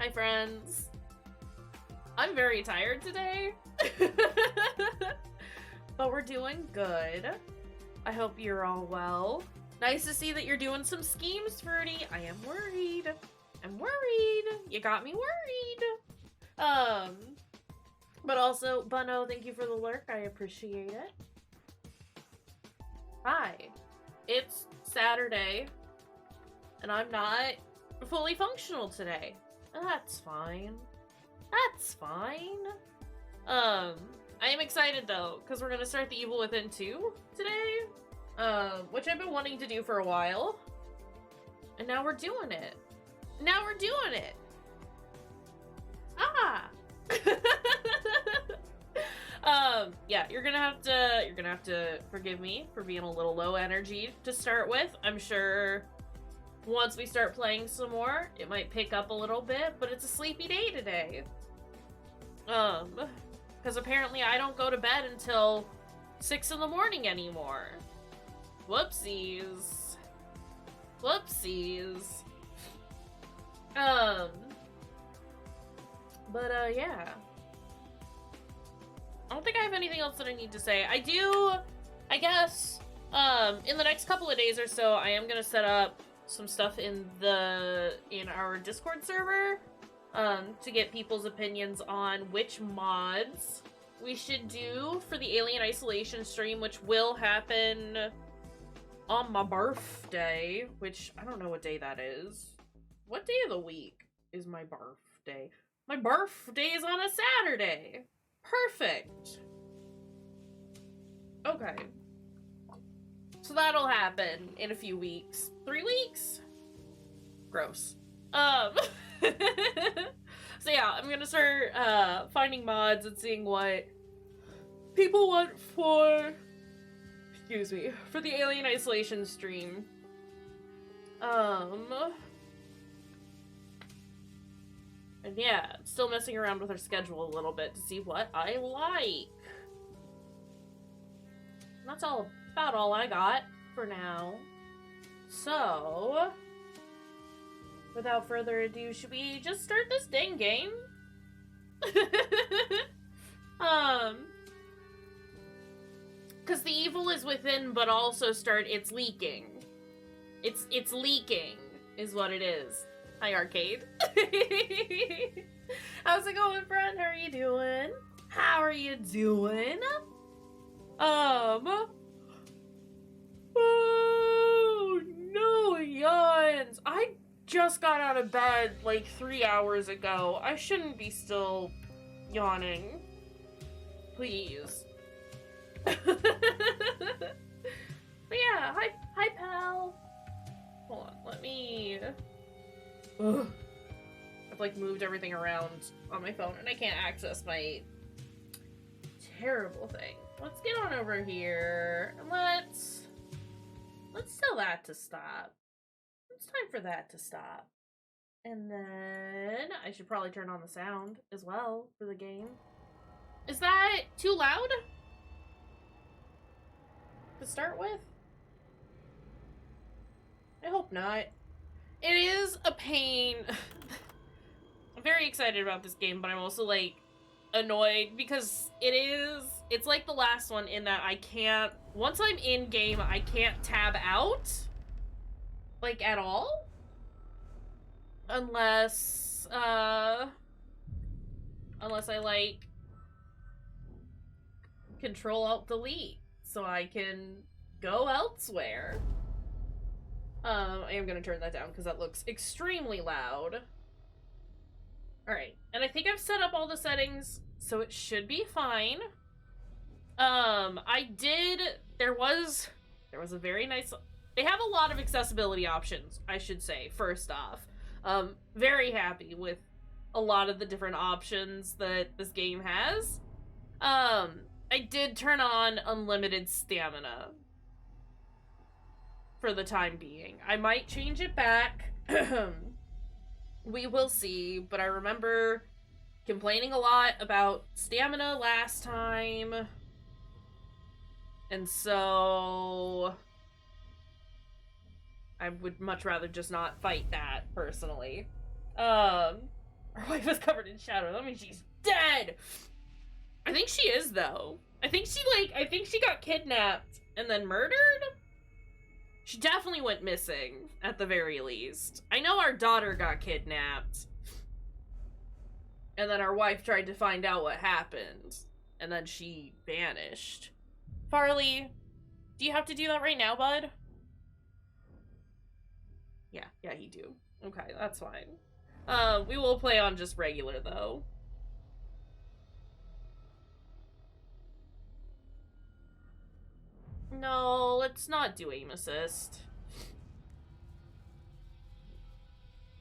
Hi, friends. I'm very tired today. But we're doing good. I hope you're all well. Nice to see that you're doing some schemes, Fruity. I am worried. I'm worried. You got me worried. But also, Bunno, thank you for the lurk. I appreciate it. Hi. It's Saturday, and I'm not fully functional today. That's fine. That's fine. I am excited though, because we're gonna start The Evil Within 2 today, which I've been wanting to do for a while. And now we're doing it. Now we're doing it. Ah! Yeah, you're gonna have to forgive me for being a little low energy to start with. I'm sure once we start playing some more, it might pick up a little bit, but it's a sleepy day today. Because apparently I don't go to bed until 6 in the morning anymore. Whoopsies. Whoopsies. Yeah. I don't think I have anything else that I need to say. I do, I guess, in the next couple of days or so, I am gonna set up some stuff in our Discord server, to get people's opinions on which mods we should do for the Alien Isolation stream, which will happen on my birthday, which I don't know what day that is. What day of the week is my birthday? My birthday is on a Saturday. Perfect. Okay. So that'll happen in a few weeks. 3 weeks? Gross. So yeah, I'm gonna start finding mods and seeing what people want for, excuse me, for the Alien Isolation stream. And yeah, still messing around with our schedule a little bit to see what I like. And that's about all I got for now. So, without further ado, should we just start this dang game? Because the evil is within, but also it's leaking. It's leaking, is what it is. Hi, Arcade. How's it going, friend? How are you doing? How are you doing? Oh, no yawns. I just got out of bed like 3 hours ago. I shouldn't be still yawning. Please. But yeah, hi pal. Hold on, let me... Ugh. I've like moved everything around on my phone and I can't access my terrible thing. Let's get on over here and let's tell that to stop. It's time for that to stop. And then I should probably turn on the sound as well for the game. Is that too loud to start with? I hope not. It is a pain. I'm very excited about this game, but I'm also, like, annoyed because it's like the last one in that I can't, once I'm in game, I can't tab out, like, at all. Unless I, like, Control-Alt-Delete, so I can go elsewhere. I am gonna turn that down because that looks extremely loud. Alright, and I think I've set up all the settings, so it should be fine. There was a very nice, they have a lot of accessibility options, I should say, first off. Very happy with a lot of the different options that this game has. I did turn on unlimited stamina for the time being. I might change it back. We will see, but I remember complaining a lot about stamina last time. And so I would much rather just not fight that, personally. Alright, Her wife is covered in shadow. That means she's dead. I think she is, though. I think she got kidnapped and then murdered? She definitely went missing, at the very least. I know our daughter got kidnapped. And then our wife tried to find out what happened. And then she vanished. Farley, do you have to do that right now, bud? Yeah, you do. Okay, that's fine. We will play on just regular, though. No, let's not do aim assist.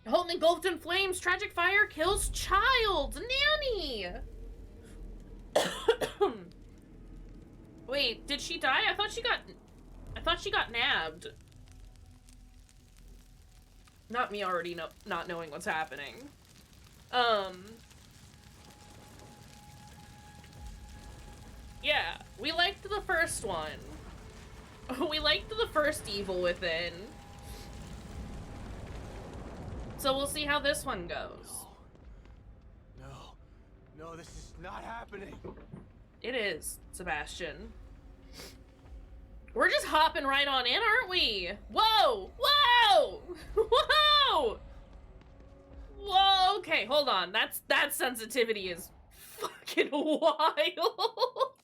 Holton engulfed in flames. Tragic fire kills child. Nanny! Wait, did she die? I thought she got nabbed. Not me already not knowing what's happening. Yeah, we liked the first one. We liked the first Evil Within. So we'll see how this one goes. No, this is not happening. It is, Sebastian. We're just hopping right on in, aren't we? Whoa! Whoa! Whoa! Whoa, okay, hold on. That sensitivity is fucking wild.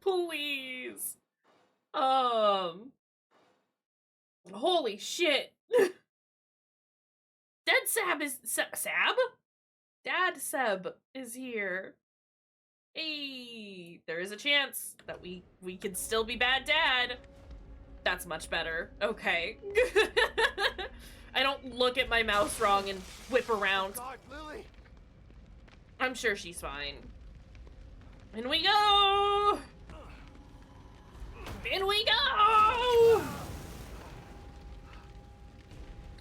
Please. Holy shit. Dead Sab is Sab? Dad Seb is here. Hey, there is a chance that we could still be bad dad. That's much better. Okay. I don't look at my mouse wrong and whip around. Oh God, Lily. I'm sure she's fine. In we go! In we go!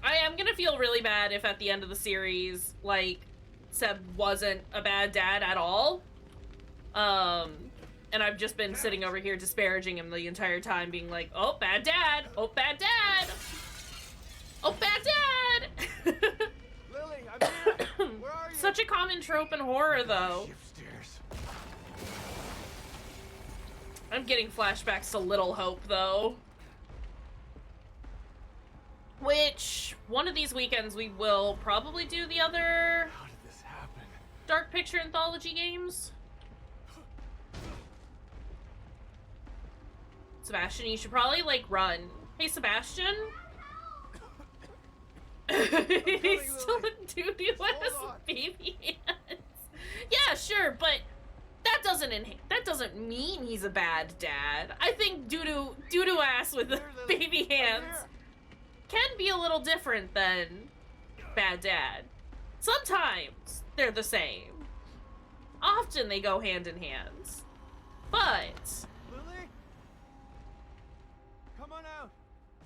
I am gonna feel really bad if at the end of the series, like, Seb wasn't a bad dad at all. And I've just been sitting over here disparaging him the entire time, being like, oh, bad dad! Oh, bad dad! Oh, bad dad! Lily, I'm here. Where are you? Such a common trope in horror, though. I'm getting flashbacks to Little Hope, though. Which, one of these weekends, we will probably do the other... How did this happen? Dark Picture Anthology games. Sebastian, you should probably, like, run. Hey, Sebastian? He's still in duty with baby hands. Yeah, sure, but that doesn't mean he's a bad dad. I think doo-doo ass with the baby hands can be a little different than bad dad. Sometimes they're the same. Often they go hand in hand. But... Lily? Come on out.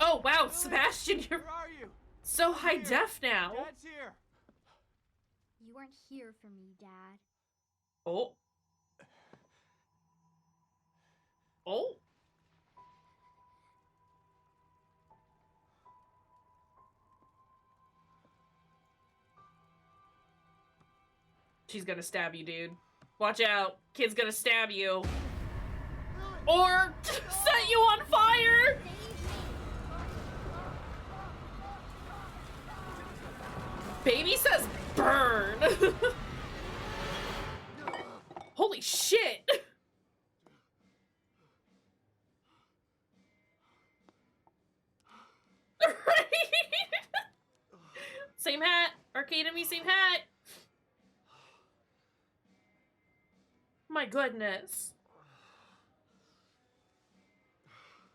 Oh, wow, Lily, Sebastian, you're where are you? so high def now. Dad's here. You weren't here for me, Dad. Oh. Oh. She's gonna stab you, dude. Watch out. Kid's gonna stab you. Or set you on fire! Baby says burn! Holy shit! Right? Same hat. Arcade and me, same hat. My goodness.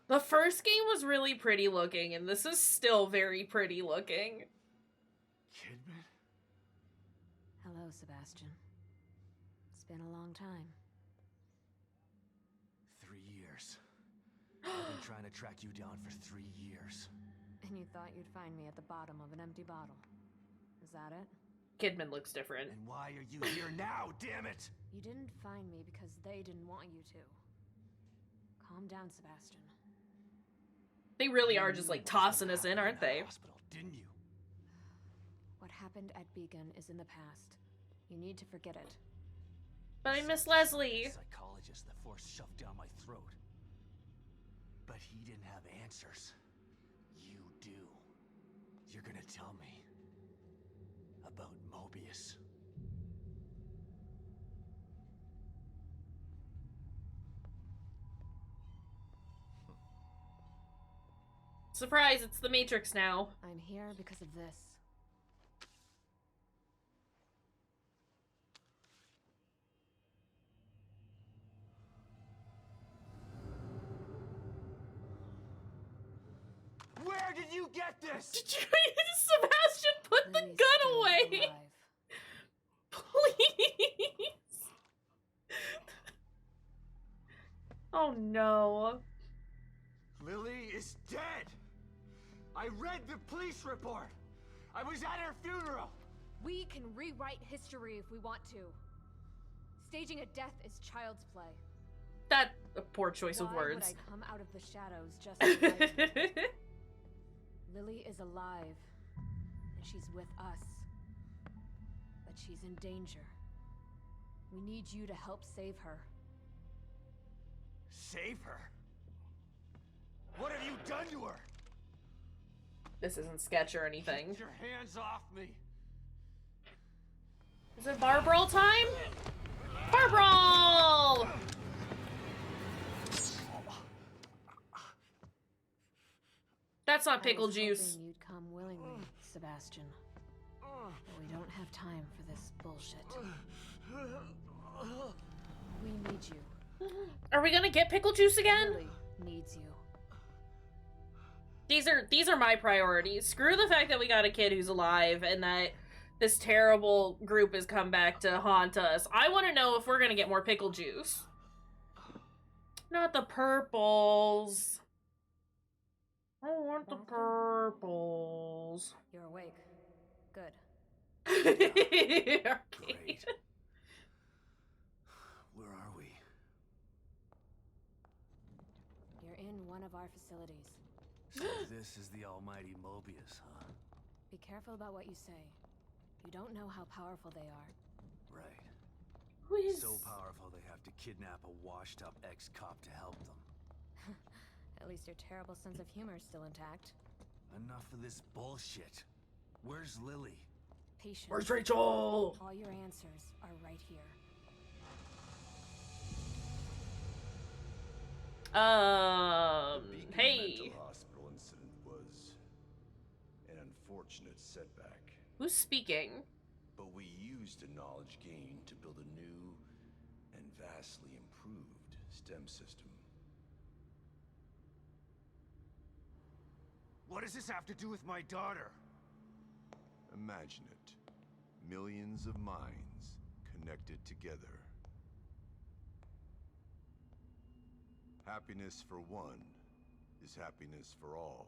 The first game was really pretty looking, and this is still very pretty looking. Kidman? Hello, Sebastian. It's been a long time. 3 years. I've been trying to track you down for 3 years. And you thought you'd find me at the bottom of an empty bottle. Is that it? Kidman looks different. And why are you here now, damn it? You didn't find me because they didn't want you to. Calm down, Sebastian. They really are just like tossing us in, aren't they? Hospital, didn't you? What happened at Beacon is in the past. You need to forget it. But I miss Leslie. Psychologist the Force shoved down my throat. But he didn't have answers. You do. You're gonna tell me about Mobius. Surprise, it's the Matrix now. I'm here because of this. Where did you get this? Did you Sebastian put the Lily's gun still away? alive. Please. Oh no. Lily is dead. I read the police report. I was at her funeral. We can rewrite history if we want to. Staging a death is child's play. That a poor choice of Why words. would I come out of the shadows just to fight? Lily is alive, and she's with us. But she's in danger. We need you to help save her. Save her? What have you done to her? This isn't sketch or anything. Get your hands off me. Is it bar brawl time? Bar brawl! That's not pickle I was juice. hoping you'd come willingly, Sebastian. But we don't have time for this bullshit. We need you. Are we gonna get pickle juice again? Lily needs you. These are my priorities. Screw the fact that we got a kid who's alive and that this terrible group has come back to haunt us. I want to know if we're gonna get more pickle juice. Not the purples. I want the purples. You're awake. Good. Okay. Great. Where are we? You're in one of our facilities. So this is the almighty Mobius, huh? Be careful about what you say. You don't know how powerful they are. Right. Who is... So powerful they have to kidnap a washed-up ex-cop to help them. At least your terrible sense of humor is still intact. Enough of this bullshit. Where's Lily? Patience. Where's Rachel? All your answers are right here. Beacon Hey. Mental Hospital incident was an unfortunate setback, Who's speaking? but we used the knowledge gained to build a new and vastly improved STEM system. What does this have to do with my daughter? Imagine it. Millions of minds connected together. Happiness for one is happiness for all.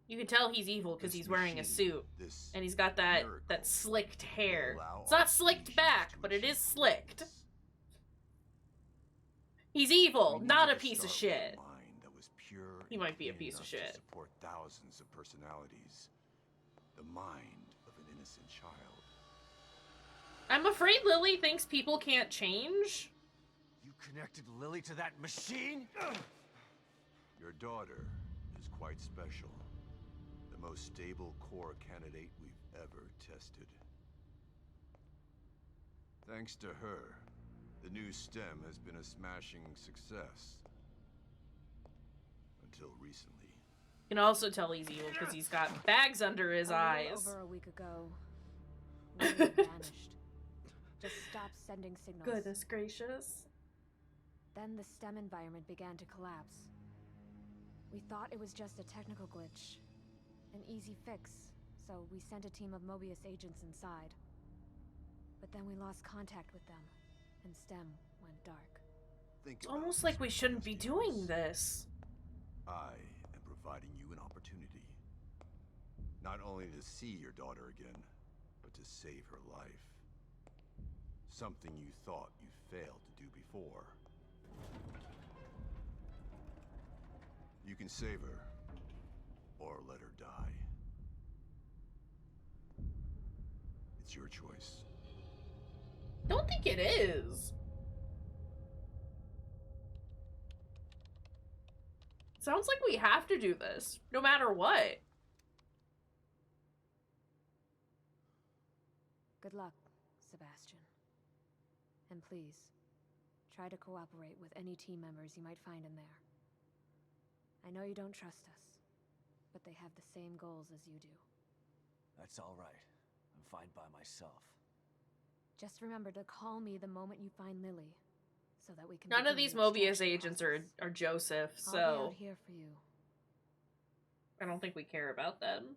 You can tell he's evil because This he's wearing a machine, suit. this And he's got that miracle slicked hair. will allow It's not our slicked species back, to but it is achieve slicked. greatness. He's evil, We not a needed to piece of start with shit. a mind that was pure He and might be a clean piece of enough to shit. support thousands of personalities. The mind of an innocent child. I'm afraid Lily thinks people can't change. You connected Lily to that machine? Your daughter is quite special. The most stable core candidate we've ever tested. Thanks to her, the new STEM has been a smashing success. Until recently. You can also tell he's evil because he's got bags under his A little eyes. over a week ago, Lily vanished. Just stopped sending signals. Goodness gracious. Then the STEM environment began to collapse. We thought it was just a technical glitch, an easy fix, so we sent a team of Mobius agents inside. But then we lost contact with them, and STEM went dark. Think It's about almost this, like we shouldn't be Constance. doing this. I am providing you an opportunity. Not only to see your daughter again, but to save her life. Something you thought you failed to do before. You can save her, or let her die. your choice. Don't think it is. Sounds like we have to do this, no matter what. Good luck, Sebastian. And please, try to cooperate with any team members you might find in there. I know you don't trust us, but they have the same goals as you do. That's all right. I'm fine by myself. Just remember to call me the moment you find Lily, so that we can. None of begin these the Mobius extraction agents process. are Joseph, I'll be so out here for you. I don't think we care about them.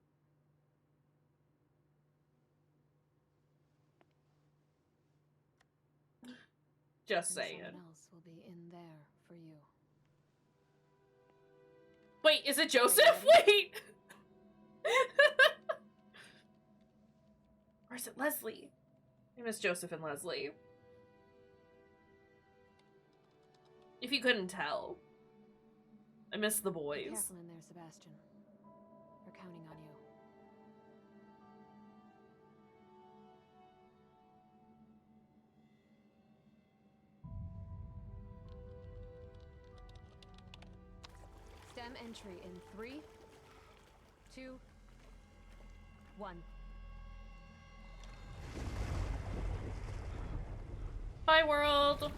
Just And saying. someone else will be in there for you. Wait, is it Joseph? ready? Wait! Or is it Leslie? I miss Joseph and Leslie. If you couldn't tell. I miss the Be boys. careful in there, Sebastian. We're counting on you. Stem entry in 3, 2, 1. Bye, world!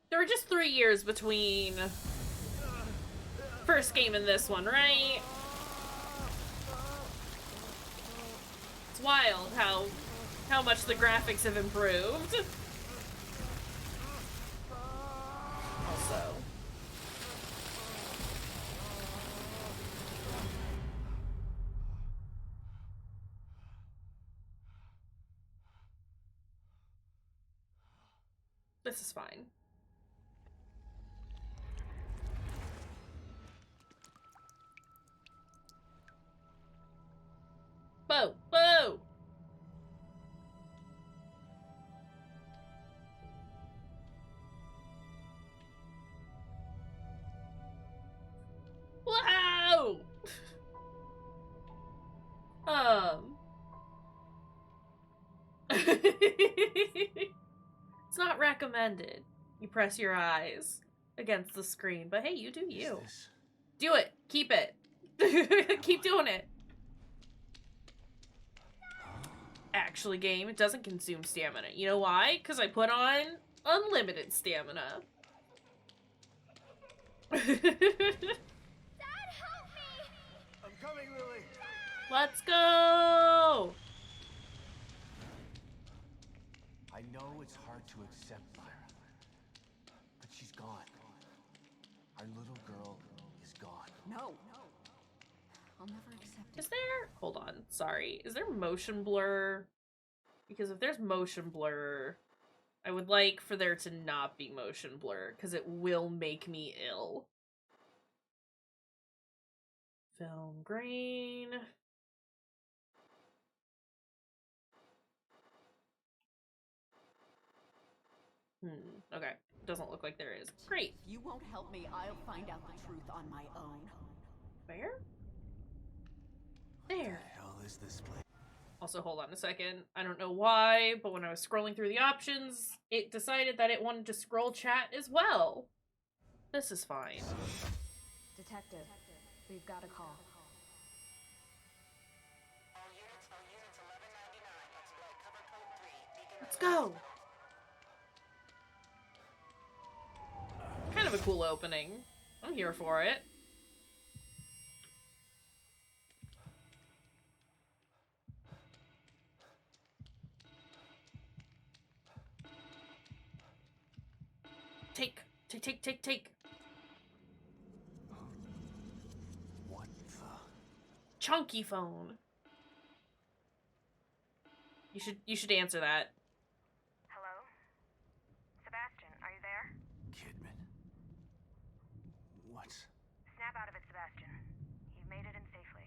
There were just 3 years between first game and this one, right? It's wild how much the graphics have improved. Also. This is fine. Whoa! Whoa! Wow! It's not recommended. You press your eyes against the screen, but hey, you do you. Do it. Keep it. Keep doing it. Actually, game, it doesn't consume stamina. You know why? Because I put on unlimited stamina. Dad, help me! I'm coming, Lily. Let's go! I know it's hard to accept, Lyra, but she's gone. Our little girl is gone. No. I'll never accept it. Is there... Hold on. Sorry. Is there motion blur? Because if there's motion blur, I would like for there to not be motion blur, because it will make me ill. Film grain. Okay. Doesn't look like there is. Great. If you won't help me, I'll find out the truth on my own. Where? There. What the hell is this place? Also, hold on a second. I don't know why, but when I was scrolling through the options, it decided that it wanted to scroll chat as well. This is fine. Detective, we've got a call. Let's go! Kind of a cool opening. I'm here for it. Take. What the? Chunky phone. You should answer that. Hello? Sebastian, are you there? Kidman? What? Snap out of it, Sebastian. You've made it in safely.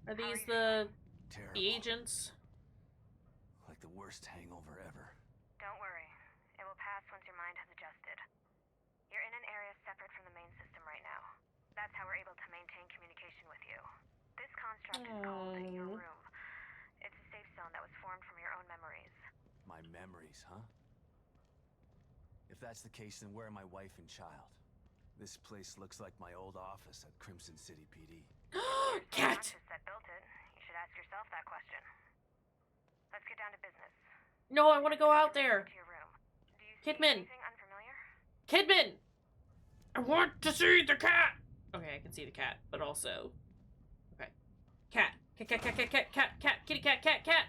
Are How these you feeling? Terrible. the agents? Like the worst hangover ever. Don't worry. It will pass once your mind has adjusted. separate from the main system right now. That's how we're able to maintain communication with you. This construct is called your room. It's a safe zone that was formed from your own memories. My memories, huh? If that's the case, then where are my wife and child? This place looks like my old office at Crimson City PD. Cat! Scientists that built it. You should ask yourself that question. Let's get down to business. No, I want to go out there. To your room. Do you see Kidman! anything unfamiliar? Kidman! I want to see the cat! Okay, I can see the cat, but also... Okay. Cat. Cat, kitty cat, cat. Cat?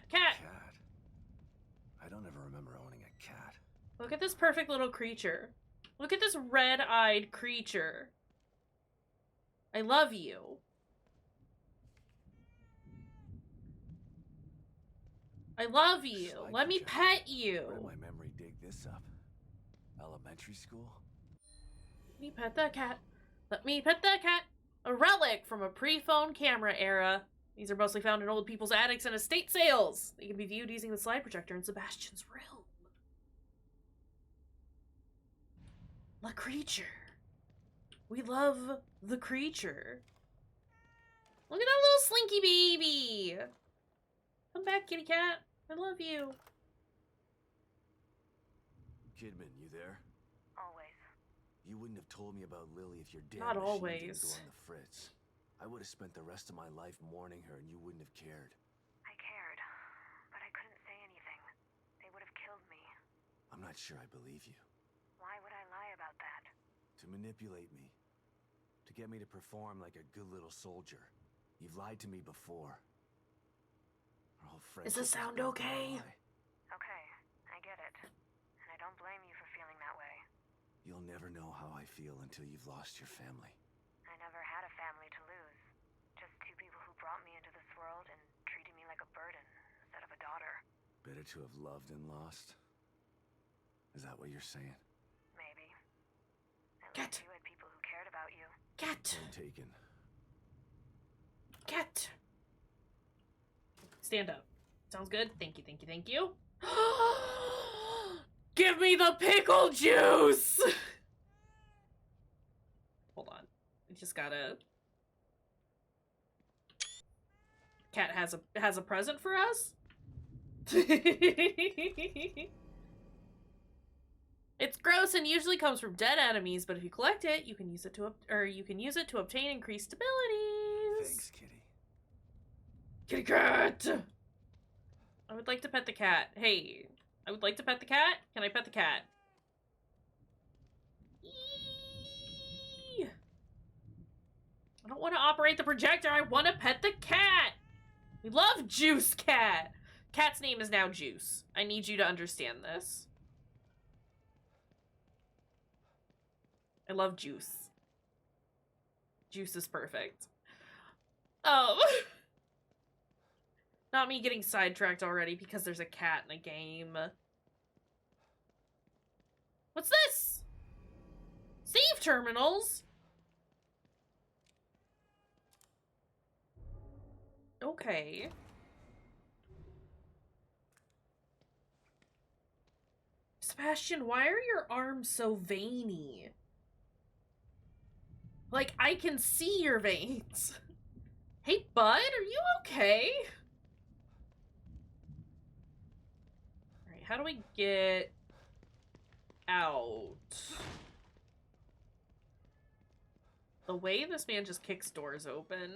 I don't ever remember owning a cat. Look at this perfect little creature. Look at this red-eyed creature. I love you. I love you. Let me pet you. Where did my memory dig this up? Elementary school? Let me pet the cat. Let me pet the cat. A relic from a pre-phone camera era. These are mostly found in old people's attics and estate sales. They can be viewed using the slide projector in Sebastian's realm. The creature. We love the creature. Look at that little slinky baby. Come back, kitty cat. I love you. Kidman, you there? Always. You wouldn't have told me about Lily if your damn Not machine always. didn't go on the fritz. I would have spent the rest of my life mourning her and you wouldn't have cared. I cared, but I couldn't say anything. They would have killed me. I'm not sure I believe you. Why would I lie about that? To manipulate me. To get me to perform like a good little soldier. You've lied to me before. Our whole friendship Does this is sound built on a okay? lie. Okay, I get it. And I don't blame you for feeling that way. You'll never know how I feel until you've lost your family. I never had a family to lose. Just two people who brought me into this world and treated me like a burden instead of a daughter. Better to have loved and lost? Is that what you're saying? Maybe. At Cat. least you had people who cared about you. Cat. Point taken. Cat. Stand up. Sounds good. Thank you, thank you, thank you. Give me the pickle juice! Hold on. I just gotta... Cat has a present for us? It's gross and usually comes from dead enemies, but if you collect it, you can use it to obtain increased abilities. Thanks, kitty. Kitty cat! I would like to pet the cat. Hey, I would like to pet the cat. Can I pet the cat? Eee! I don't want to operate the projector. I want to pet the cat. We love Juice Cat. Cat's name is now Juice. I need you to understand this. I love Juice. Juice is perfect. Not me getting sidetracked already because there's a cat in a game. What's this? Save terminals? Okay. Sebastian, why are your arms so veiny? Like, I can see your veins. Hey, bud, are you okay? Alright, how do we get out? The way this man just kicks doors open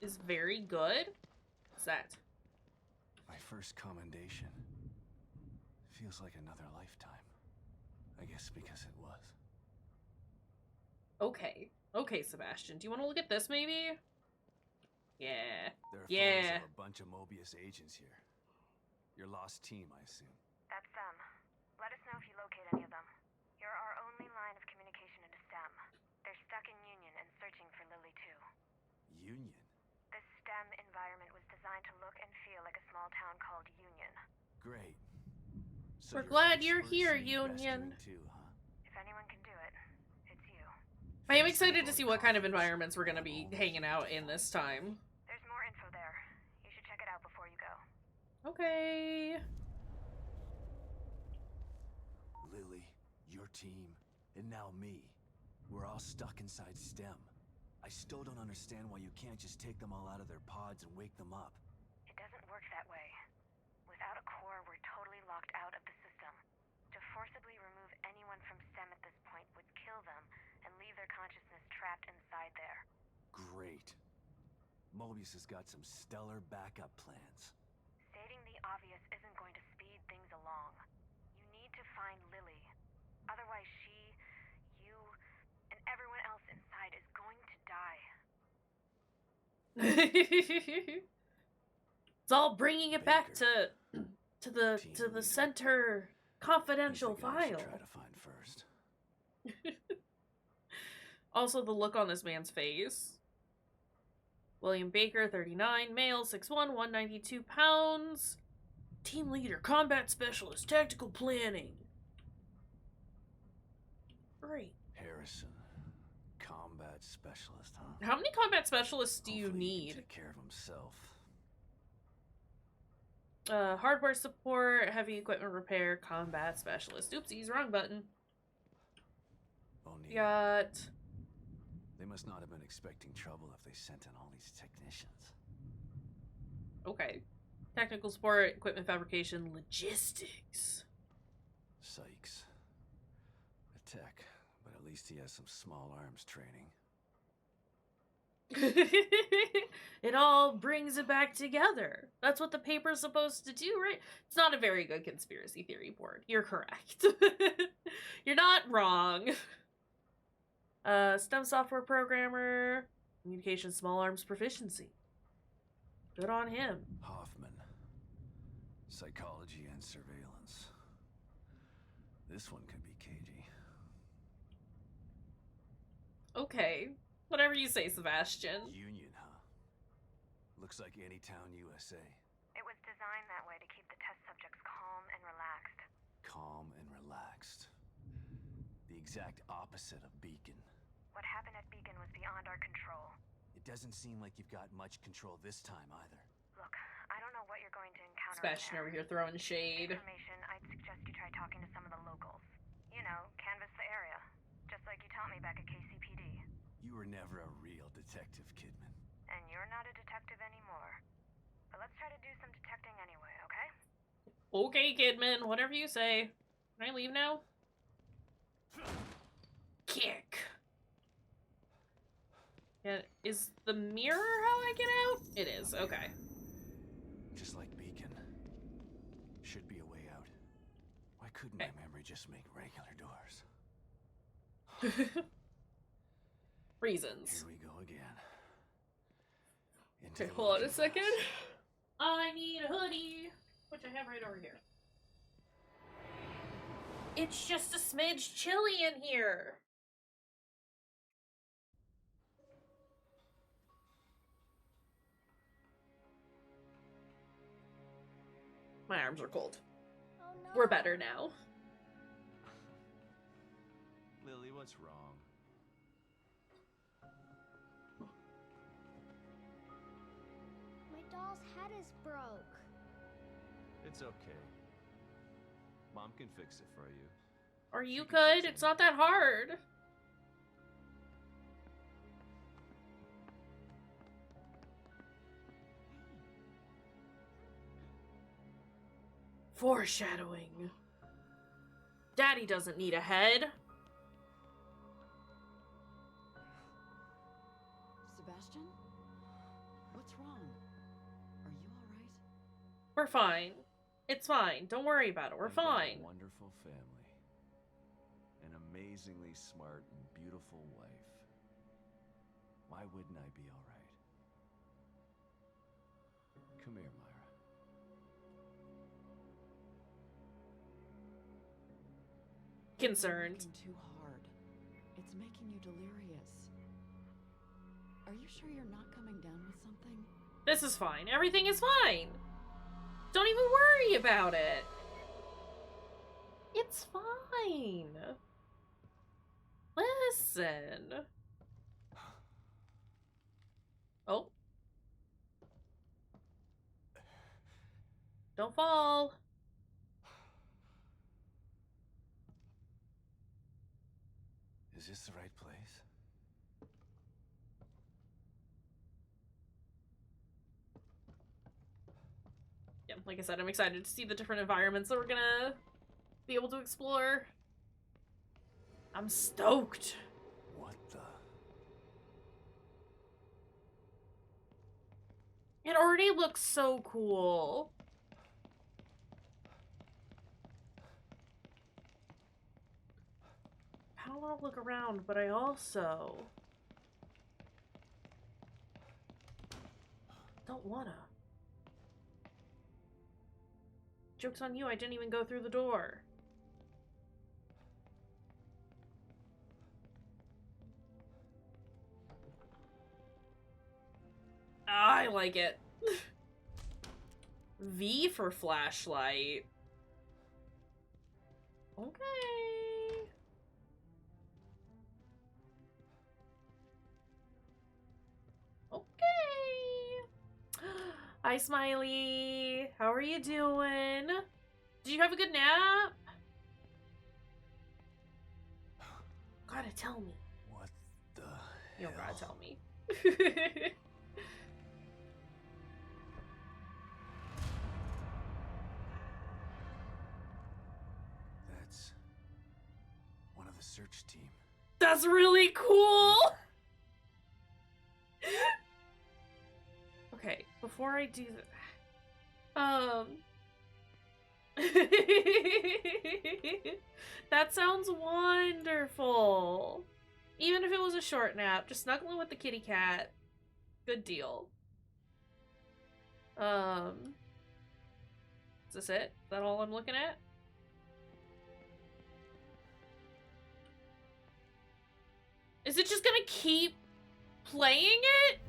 is very good. What's that? My first commendation. Feels like another lifetime. I guess because it was. Okay. Okay, Sebastian. Do you want to look at this, maybe? Yeah. There are Yeah. photos of a bunch of Mobius agents here. Your lost team, I assume. That's them. Let us know if you locate any of them. You're our only line of communication into STEM. They're stuck in Union and searching for Lily too. Union? This STEM environment was designed to look and feel like a small town called Union. Great. So We're you're glad you're experts here, in Union. rescuing too, huh? If anyone can do it, it's you. I am excited to see what kind of environments we're gonna be hanging out in this time. There's more info there. You should check it out before you go. Okay. Lily, your team, and now me. We're all stuck inside STEM. I still don't understand why you can't just take them all out of their pods and wake them up. It doesn't work that way. Without a core, we're totally locked out of the system. To forcibly remove anyone from STEM at this point would kill them and leave their consciousness trapped inside there. Great. Mobius has got some stellar backup plans. Stating the obvious isn't going to speed things along. You need to find Lily. Otherwise she, you, and everyone else inside is going to die. It's all bringing it back Baker. to the Team center confidential He's the guy I should file. try to find first. Also, the look on this man's face. William Baker, 39, male, 6'1", 192 pounds. Team leader, combat specialist, tactical planning. Great. Harrison, combat specialist, huh? How many combat specialists do you Hopefully he can need? take care of himself. Hardware support, heavy equipment repair, combat specialist. Oopsies, wrong button. O'Neill. Got... They must not have been expecting trouble if they sent in all these technicians. Okay. Technical support, equipment fabrication, logistics. Sykes. A tech, but at least he has some small arms training. It all brings it back together. That's what the paper's supposed to do, right? It's not a very good conspiracy theory board. You're correct. You're not wrong. STEM software programmer, communication small arms proficiency. Good on him. Hoffman. Psychology and surveillance. This one could be cagey. Okay. Whatever you say, Sebastian. Union, huh? Looks like Anytown, USA. It was designed that way to keep the test subjects calm and relaxed. Calm and relaxed. The exact opposite of Beacon. What happened at Beacon was beyond our control. It doesn't seem like you've got much control this time either. Look, I don't know what you're going to encounter. Sebastian over here throwing shade. Information, I'd suggest you try talking to some of the locals. You know, canvass the area. Just like you taught me back at KCPD. You were never a real detective, Kidman. And you're not a detective anymore. But let's try to do some detecting anyway, okay? Okay, Kidman, whatever you say. Can I leave now? Kick. Yeah, is the mirror how I get out? It is, okay. Just like Beacon. Should be a way out. Why couldn't Okay. my memory just make regular doors? Reasons. Here we go again. Into Okay, the hold on a looking second. glass. I need a hoodie, which I have right over here. It's just a smidge chilly in here. My arms are cold. Oh no. We're better now. Lily, what's wrong? My doll's head is broke. It's okay. Mom can fix it for you. Or you She can fix could. it. It's not that hard. Foreshadowing. Daddy doesn't need a head. Sebastian? What's wrong? Are you alright? We're fine. It's fine. Don't worry about it. We're I've got fine. A wonderful family. An amazingly smart and beautiful wife. Why wouldn't I be all right? Come here, Myra. Concerned. It's too hard. It's making you delirious. Are you sure you're not coming down with something? This is fine. Everything is fine. Don't even worry about it. It's fine. Listen. Oh. Don't fall. Is this the right place? Yeah, like I said, I'm excited to see the different environments that we're gonna be able to explore. I'm stoked. What the? It already looks so cool. I don't want to look around, but I also don't wanna. Joke's on you, I didn't even go through the door. I like it. V for flashlight. Okay. Okay. Hi, Smiley. How are you doing? Did you have a good nap? Gotta tell me. What the You don't gotta hell? tell me. That's one of the search team. That's really cool! Okay, before I do that... That sounds wonderful! Even if it was a short nap, just snuggling with the kitty cat. Good deal. Is this it? Is that all I'm looking at? Is it just gonna keep playing it?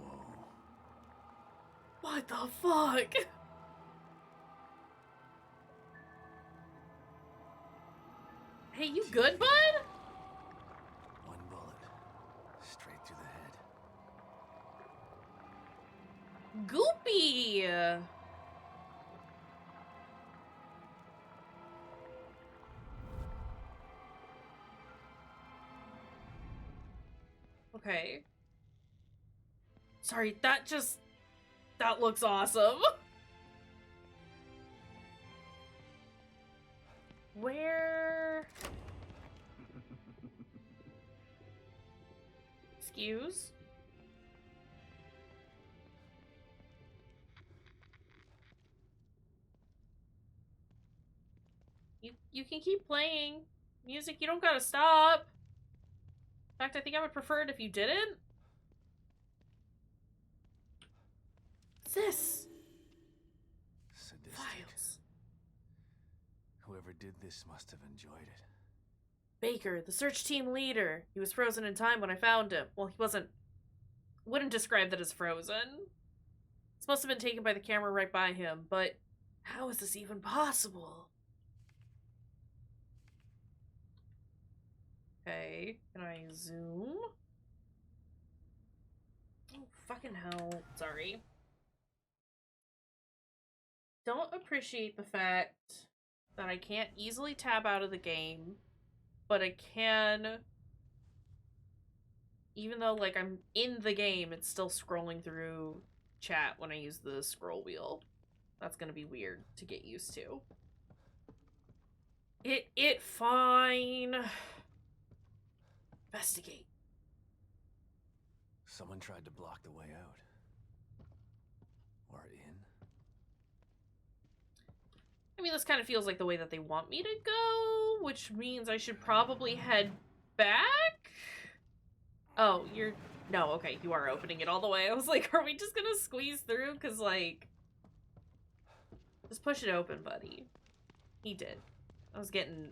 Whoa. What the fuck? Hey, you good, bud? One bullet. Straight through the head. Goopy! Okay. Sorry, that looks awesome. Where? Excuse? You can keep playing music, you don't gotta stop. In fact, I think I would prefer it if you didn't. What's this? Sadistic. Files. Whoever did this must have enjoyed it. Baker, the search team leader. He was frozen in time when I found him. Well, he wasn't... Wouldn't describe that as frozen. This must have been taken by the camera right by him, but how is this even possible? Okay, can I zoom? Oh, fucking hell. Sorry. Don't appreciate the fact that I can't easily tab out of the game, but I can... Even though, like, I'm in the game, it's still scrolling through chat when I use the scroll wheel. That's gonna be weird to get used to. It fine. Investigate. Someone tried to block the way out. Or in. I mean, this kind of feels like the way that they want me to go, which means I should probably head back? Oh, you're... No, okay, you are opening it all the way. I was like, are we just gonna squeeze through? Because, like... Just push it open, buddy. He did. I was getting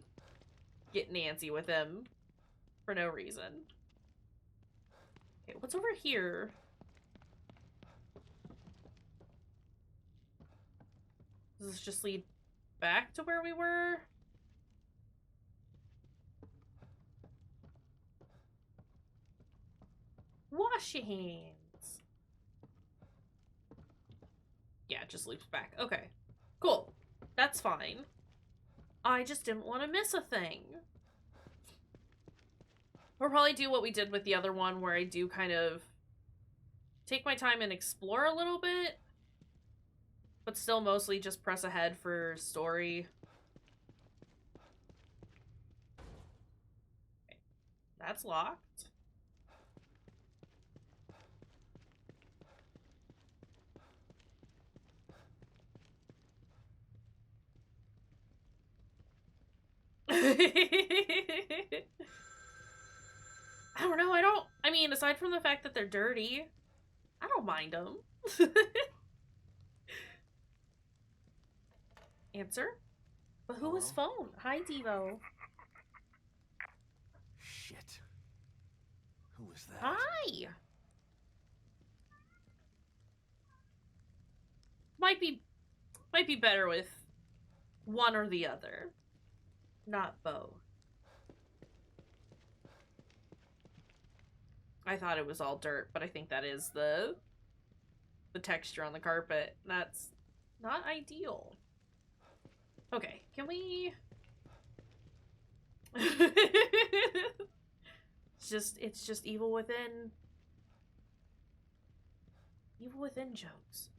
antsy with him for no reason. Okay, what's over here? Does this just lead back to where we were? Wash your hands. Yeah, it just loops back. Okay. Cool. That's fine. I just didn't want to miss a thing. We'll probably do what we did with the other one, where I do kind of take my time and explore a little bit, but still mostly just press ahead for story. Okay. That's locked. I don't know, I mean, aside from the fact that they're dirty, I don't mind them. Answer? But who was phone? Hi, Devo. Shit. Who was that? Hi! Might be better with one or the other. Not both. I thought it was all dirt, but I think that is the texture on the carpet. That's not ideal. Okay, can we... it's just evil within. Evil within jokes.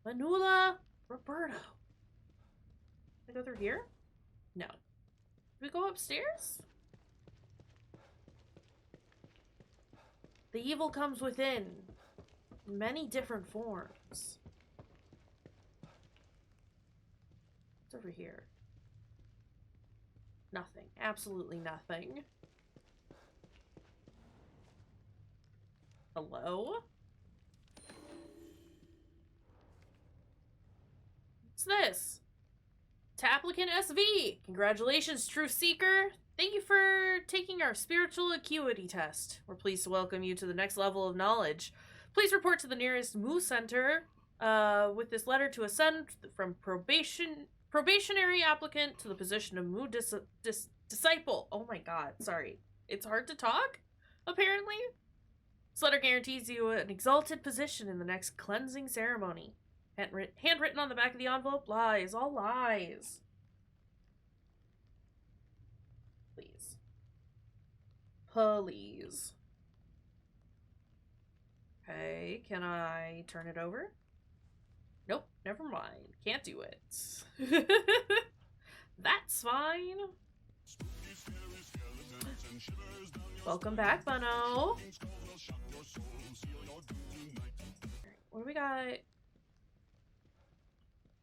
Manula Roberto. Can I go through here? No. Can we go upstairs? The evil comes within in many different forms. What's over here? Nothing. Absolutely nothing. Hello? What's this? To applicant SV! Congratulations, Truth Seeker! Thank you for taking our spiritual acuity test. We're pleased to welcome you to the next level of knowledge. Please report to the nearest Moo Center with this letter to ascend from probationary applicant to the position of Moo disciple. Oh my god, sorry. It's hard to talk, apparently. This letter guarantees you an exalted position in the next cleansing ceremony. Handwritten on the back of the envelope, lies, all lies. Please. Please. Okay, can I turn it over? Nope, never mind. Can't do it. That's fine. Welcome back, Bunno. What do we got? Is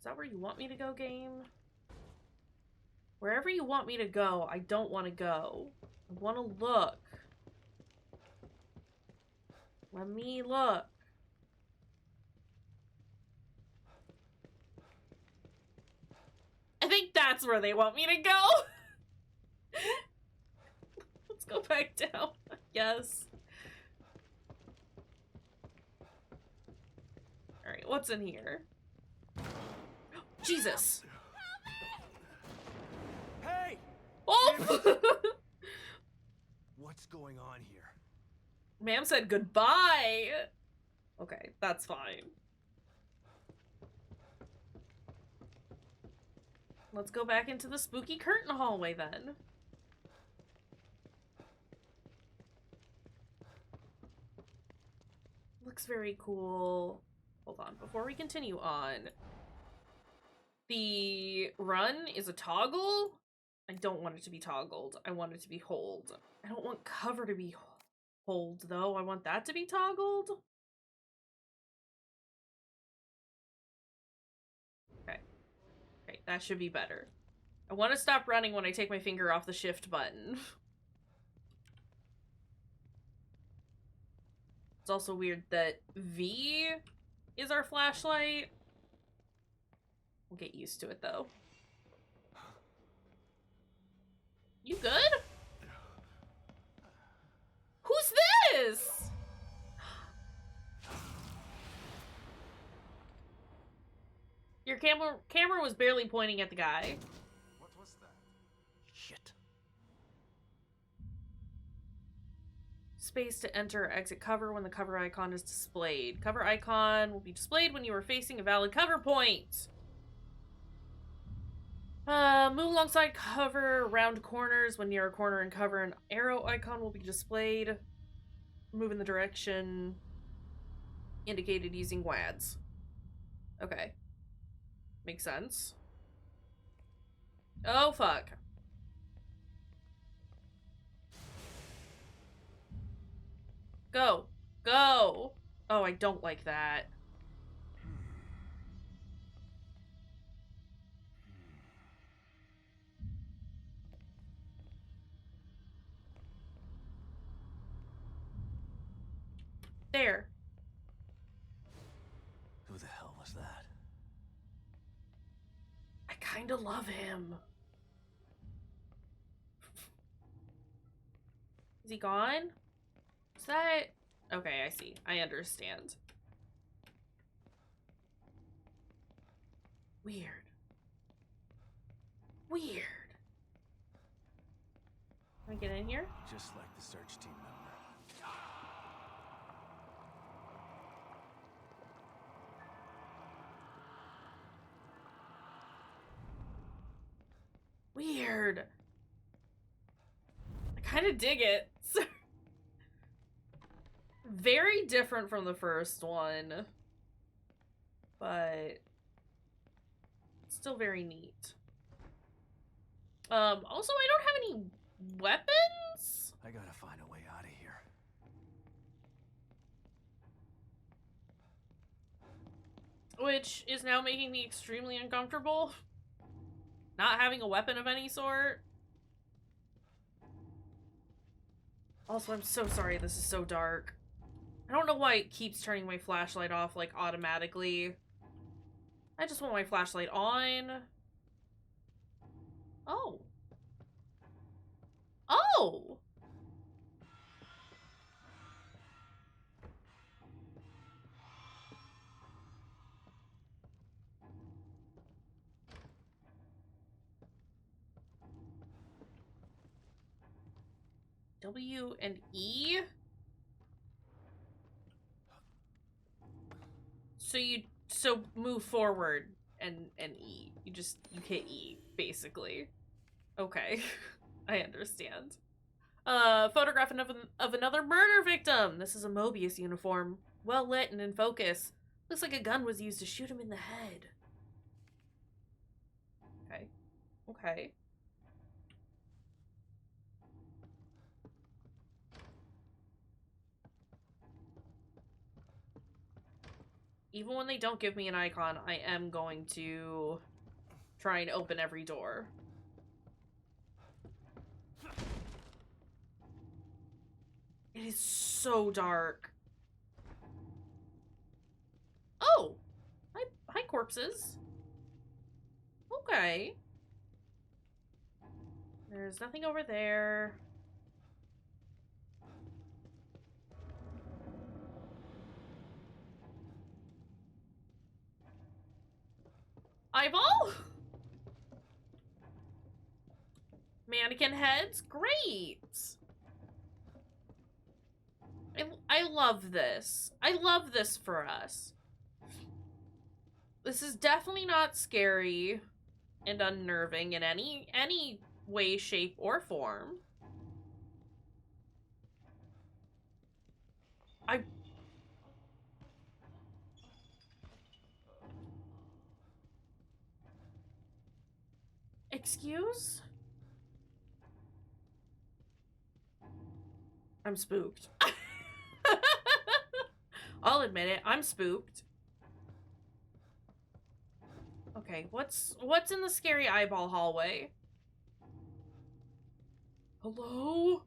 that where you want me to go, game? Wherever you want me to go, I don't want to go. I want to look. Let me look. I think that's where they want me to go. Let's go back down. Yes. Alright, what's in here? Jesus. Hey! Oh! What's going on here? Ma'am said goodbye. Okay, that's fine. Let's go back into the spooky curtain hallway then. Looks very cool. Hold on, before we continue on. The run is a toggle. I don't want it to be toggled. I want it to be hold. I don't want cover to be hold, though. I want that to be toggled. Okay. Okay, that should be better. I want to stop running when I take my finger off the shift button. It's also weird that V is our flashlight. We'll get used to it, though. You good? Who's this? Your camera was barely pointing at the guy. What was that? Shit. space to enter or exit cover when the cover icon is displayed. Cover icon will be displayed when you are facing a valid cover point. Move alongside cover, round corners. When near a corner and cover, an arrow icon will be displayed. Move in the direction indicated using WADs. Okay. Makes sense. Oh, fuck. Go. Go! Oh, I don't like that. There. Who the hell was that? I kinda love him. Is he gone? Is that... Okay, I see. I understand. Weird. Weird. Can I get in here? Just like the search team member. Weird. I kind of dig it. Very different from the first one. But still very neat. Also, I don't have any weapons? I gotta find a way out of here. Which is now making me extremely uncomfortable. Not having a weapon of any sort. Also, I'm so sorry this is so dark. I don't know why it keeps turning my flashlight off, like, automatically. I just want my flashlight on. Oh. Oh! W and E? So move forward and E. You hit E, basically. Okay. I understand. Photograph of another murder victim. This is a Mobius uniform. Well lit and in focus. Looks like a gun was used to shoot him in the head. Okay. Okay. Even when they don't give me an icon, I am going to try and open every door. It is so dark. Oh! Hi, corpses. Okay. There's nothing over there. Eyeball? Mannequin heads? Great! I love this. I love this for us. This is definitely not scary and unnerving in any way, shape, or form. Excuse? I'm spooked. I'll admit it, I'm spooked. Okay, what's in the scary eyeball hallway? Hello?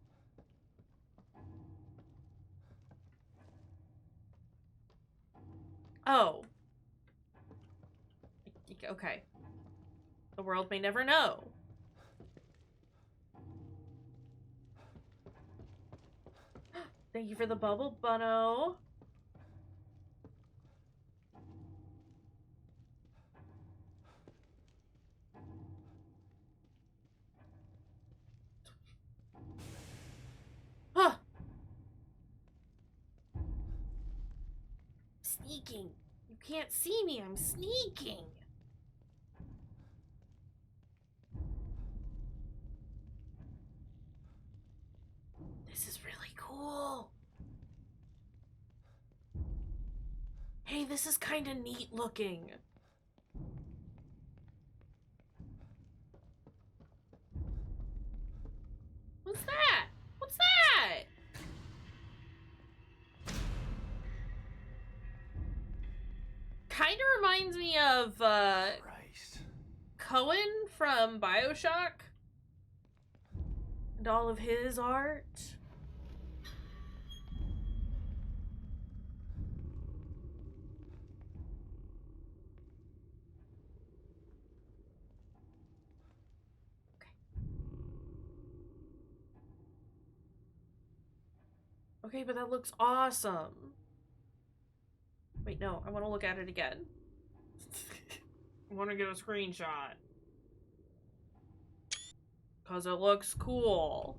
Oh. Okay. The world may never know. Thank you for the bubble, Bunno. Huh. sneaking. You can't see me. I'm sneaking. This is really cool. Hey, this is kind of neat looking. What's that? What's that? Kind of reminds me of Christ. Cohen from BioShock and all of his art. Okay, but that looks awesome. Wait, no, I want to look at it again. I want to get a screenshot. Because it looks cool.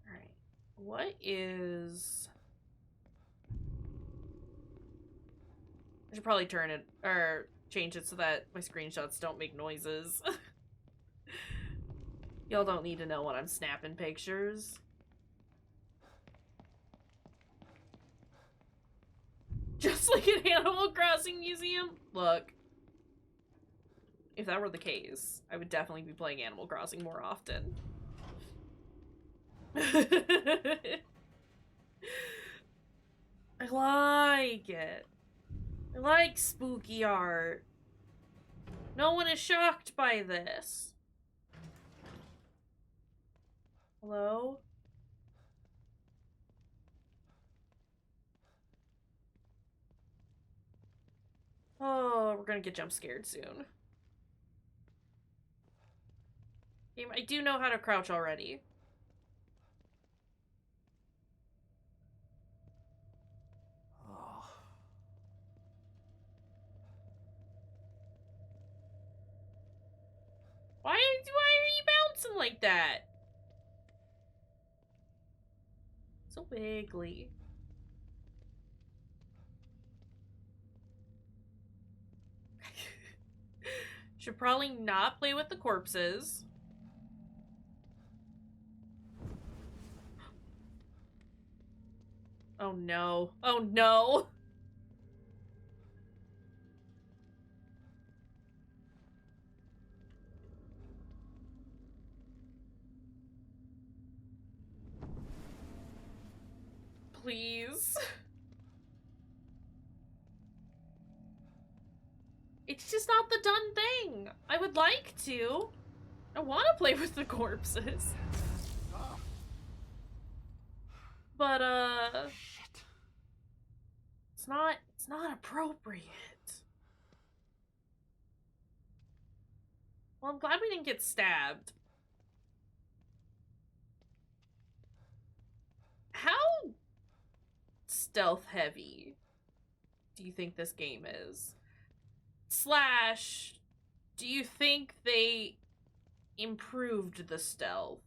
Alright. What is... I should probably turn it, or change it so that my screenshots don't make noises. Y'all don't need to know when I'm snapping pictures. Just like an Animal Crossing museum? Look. If that were the case, I would definitely be playing Animal Crossing more often. I like it. I like spooky art. No one is shocked by this. Hello? Oh, we're gonna get jump scared soon. Game, I do know how to crouch already. Oh. Why are you bouncing like that? So wiggly. Should probably not play with the corpses. Oh no. Oh no. Please. It's just not the done thing. I would like to. I want to play with the corpses. But, Shit. it's not appropriate. Well, I'm glad we didn't get stabbed. How stealth heavy do you think this game is? Slash, do you think they improved the stealth?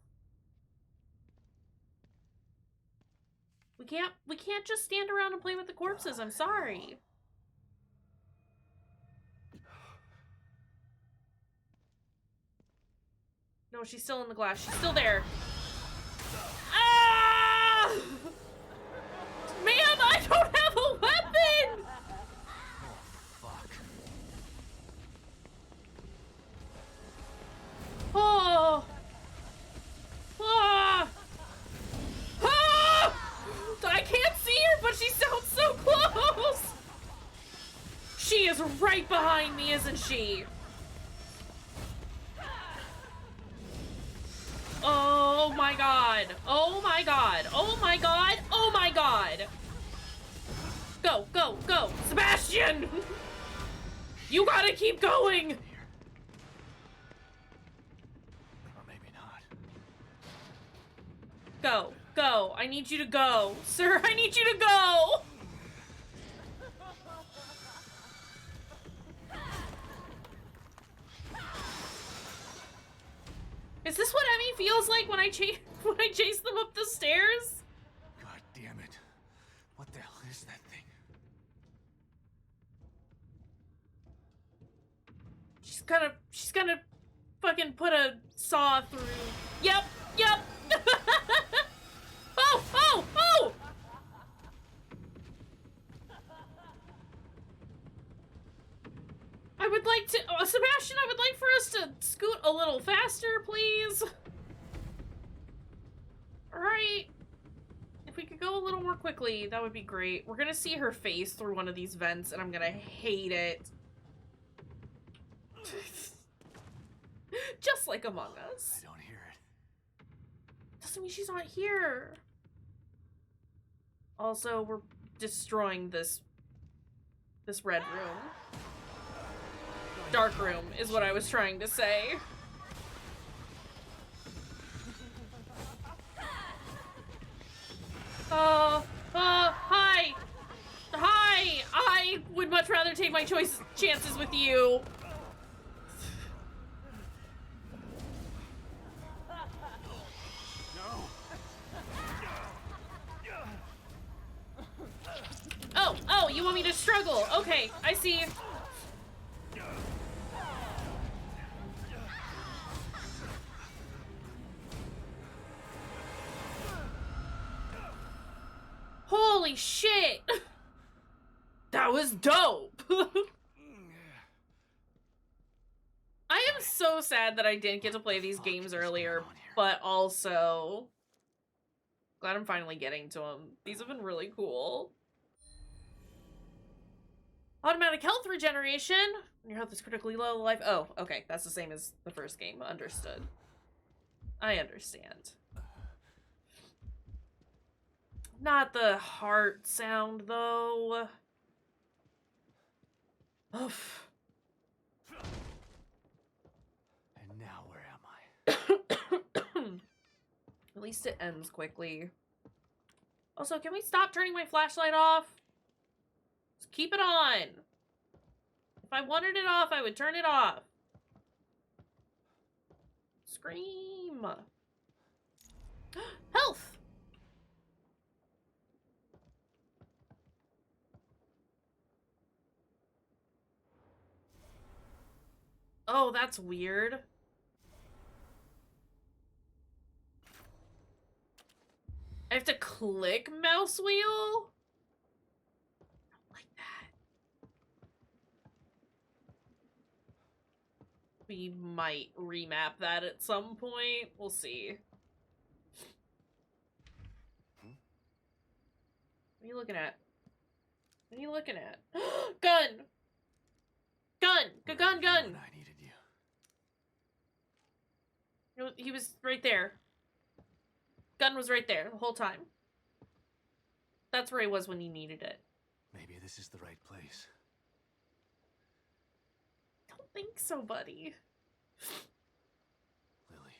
We can't just stand around and play with the corpses. I'm sorry. No, she's still in the glass. She's still there. Ah! Ma'am, I don't have a weapon! Fuck. Oh! Ah! Ah! I can't see her, but she sounds so close! She is right behind me, isn't she? Oh my god. Oh my god. Oh my god. Oh my god. Go, go, go. Sebastian! You gotta keep going! Or maybe not. Go, go. I need you to go. Sir, I need you to go! Is this what Emmy feels like when I chase them up the stairs? God damn it. she's gonna fucking put a saw through. Yep, yep. Oh, oh, oh! I would like to, Sebastian, I would like for us to scoot a little faster, please. Alright. If we could go a little more quickly, that would be great. We're gonna see her face through one of these vents, and I'm gonna hate it. Just like Among Us. I don't hear it. Doesn't mean she's not here. Also, we're destroying this red room. Dark room is what I was trying to say. Hi! Hi! I would much rather take my chances with you. Oh, you want me to struggle? Okay, I see. Holy shit! That was dope! I am so sad that I didn't get to play these games earlier, but also glad I'm finally getting to them. These have been really cool. Automatic health regeneration. When your health is critically low, life. Oh, okay. That's the same as the first game. Understood. I understand. Not the heart sound, though. Oof. And now where am I? At least it ends quickly. Also, can we stop turning my flashlight off? Just keep it on. If I wanted it off, I would turn it off. Scream. Health. Oh, that's weird. I have to click mouse wheel? I don't like that. We might remap that at some point. We'll see. What are you looking at? What are you looking at? Gun! Gun! Gun! Gun! When I needed you. He was right there. Gun was right there the whole time. That's where he was when you needed it. Maybe this is the right place. Don't think so, buddy. Lily,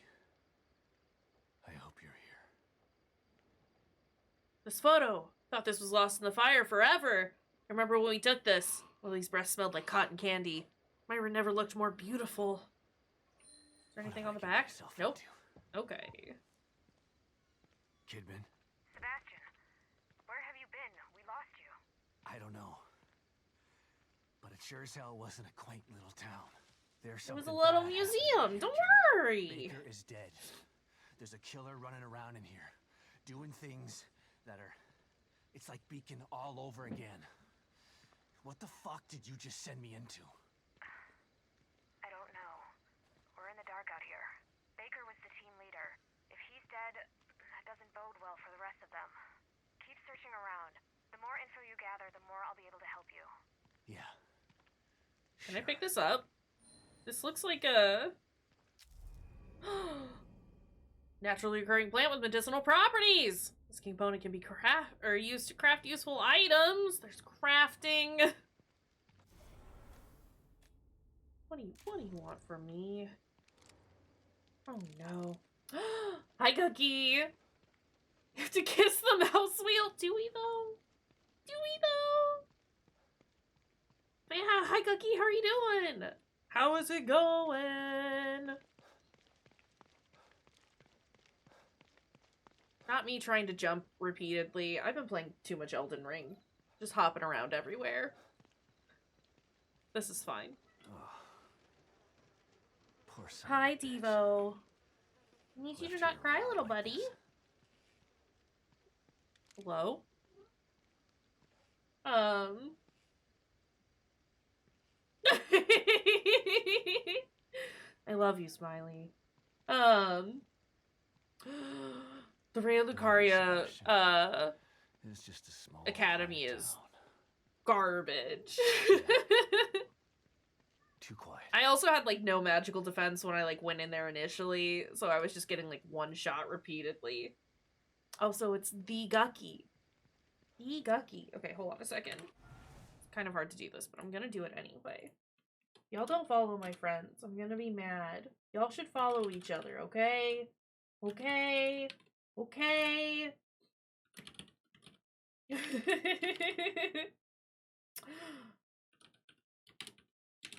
I hope you're here. This photo. Thought this was lost in the fire forever. I remember when we took this. Lily's breath smelled like cotton candy. Myra never looked more beautiful. Is there anything on the back? Nope. Okay. Kidman? Sebastian, where have you been? We lost you. I don't know. But it sure as hell wasn't a quaint little town. There's It was something a little bad museum. happening Don't here. worry. Baker is dead. There's a killer running around in here, doing things that are... It's like Beacon all over again. What the fuck did you just send me into? I don't know. We're in the dark out here. Baker was the team leader. If he's dead, that doesn't bode well for the rest of them. Keep searching around. The more info you gather, the more I'll be able to help you. Yeah. Can I pick this up? This looks like a... naturally occurring plant with medicinal properties! This component can be used to craft useful items. There's crafting. What do you want from me? Oh no. Hi, Cookie! You have to kiss the mouse wheel. Do we though? Do we though? Yeah, hi Cookie, how are you doing? How is it going? Not me trying to jump repeatedly. I've been playing too much Elden Ring. Just hopping around everywhere. This is fine. course. Hi, Devo. I need you to not cry, little buddy. Hello? I love you, Smiley. The Ray Lucaria, It's just a small Academy quiet is town. garbage. Too quiet. I also had, like, no magical defense when I, like, went in there initially, so I was just getting, like, one shot repeatedly. Also, it's the Gucky. The Gucky. Okay, hold on a second. It's kind of hard to do this, but I'm gonna do it anyway. Y'all don't follow my friends. I'm gonna be mad. Y'all should follow each other, okay? Okay? Okay?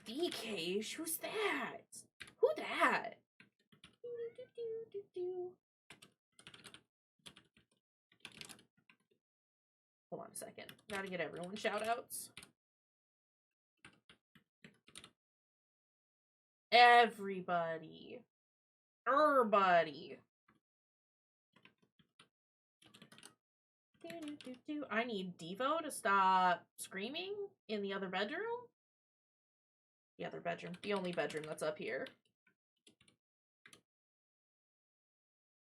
DK, who's that? Who that? Hold on a second. Gotta get everyone shoutouts. Everybody. Everybody. I need Devo to stop screaming in the other bedroom. The other bedroom. The only bedroom that's up here.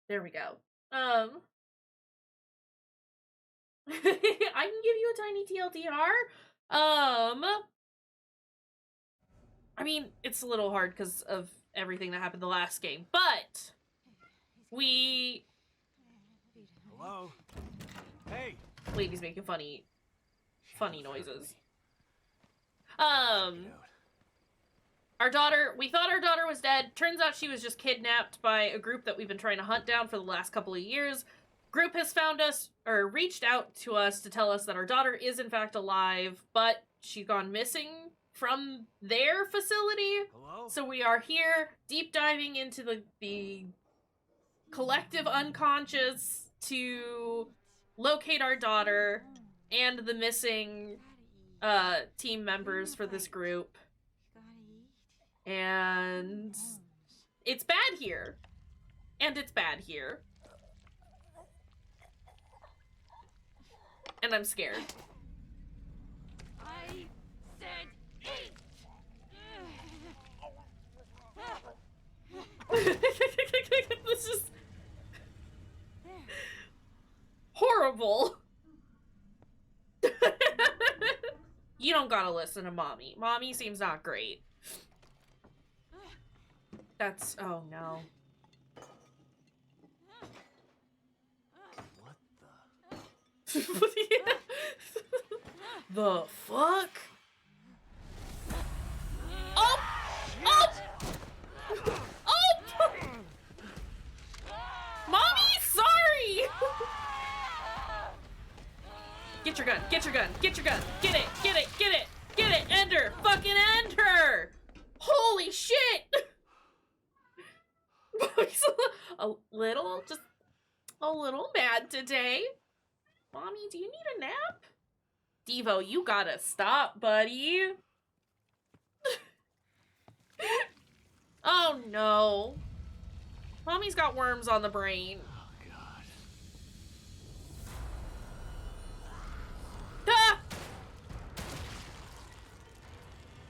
There we go. I can give you a tiny TLDR. I mean, it's a little hard because of everything that happened the last game, but we... Hello? Hey! Lady's making funny noises. Check it out. Our daughter, we thought our daughter was dead. Turns out she was just kidnapped by a group that we've been trying to hunt down for the last couple of years. Group has found us, or reached out to us to tell us that our daughter is in fact alive, but she's gone missing from their facility. Hello? So we are here, deep diving into the collective unconscious to locate our daughter and the missing team members for this group. And it's bad here. And it's bad here. And I'm scared. I said eat! This is horrible. You don't gotta listen to mommy. Mommy seems not great. That's, oh no. What the? The fuck? Oh! Oh! Oh! Mommy, sorry! Get your gun, get your gun, get your gun. Get it, get it, get it, get it, end her! Fucking end her! Holy shit! Mommy's just a little mad today. Mommy, do you need a nap? Devo, you gotta stop, buddy. Oh no. Mommy's got worms on the brain. Oh god. Ah!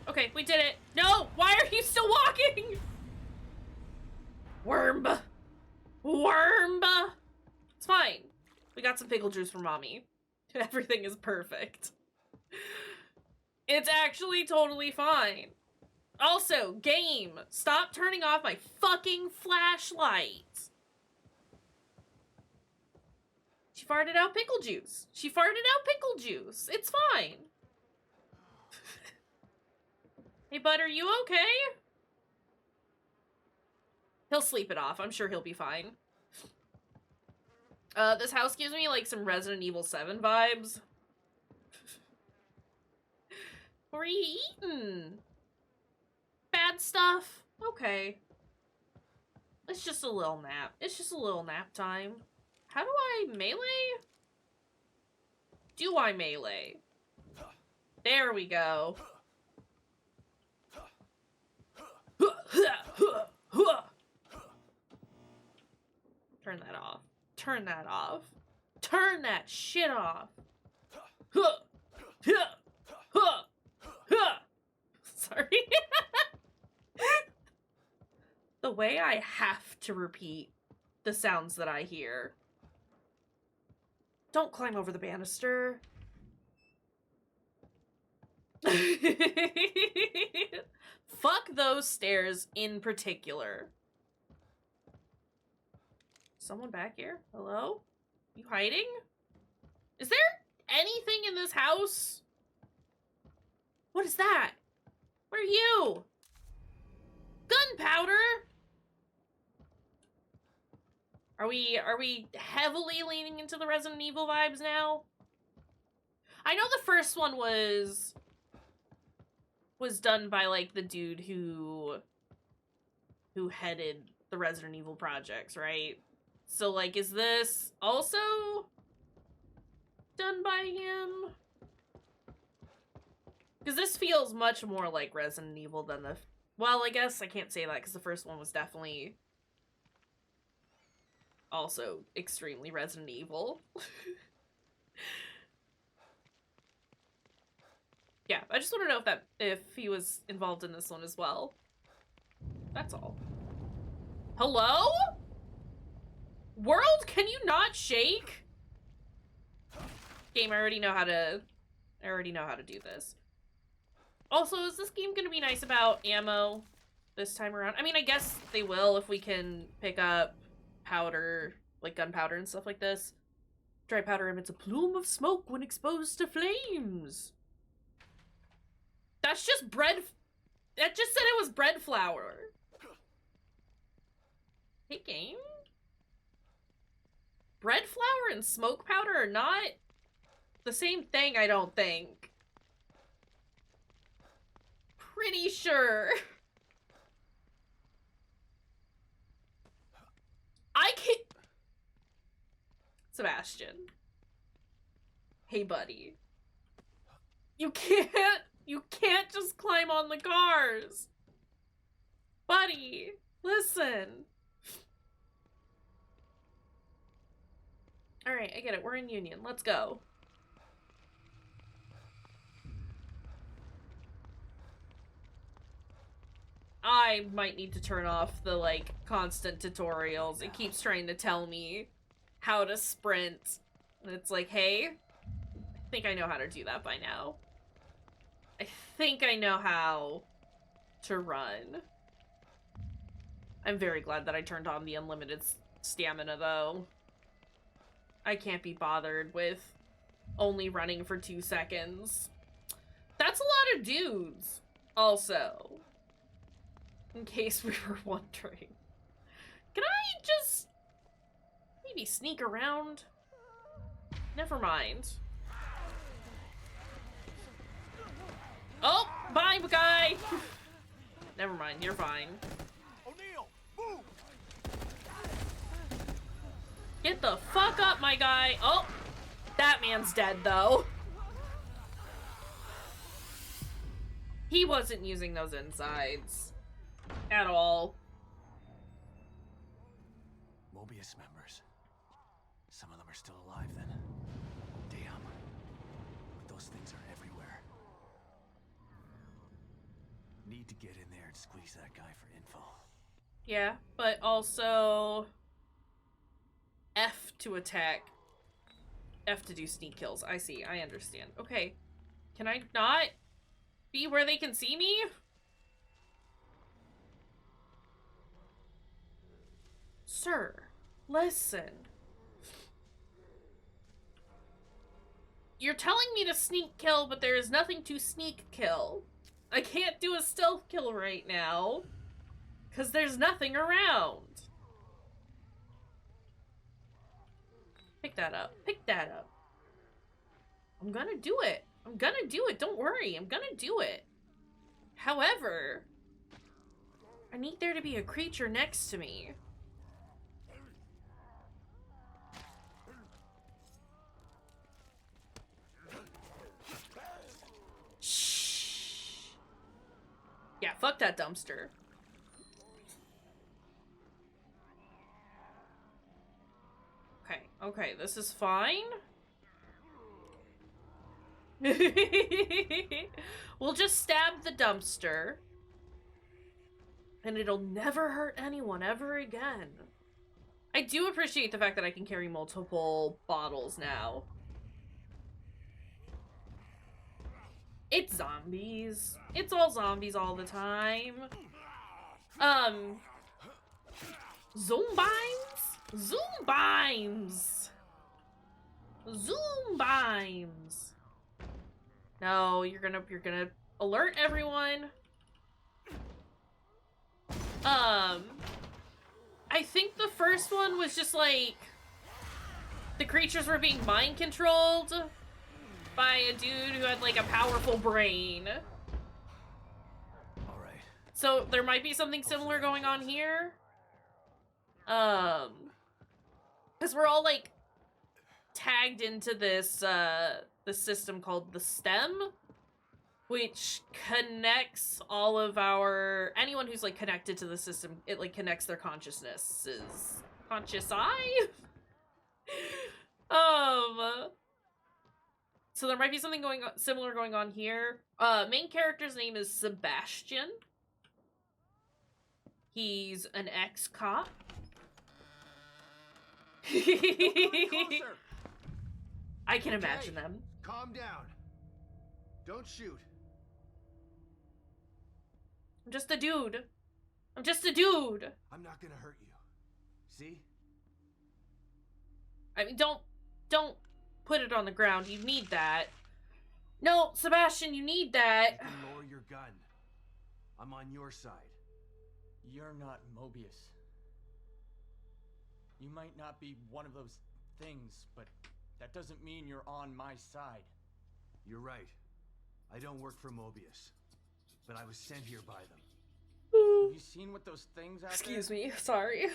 Okay, we did it. No! Why are you still walking? Worm. Worm. It's fine. We got some pickle juice for mommy. Everything is perfect. It's actually totally fine. Also, game, stop turning off my fucking flashlight. She farted out pickle juice. She farted out pickle juice. It's fine. Hey, bud, are you okay? He'll sleep it off. I'm sure he'll be fine. This house gives me, like, some Resident Evil 7 vibes. What are you eating? Bad stuff? Okay. It's just a little nap. It's just a little nap time. How do I melee? Do I melee? There we go. Huh. Turn that off. Turn that off. Turn that shit off. Huh. Huh. Huh. Huh. Sorry. The way I have to repeat the sounds that I hear. Don't climb over the banister. Fuck those stairs in particular. Someone back here? Hello? You hiding? Is there anything in this house? What is that? What are you? Gunpowder? Are we heavily leaning into the Resident Evil vibes now? I know the first one was done by like the dude who headed the Resident Evil projects, right? So like, is this also done by him? Because this feels much more like Resident Evil than the... Well, I guess I can't say that because the first one was definitely also extremely Resident Evil. Yeah, I just want to know if he was involved in this one as well. That's all. Hello? World, can you not shake? Game, I already know how to do this. Also, is this game gonna be nice about ammo this time around? I mean, I guess they will if we can pick up powder, like gunpowder and stuff like this. Dry powder emits a plume of smoke when exposed to flames. That's just bread. That just said it was bread flour. Hey, game? Bread flour and smoke powder are not the same thing, I don't think. Pretty sure. I can't... Sebastian. Hey, buddy. You can't just climb on the cars. Buddy, listen. Alright, I get it. We're in Union. Let's go. I might need to turn off the, like, constant tutorials. It keeps trying to tell me how to sprint. And it's like, hey, I think I know how to do that by now. I think I know how to run. I'm very glad that I turned on the unlimited stamina, though. I can't be bothered with only running for 2 seconds. That's a lot of dudes, also. In case we were wondering. Can I just maybe sneak around? Never mind. Oh, bye, guy. Never mind, you're fine. O'Neil, move! Get the fuck up, my guy. Oh, that man's dead, though. He wasn't using those insides at all. Mobius members. Some of them are still alive then. Damn. But those things are everywhere. Need to get in there and squeeze that guy for info. Yeah, but also F to attack. F to do sneak kills. I see. I understand. Okay. Can I not be where they can see me? Sir, listen. You're telling me to sneak kill, but there is nothing to sneak kill. I can't do a stealth kill right now, because there's nothing around. Pick that up. Pick that up. I'm gonna do it. I'm gonna do it. Don't worry. I'm gonna do it. However, I need there to be a creature next to me. Shh. Yeah, fuck that dumpster. Okay, this is fine. We'll just stab the dumpster. And it'll never hurt anyone ever again. I do appreciate the fact that I can carry multiple bottles now. It's zombies. It's all zombies all the time. Zombimes? Zombimes! Zombimes! No, you're gonna alert everyone. I think the first one was just like the creatures were being mind controlled by a dude who had like a powerful brain. All right. So there might be something similar going on here. Because we're all like tagged into this system called the STEM, which connects all of anyone who's like connected to the system. It like connects their consciousnesses. Conscious eye? So there might be something similar going on here. Main character's name is Sebastian. He's an ex-cop. I can imagine them. Calm down. Don't shoot. I'm just a dude. I'm just a dude. I'm not gonna hurt you. See? I mean, don't put it on the ground. You need that. No, Sebastian, you need that. You can lower your gun. I'm on your side. You're not Mobius. You might not be one of those things, but that doesn't mean you're on my side. You're right. I don't work for Mobius, but I was sent here by them. Have you seen what those things out Excuse there? me, sorry.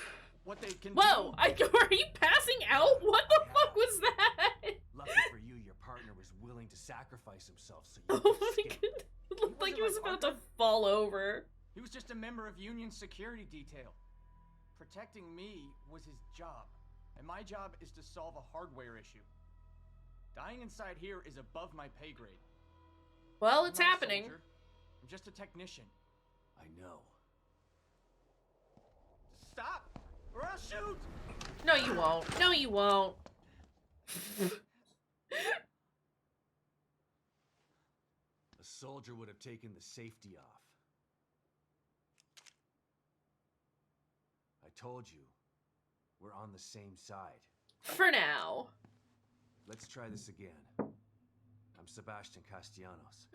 What they can Whoa, do? are you passing out? What the fuck was that? Lucky for you, your partner was willing to sacrifice himself so you Oh could my escape. god. It looked like he was wasn't my about to partner. fall over. He was just a member of Union security detail. Protecting me was his job, and my job is to solve a hardware issue. Dying inside here is above my pay grade. Well, I'm it's not a happening. soldier. I'm just a technician. I know. Stop, or I'll shoot! No, you won't. No, you won't. A soldier would have taken the safety off. I told you, we're on the same side. For now. Let's try this again. I'm Sebastian Castellanos.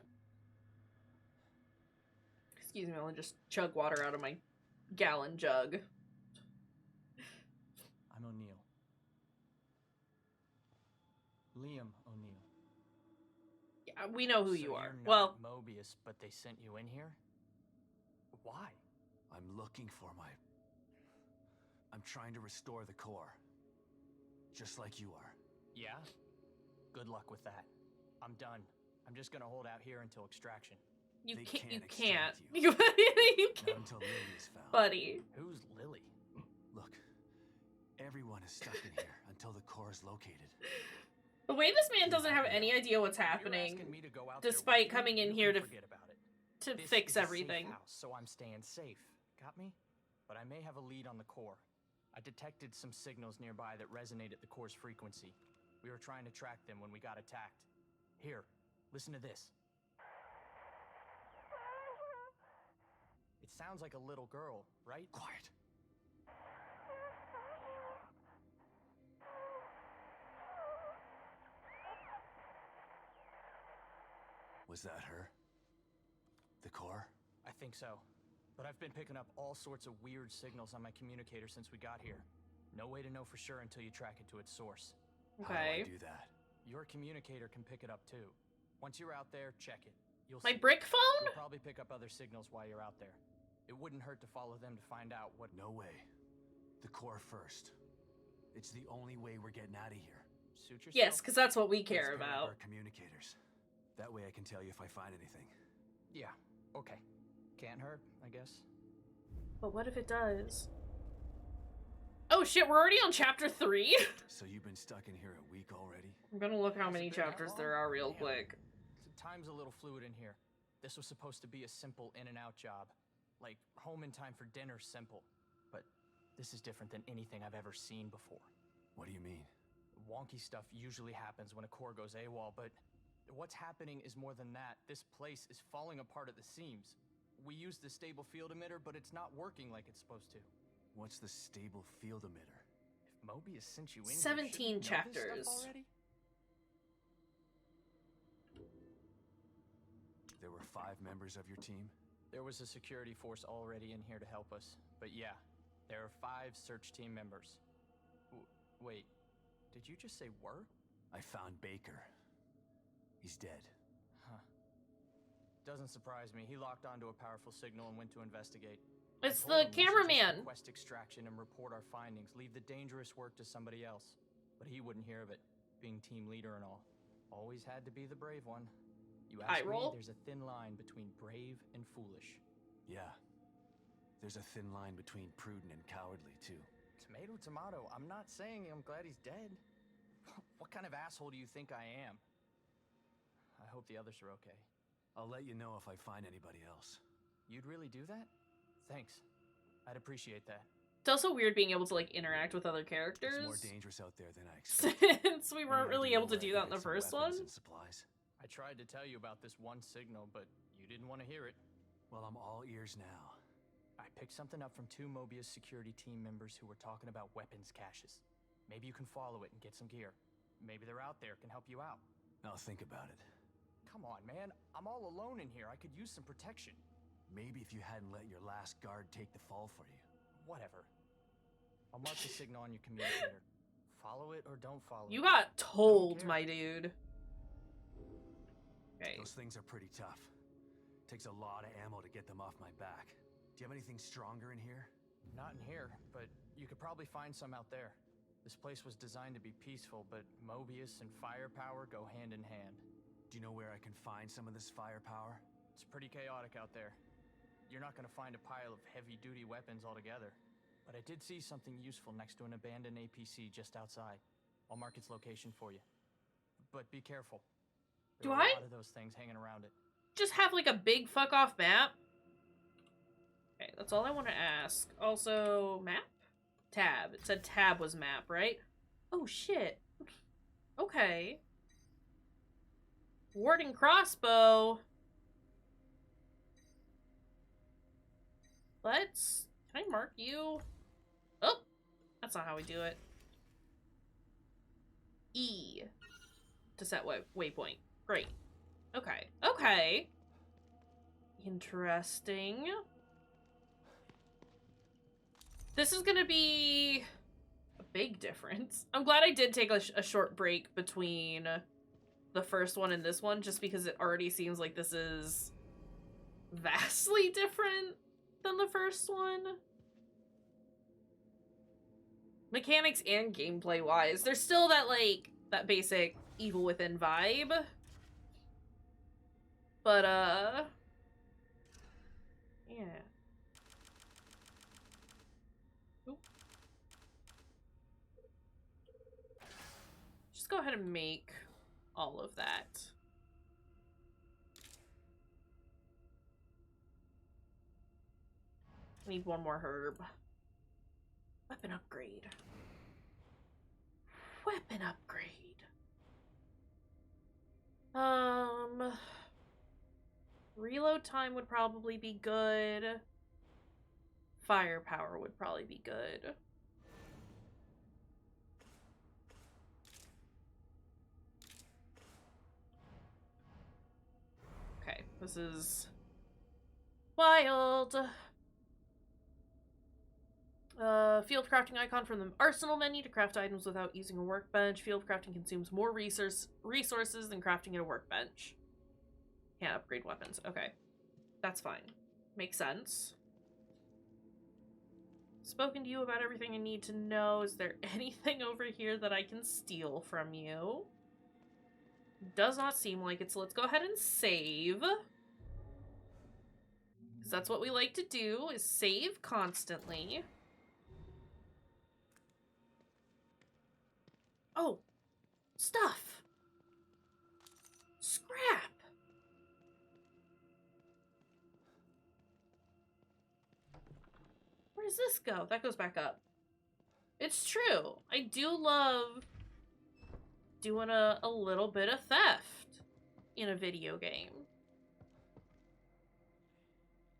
Excuse me, I'll just chug water out of my gallon jug. I'm O'Neill. Liam O'Neill. Yeah, we know who So you are. you're not Well, Mobius, but they sent you in here? Why? I'm looking for my... I'm trying to restore the core. Just like you are. Yeah? Good luck with that. I'm done. I'm just gonna hold out here until extraction. you They can't. You can't can't. extract You, you. Not can't, until Lily is found. buddy. Who's Lily? Look, everyone is stuck in here until the core is located. The way this man doesn't have any idea what's You're happening asking me to go out there despite with you, coming in you here can to forget about it. to This fix is a safe everything. house, so I'm staying safe. Got me? But I may have a lead on the core. I detected some signals nearby that resonate at the core's frequency. We were trying to track them when we got attacked. Here, listen to this. It sounds like a little girl, right? Quiet. Was that her? The core? I think so. But I've been picking up all sorts of weird signals on my communicator since we got here. No way to know for sure until you track it to its source. How do Okay. I do that? Your communicator can pick it up too. Once you're out there, check it. You'll My see. brick phone? You'll probably pick up other signals while you're out there. It wouldn't hurt to follow them to find out what... No way. The core first. It's the only way we're getting out of here. Suit yourself. Yes, because that's what we Let's care pair up about. our communicators. That way I can tell you if I find anything. Yeah, okay. Can't hurt, I guess. But what if it does? Oh shit, we're already on chapter 3? So you've been stuck in here a week already? I'm gonna look how Has it many been that chapters long? there are real Damn. quick. Time's a little fluid in here. This was supposed to be a simple in and out job. Like, home in time for dinner simple. But this is different than anything I've ever seen before. What do you mean? Wonky stuff usually happens when a core goes AWOL, but what's happening is more than that. This place is falling apart at the seams. We used the stable field emitter, but it's not working like it's supposed to. What's the stable field emitter? If Mobius sent you in here, 17 shouldn't you know this chapters. stuff already? There were 5 members of your team? There was a security force already in here to help us. But yeah, there are 5 search team members. Wait, did you just say were? I found Baker. He's dead. Huh. Doesn't surprise me. He locked onto a powerful signal and went to investigate. It's I told him we the should just cameraman. request extraction and report our findings. Leave the dangerous work to somebody else. But he wouldn't hear of it, being team leader and all. Always had to be the brave one. You ask Eye me, roll. there's a thin line between brave and foolish. Yeah. There's a thin line between prudent and cowardly, too. Tomato, tomato. I'm not saying I'm glad he's dead. What kind of asshole do you think I am? I hope the others are okay. I'll let you know if I find anybody else. You'd really do that? Thanks. I'd appreciate that. It's also weird being able to like interact with other characters. It's more dangerous out there than I expected. Since we weren't really able to do that in the first one. And supplies. I tried to tell you about this one signal, but you didn't want to hear it. Well, I'm all ears now. I picked something up from 2 Mobius security team members who were talking about weapons caches. Maybe you can follow it and get some gear. Maybe they're out there, can help you out. I'll think about it. Come on, man. I'm all alone in here. I could use some protection. Maybe if you hadn't let your last guard take the fall for you. Whatever. I'll mark the signal on your communicator. Follow it or don't follow it. You got told, care. my dude. Okay. Those things are pretty tough. Takes a lot of ammo to get them off my back. Do you have anything stronger in here? Not in here, but you could probably find some out there. This place was designed to be peaceful, but Mobius and firepower go hand in hand. Do you know where I can find some of this firepower? It's pretty chaotic out there. You're not gonna find a pile of heavy-duty weapons altogether. But I did see something useful next to an abandoned APC just outside. I'll mark its location for you. But be careful. There Do are I? a lot of those things hanging around it. Just have like a big fuck off map. Okay, that's all I want to ask. Also, map? Tab. It said tab was map, right? Oh shit. Okay. Warding crossbow. Let's... Can I mark you? Oh! That's not how we do it. E. To set waypoint. Great. Okay. Okay. Interesting. This is gonna be a big difference. I'm glad I did take a short break between the first one and this one, just because it already seems like this is vastly different than the first one. Mechanics and gameplay wise. There's still that like that basic Evil Within vibe. But yeah. Oop. Just go ahead and make all of that. I need one more herb. Weapon upgrade. Weapon upgrade. Reload time would probably be good. Firepower would probably be good. Okay, this is wild. Field crafting icon from the arsenal menu to craft items without using a workbench. Field crafting consumes more resources than crafting at a workbench. Can't upgrade weapons. Okay. That's fine. Makes sense. Spoken to you about everything I need to know. Is there anything over here that I can steal from you? Does not seem like it, so let's go ahead and save. Because that's what we like to do, is save constantly. Oh, stuff. Scrap. Where does this go? That goes back up. It's true. I do love doing a little bit of theft in a video game.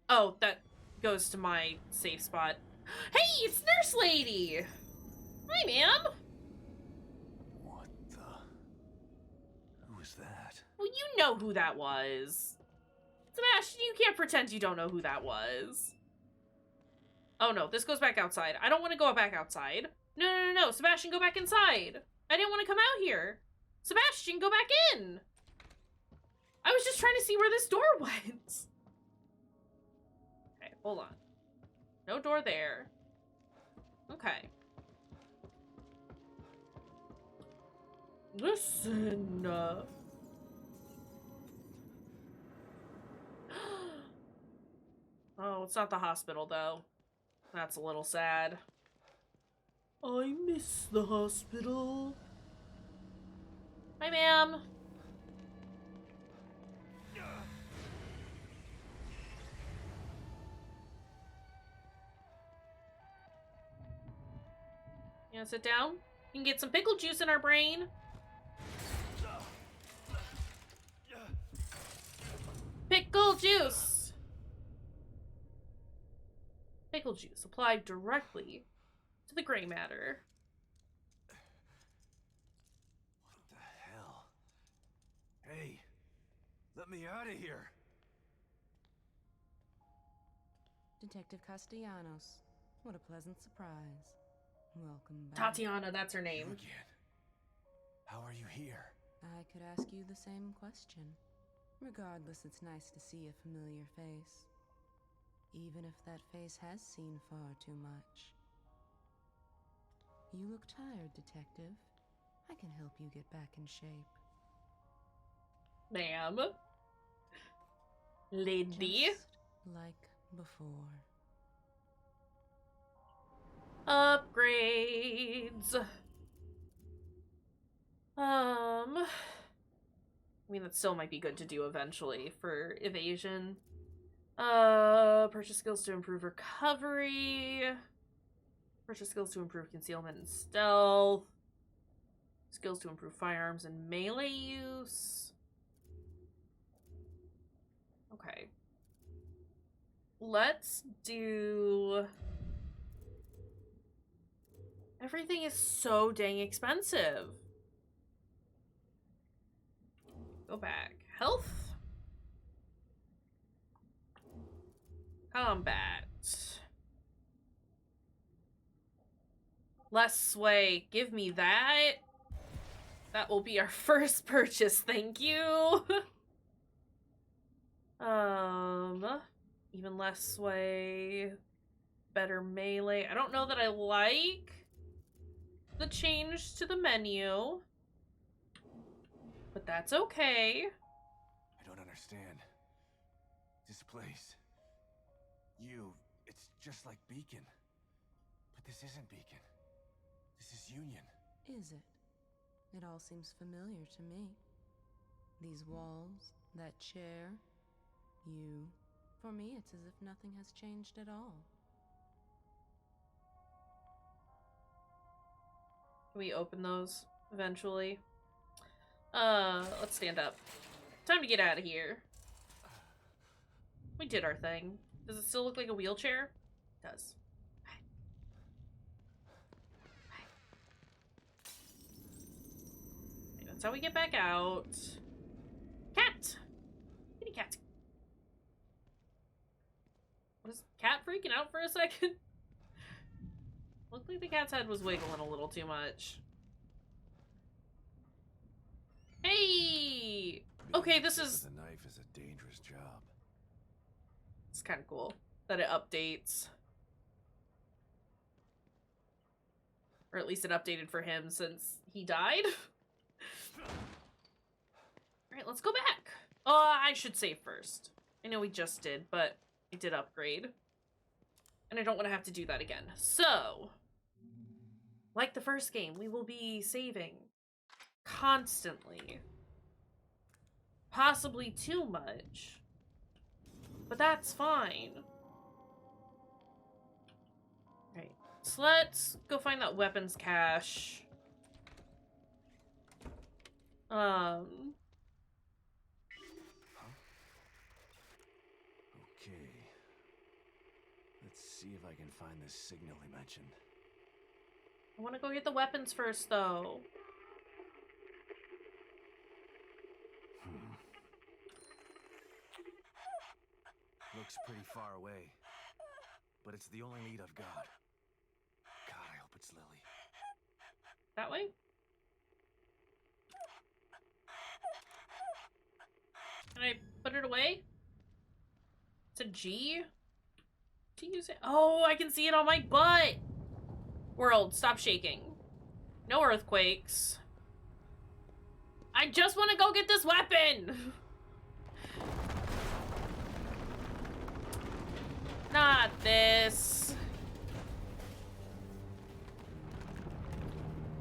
Oh, that goes to my safe spot. Hey, it's Nurse Lady! Hi, ma'am! What the? Who is that? Well, you know who that was. Sebastian, you can't pretend you don't know who that was. Oh no, this goes back outside. I don't want to go back outside. No, no, no, no, Sebastian, go back inside. I didn't want to come out here. Sebastian, go back in. I was just trying to see where this door went. Okay, hold on. No door there. Okay. Listen. Oh, it's not the hospital, though. That's a little sad. I miss the hospital. Hi, ma'am. You wanna sit down? You can get some pickle juice in our brain. Pickle juice! Pickle juice applied directly to the gray matter. What the hell? Hey, let me out of here. Detective Castellanos. What a pleasant surprise. Welcome back. Tatiana, that's her You name. again. How are you here? I could ask you the same question. Regardless, it's nice to see a familiar face. Even if that face has seen far too much. You look tired, Detective. I can help you get back in shape. Ma'am. Lady. Just like before. Upgrades. I mean, that still might be good to do eventually for evasion. Purchase skills to improve recovery. Purchase skills to improve concealment and stealth. Skills to improve firearms and melee use. Okay. Let's do... Everything is so dang expensive. Go back. Health. Combat. Less sway. Give me that. That will be our first purchase. Thank you. Even less sway. Better melee. I don't know that I like the change to the menu, but that's okay. I don't understand. This place. It's just like Beacon. But this isn't Beacon. This is Union. Is it? It all seems familiar to me. These walls, that chair, you. For me, it's as if nothing has changed at all. Can we open those eventually? Let's stand up. Time to get out of here. We did our thing. Does it still look like a wheelchair? It does. Okay, that's how we get back out. Cat! Kitty cat. What is cat freaking out for a second? Looked like the cat's head was wiggling a little too much. Hey! Okay, this is... The knife is a dangerous job. It's kind of cool that it updates. Or at least it updated for him since he died. Alright, let's go back. I should save first. I know we just did, but I did upgrade. And I don't want to have to do that again. So, like the first game, we will be saving constantly. Possibly too much. But that's fine. Right. So let's go find that weapons cache. Okay. Let's see if I can find this signal he mentioned. I want to go get the weapons first, though. Looks pretty far away, but it's the only lead I've got. God, I hope it's Lily. That way? Can I put it away? It's a G? To use it? Oh, I can see it on my butt! World, stop shaking. No earthquakes. I just want to go get this weapon! Not this.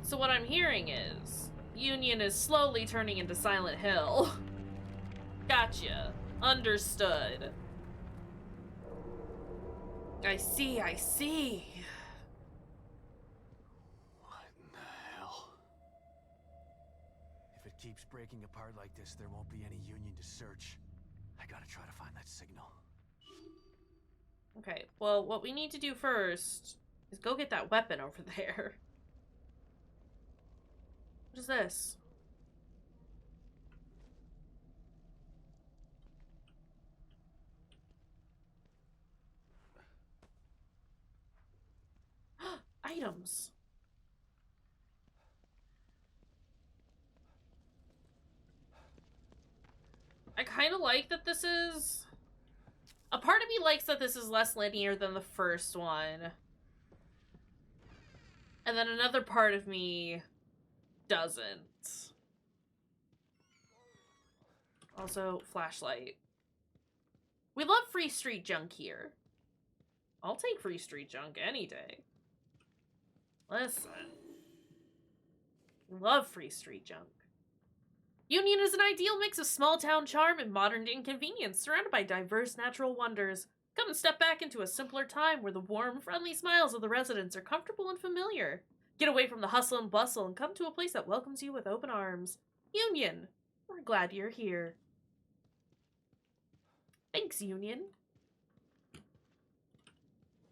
So what I'm hearing is, Union is slowly turning into Silent Hill. Gotcha. Understood. I see, I see. What in the hell? If it keeps breaking apart like this, there won't be any Union to search. I gotta try to find that signal. Okay, well, what we need to do first is go get that weapon over there. What is this? Items. I kind of like that this is... A part of me likes that this is less linear than the first one. And then another part of me doesn't. Also, flashlight. We love free street junk here. I'll take free street junk any day. Listen. Love free street junk. Union is an ideal mix of small-town charm and modern inconvenience, surrounded by diverse natural wonders. Come and step back into a simpler time where the warm, friendly smiles of the residents are comfortable and familiar. Get away from the hustle and bustle and come to a place that welcomes you with open arms. Union, we're glad you're here. Thanks, Union.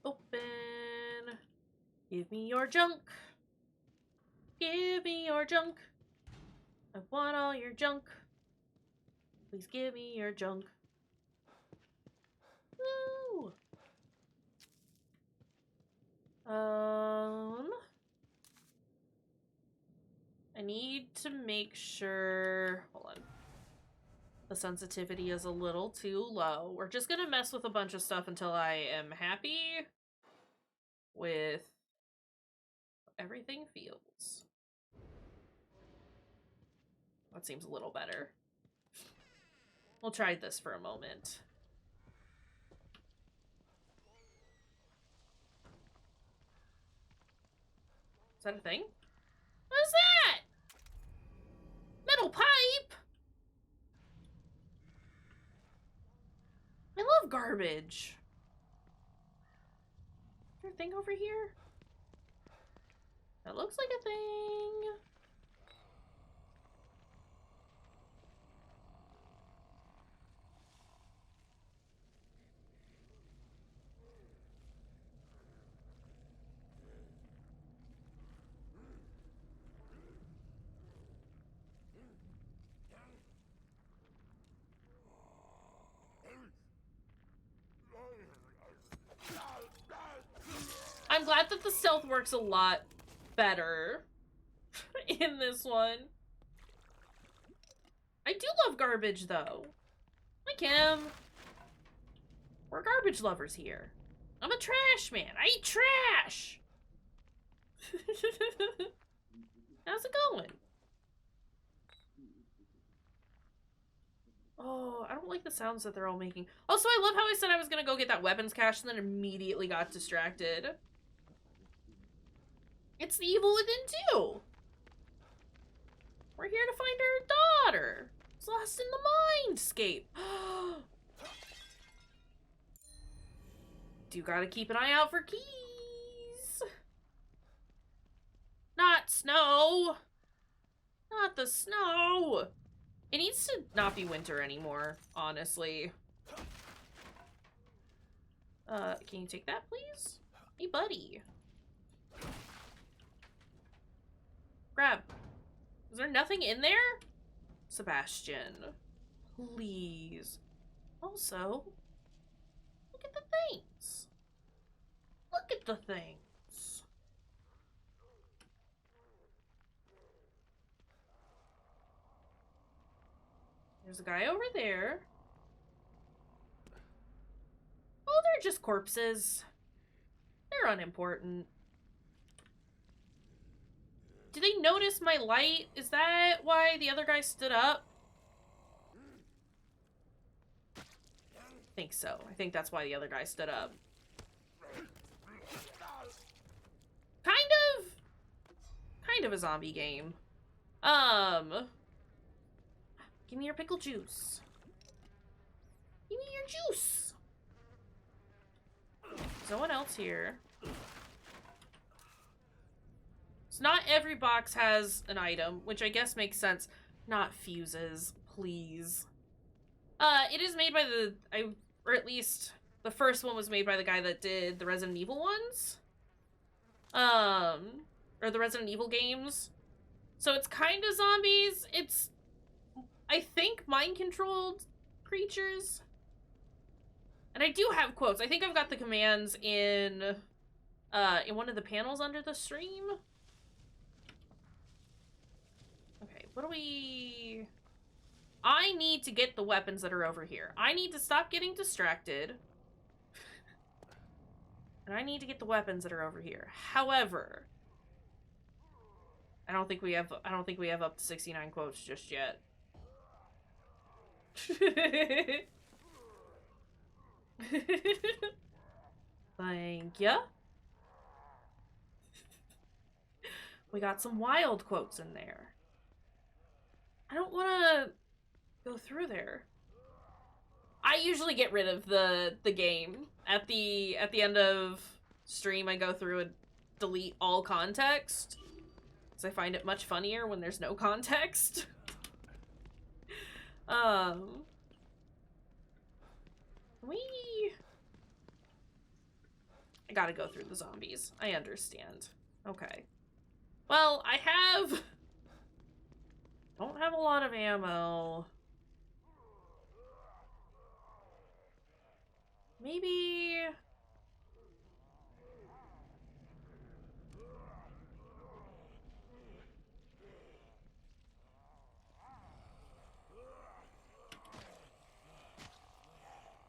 Open. Give me your junk. Give me your junk. I want all your junk. Please give me your junk. Woo! I need to make sure... Hold on. The sensitivity is a little too low. We're just gonna mess with a bunch of stuff until I am happy with how everything feels. That seems a little better. We'll try this for a moment. Is that a thing? What is that? Metal pipe? I love garbage. Is there a thing over here? That looks like a thing. I'm glad that the stealth works a lot better in this one. I do love garbage, though. Hi, Kim. We're garbage lovers here. I'm a trash man. I eat trash. How's it going? Oh, I don't like the sounds that they're all making. Also, I love how I said I was gonna go get that weapons cache and then immediately got distracted. It's the evil within too. We're here to find her daughter. It's lost in the mindscape. Do gotta keep an eye out for keys. Not snow. Not the snow. It needs to not be winter anymore, honestly. Can you take that, please? Hey, buddy. Grab. Is there nothing in there? Sebastian. Please. Also, look at the things. Look at the things. There's a guy over there. Oh, they're just corpses. They're unimportant. Did they notice my light? Is that why the other guy stood up? I think so. I think that's why the other guy stood up. Kind of a zombie game. Give me your pickle juice. Give me your juice. There's no one else here. So not every box has an item, which I guess makes sense. Not fuses, please. It is made by or at least the first one was made by the guy that did the Resident Evil ones. Or the Resident Evil games. So it's kind of zombies. It's, I think, mind-controlled creatures. And I do have quotes. I think I've got the commands in one of the panels under the stream. Okay, what do we... I need to get the weapons that are over here. I need to stop getting distracted. And I need to get the weapons that are over here. However, I don't think we have up to 69 quotes just yet. Thank ya. We got some wild quotes in there. I don't want to go through there. I usually get rid of the game at the end of stream. I go through and delete all context because I find it much funnier when there's no context. I gotta go through the zombies. I understand. Okay. Well, don't have a lot of ammo. Maybe...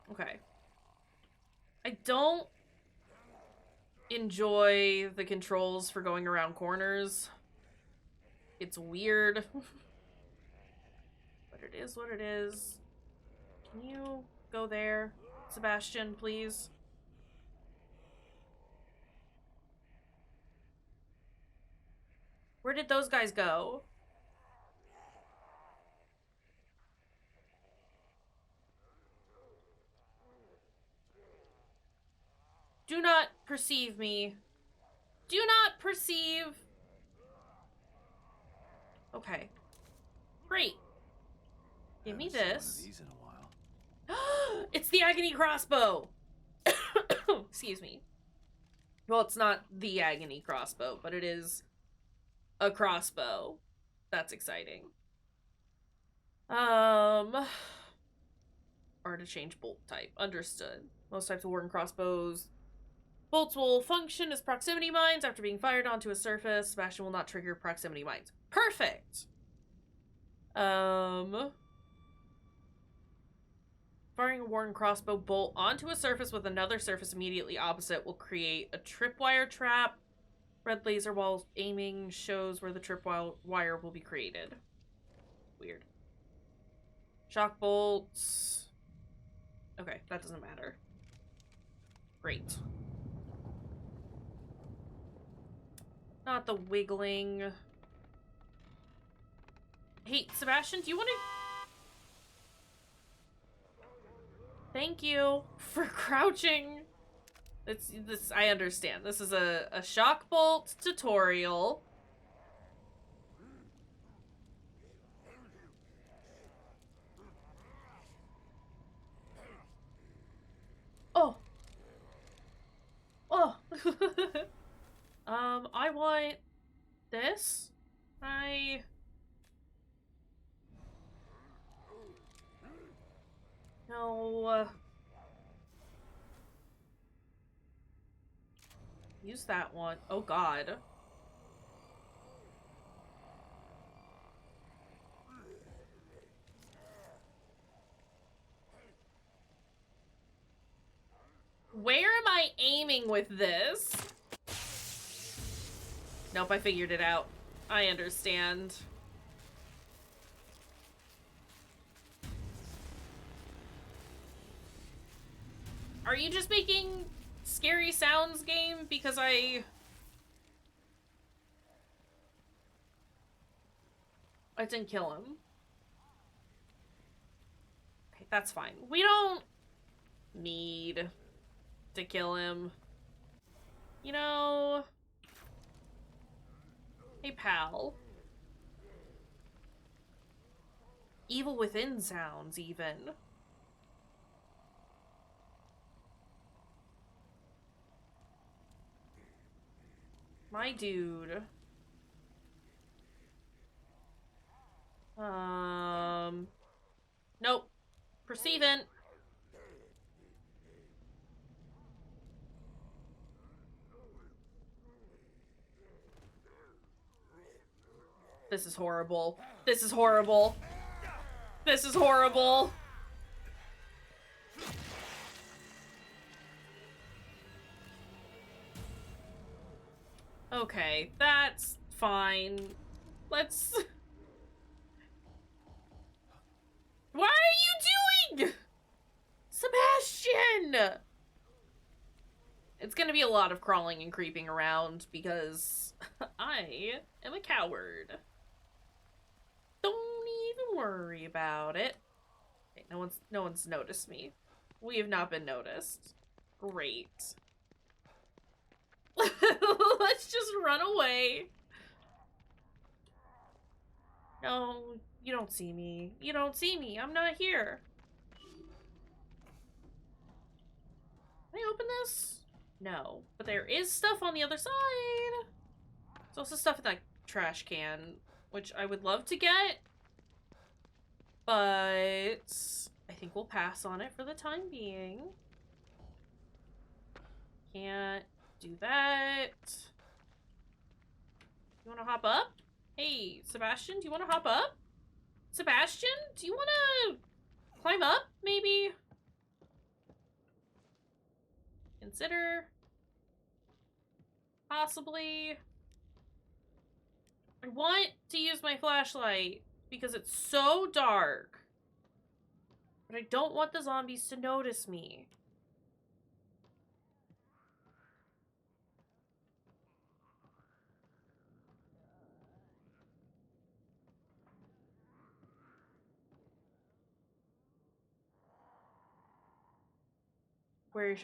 Okay. I don't enjoy the controls for going around corners. It's weird. But it is what it is. Can you go there, Sebastian, please? Where did those guys go? Do not perceive me. Do not perceive. Okay. Great. Give me this. These in a while. It's the agony crossbow. Excuse me. Well, it's not the agony crossbow, but it is a crossbow. That's exciting. Or to change bolt type. Understood. Most types of warden crossbows, bolts will function as proximity mines after being fired onto a surface. Sebastian will not trigger proximity mines. Perfect! Firing a warden crossbow bolt onto a surface with another surface immediately opposite will create a tripwire trap. Red laser while aiming shows where the tripwire will be created. Weird. Shock bolts. Okay, that doesn't matter. Great. Not the wiggling. Hey, Sebastian, do you want to... Thank you for crouching. This, I understand. This is a shock bolt tutorial. Oh. Oh. I want this. No. Use that one. Oh god. Where am I aiming with this? Nope, I figured it out. I understand. Are you just making scary sounds, game? Because I didn't kill him. Okay, that's fine. We don't need to kill him. You know... Hey, pal. Evil within sounds, even. My dude. Nope. Perceivant. This is horrible. This is horrible. This is horrible. Okay, that's fine. Let's... What are you doing? Sebastian! It's gonna be a lot of crawling and creeping around because I am a coward. Don't even worry about it. Okay, no one's noticed me. We have not been noticed. Great. Let's just run away. No, you don't see me. You don't see me. I'm not here. Can I open this? No. But there is stuff on the other side. There's also stuff in that trash can, which I would love to get. But I think we'll pass on it for the time being. Can't do that. You want to hop up? Hey, Sebastian, do you want to hop up? Sebastian, do you want to climb up, maybe? Consider. Possibly. I want to use my flashlight because it's so dark. But I don't want the zombies to notice me.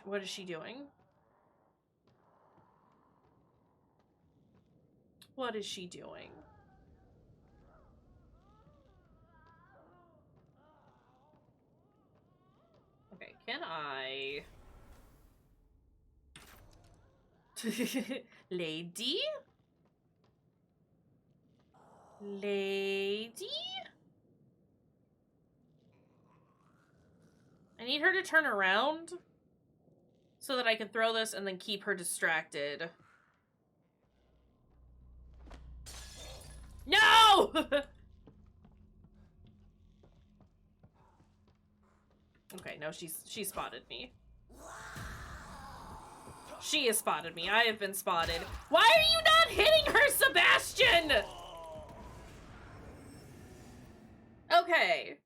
What is she doing? What is she doing? Okay, can I... Lady? Lady? I need her to turn around so that I can throw this and then keep her distracted. No! Okay, no, she spotted me. She has spotted me. I have been spotted. Why are you not hitting her, Sebastian? Okay.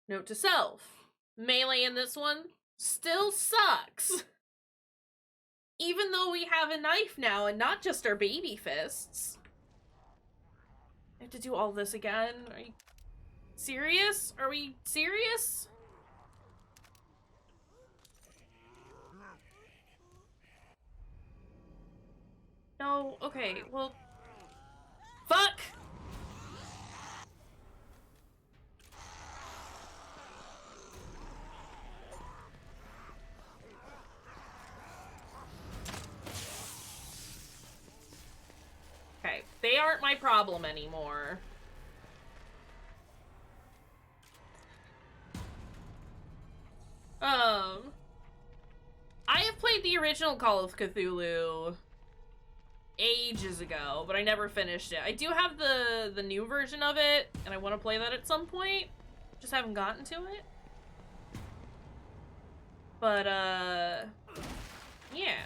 Note to self. Melee in this one still sucks. Even though we have a knife now and not just our baby fists. I have to do all this again? Are you serious? Are we serious? No, okay, well... Fuck! Okay, they aren't my problem anymore. I have played the original Call of Cthulhu ages ago, but I never finished it. I do have the new version of it, and I want to play that at some point. Just haven't gotten to it. But, yeah.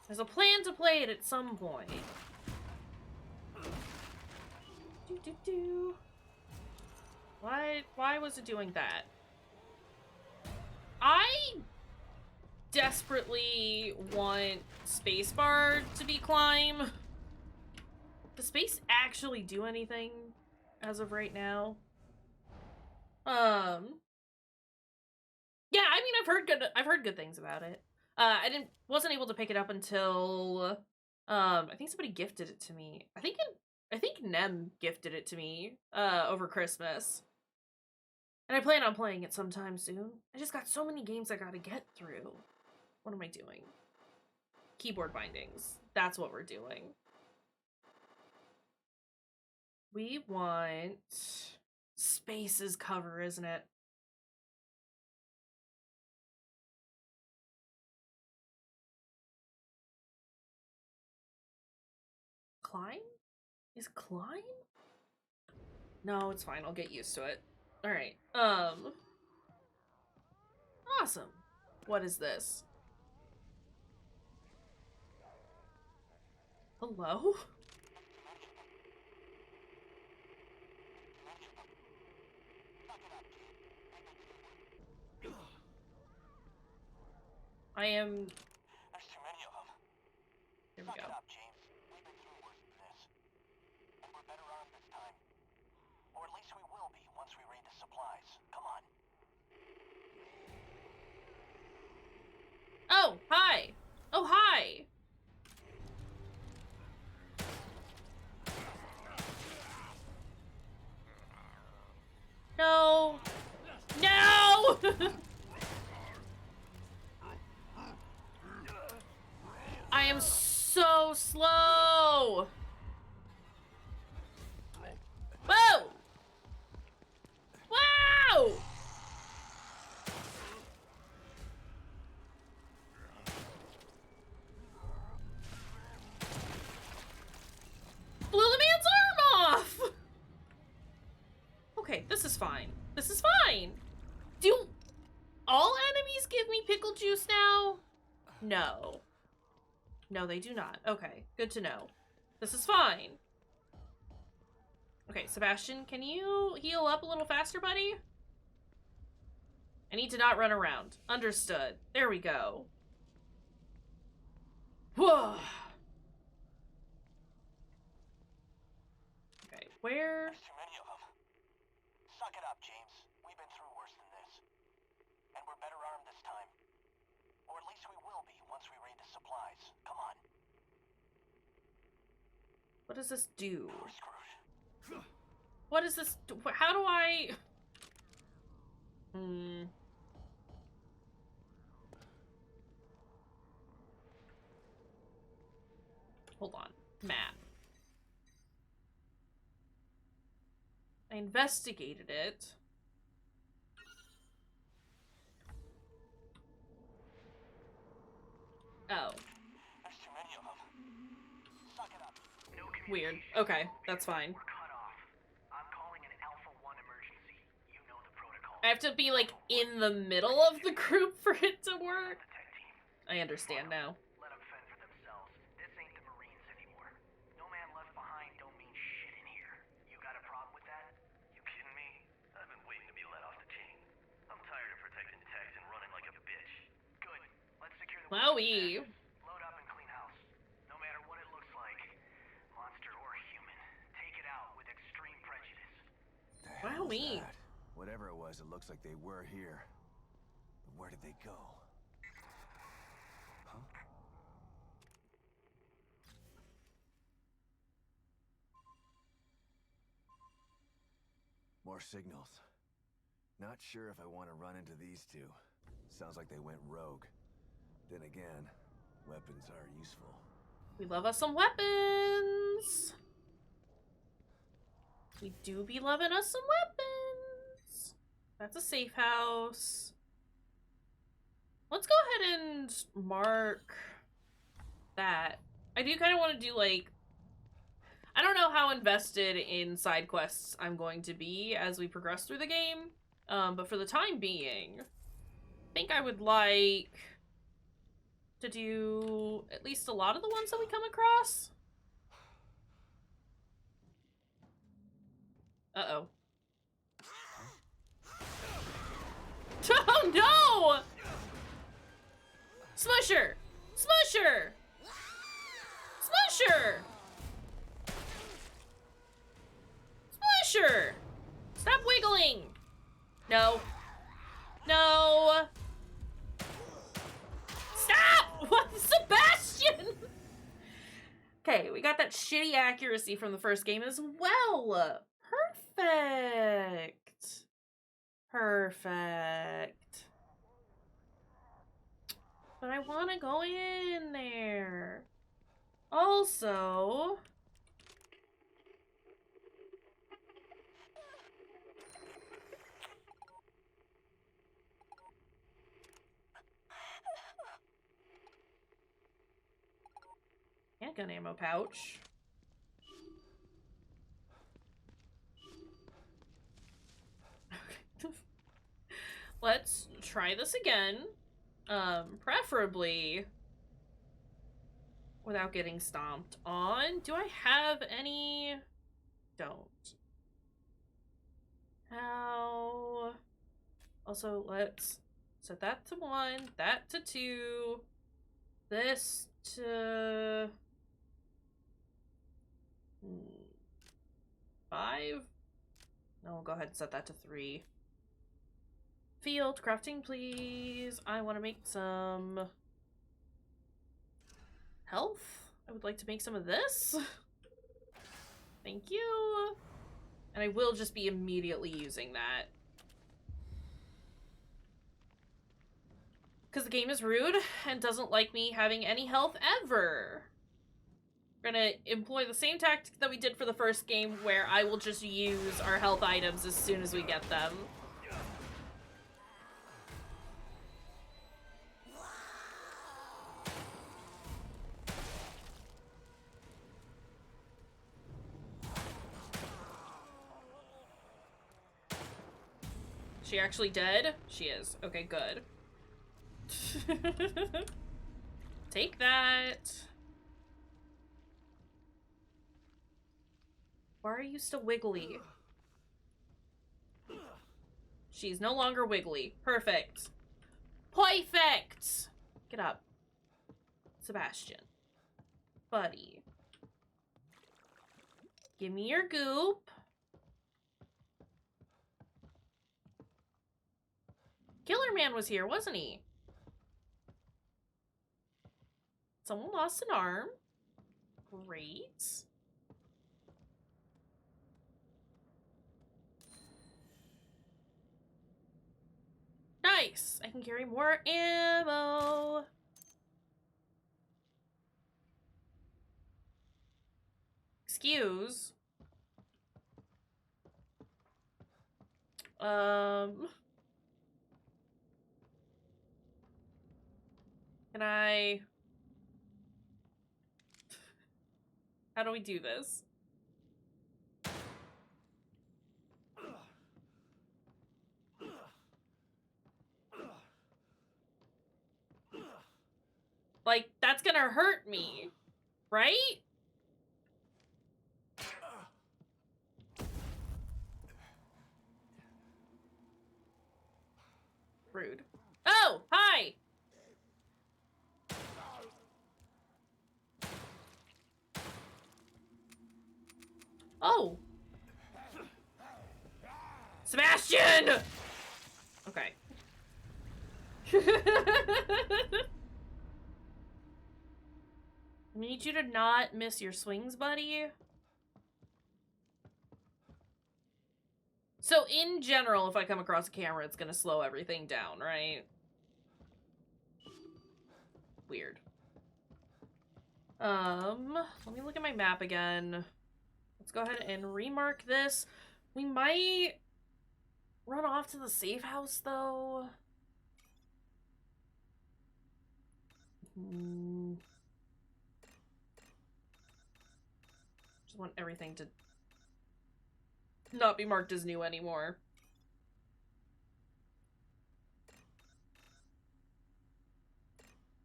There's a plan to play it at some point. Why was it doing that? I desperately want spacebar to be climb. Does space actually do anything as of right now? Yeah, I mean, I've heard good things about it. I wasn't able to pick it up until I think somebody gifted it to me. I think Nem gifted it to me over Christmas. And I plan on playing it sometime soon. I just got so many games I gotta get through. What am I doing? Keyboard bindings. That's what we're doing. We want Space's cover, isn't it? Climb? Is climb? No, it's fine. I'll get used to it. All right. Awesome. What is this? Hello? I am... There's too many of them. Here we go. Suck it up, James. We've been through worse than this. And we're better armed this time. Or at least we will be once we raid the supplies. Come on. Oh, hi! Oh, hi! No! No! I am so slow! Whoa! Wow! Blew the man's arm off! Okay, this is fine. This is fine! Do all enemies give me pickle juice now? No. No, they do not. Okay, good to know. This is fine. Okay, Sebastian, can you heal up a little faster, buddy? I need to not run around. Understood. There we go. Whoa. Okay, where? There's too many of them. Suck it up, James. We've been through worse than this. And we're better armed this time. Or at least we will be once we raid the supplies. Come on. What does this do? We're screwed. What is this? How do I... Hold on. Map. I investigated it. Oh. There's too many of them. Suck it up. No Weird. Okay, that's fine. We're cut off. I'm calling an Alpha 1 emergency. You know the protocol. I have to be, like, in the middle of the group for it to work? I understand now. Let them fend for themselves. This ain't the Marines anymore. No man left behind don't mean shit in here. You got a problem with that? You kidding me? I've been waiting to be let off the chain. I'm tired of protecting techs and running like a bitch. Good. Let's secure the Wowie. load up and clean house. No matter what it looks like, monster or human, take it me. That? Whatever it was, it looks like they were here. But where did they go? Huh? More signals. Not sure if I want to run into these two. Sounds like they went rogue. Then again, weapons are useful. We love us some weapons. We do be loving us some weapons. That's a safe house. Let's go ahead and mark that. I do kind of want to do, like, I don't know how invested in side quests I'm going to be as we progress through the game, but for the time being, I think I would like to do at least a lot of the ones that we come across. Uh-oh. Oh no! Smusher! Smusher! Smusher! Smusher! Stop wiggling! No. No! Stop! What? Sebastian! Okay, we got that shitty accuracy from the first game as well. Perfect. Perfect. But I want to go in there. Also... handgun ammo pouch. Okay. Let's try this again. Preferably without getting stomped on. Do I have any? Don't. How? Also, let's set that to 1, that to 2, this to 5. No, we'll go ahead and set that to 3. Field crafting, please. I want to make some health. I would like to make some of this. Thank you. And I will just be immediately using that. Because the game is rude and doesn't like me having any health ever. We're gonna employ the same tactic that we did for the first game, where I will just use our health items as soon as we get them. She actually dead? She is. Okay, good. Take that. Why are you still wiggly? She's no longer wiggly. Perfect. Perfect! Get up. Sebastian. Buddy. Give me your goop. Killer Man was here, wasn't he? Someone lost an arm. Great. Nice! I can carry more ammo. Excuse. Can I... How do we do this? Like, that's gonna hurt me, right? Rude. Oh, hi! Oh. Sebastian! Okay. I need you to not miss your swings, buddy. So, in general, if I come across a camera, it's gonna slow everything down, right? Weird. Let me look at my map again. Let's go ahead and remark this. We might run off to the safe house, though. Just want everything to not be marked as new anymore.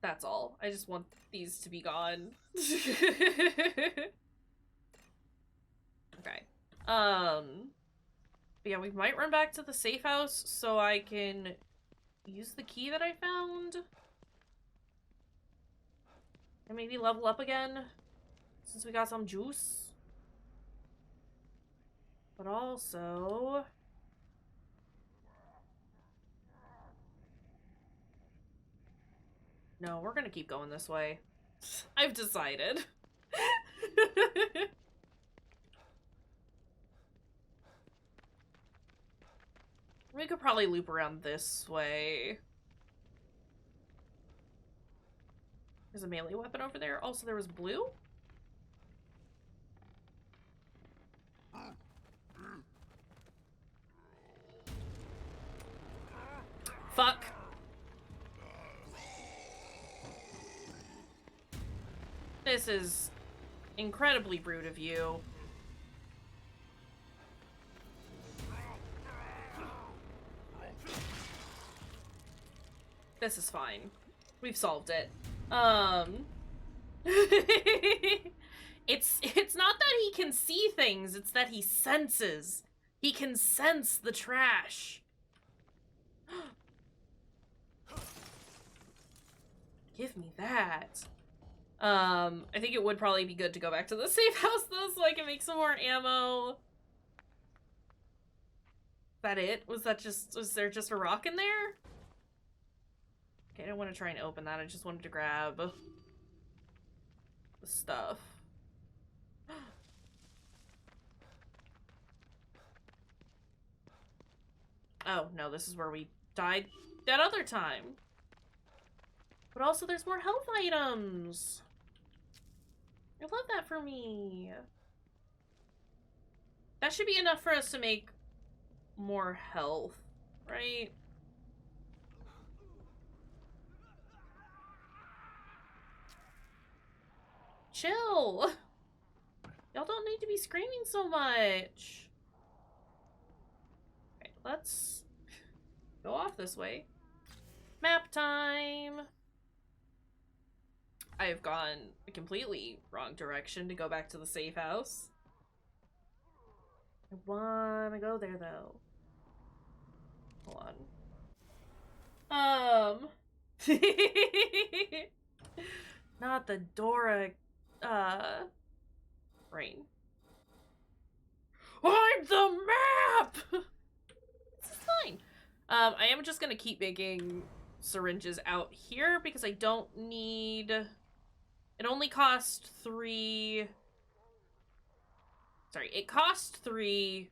That's all. I just want these to be gone. Okay. But yeah, we might run back to the safe house so I can use the key that I found. And maybe level up again, since we got some juice. But also... no, we're gonna keep going this way. I've decided. We could probably loop around this way. There's a melee weapon over there. Also, there was blue? Fuck. This is incredibly rude of you. This is fine. We've solved it. It's not that he can see things, it's that he senses. He can sense the trash. Give me that. I think it would probably be good to go back to the safe house though, so I can make some more ammo. Is that it? Was there just a rock in there? Okay, I don't want to try and open that. I just wanted to grab the stuff. Oh, no, this is where we died that other time. But also, there's more health items. I love that for me. That should be enough for us to make more health, right? Chill. Y'all don't need to be screaming so much. Okay, let's go off this way. Map time. I have gone a completely wrong direction to go back to the safe house. I wanna go there though. Hold on. Not the Dora, rain. I'm the map! This is fine. I am just gonna keep making syringes out here because I don't need... It only cost 3... Sorry, it cost 3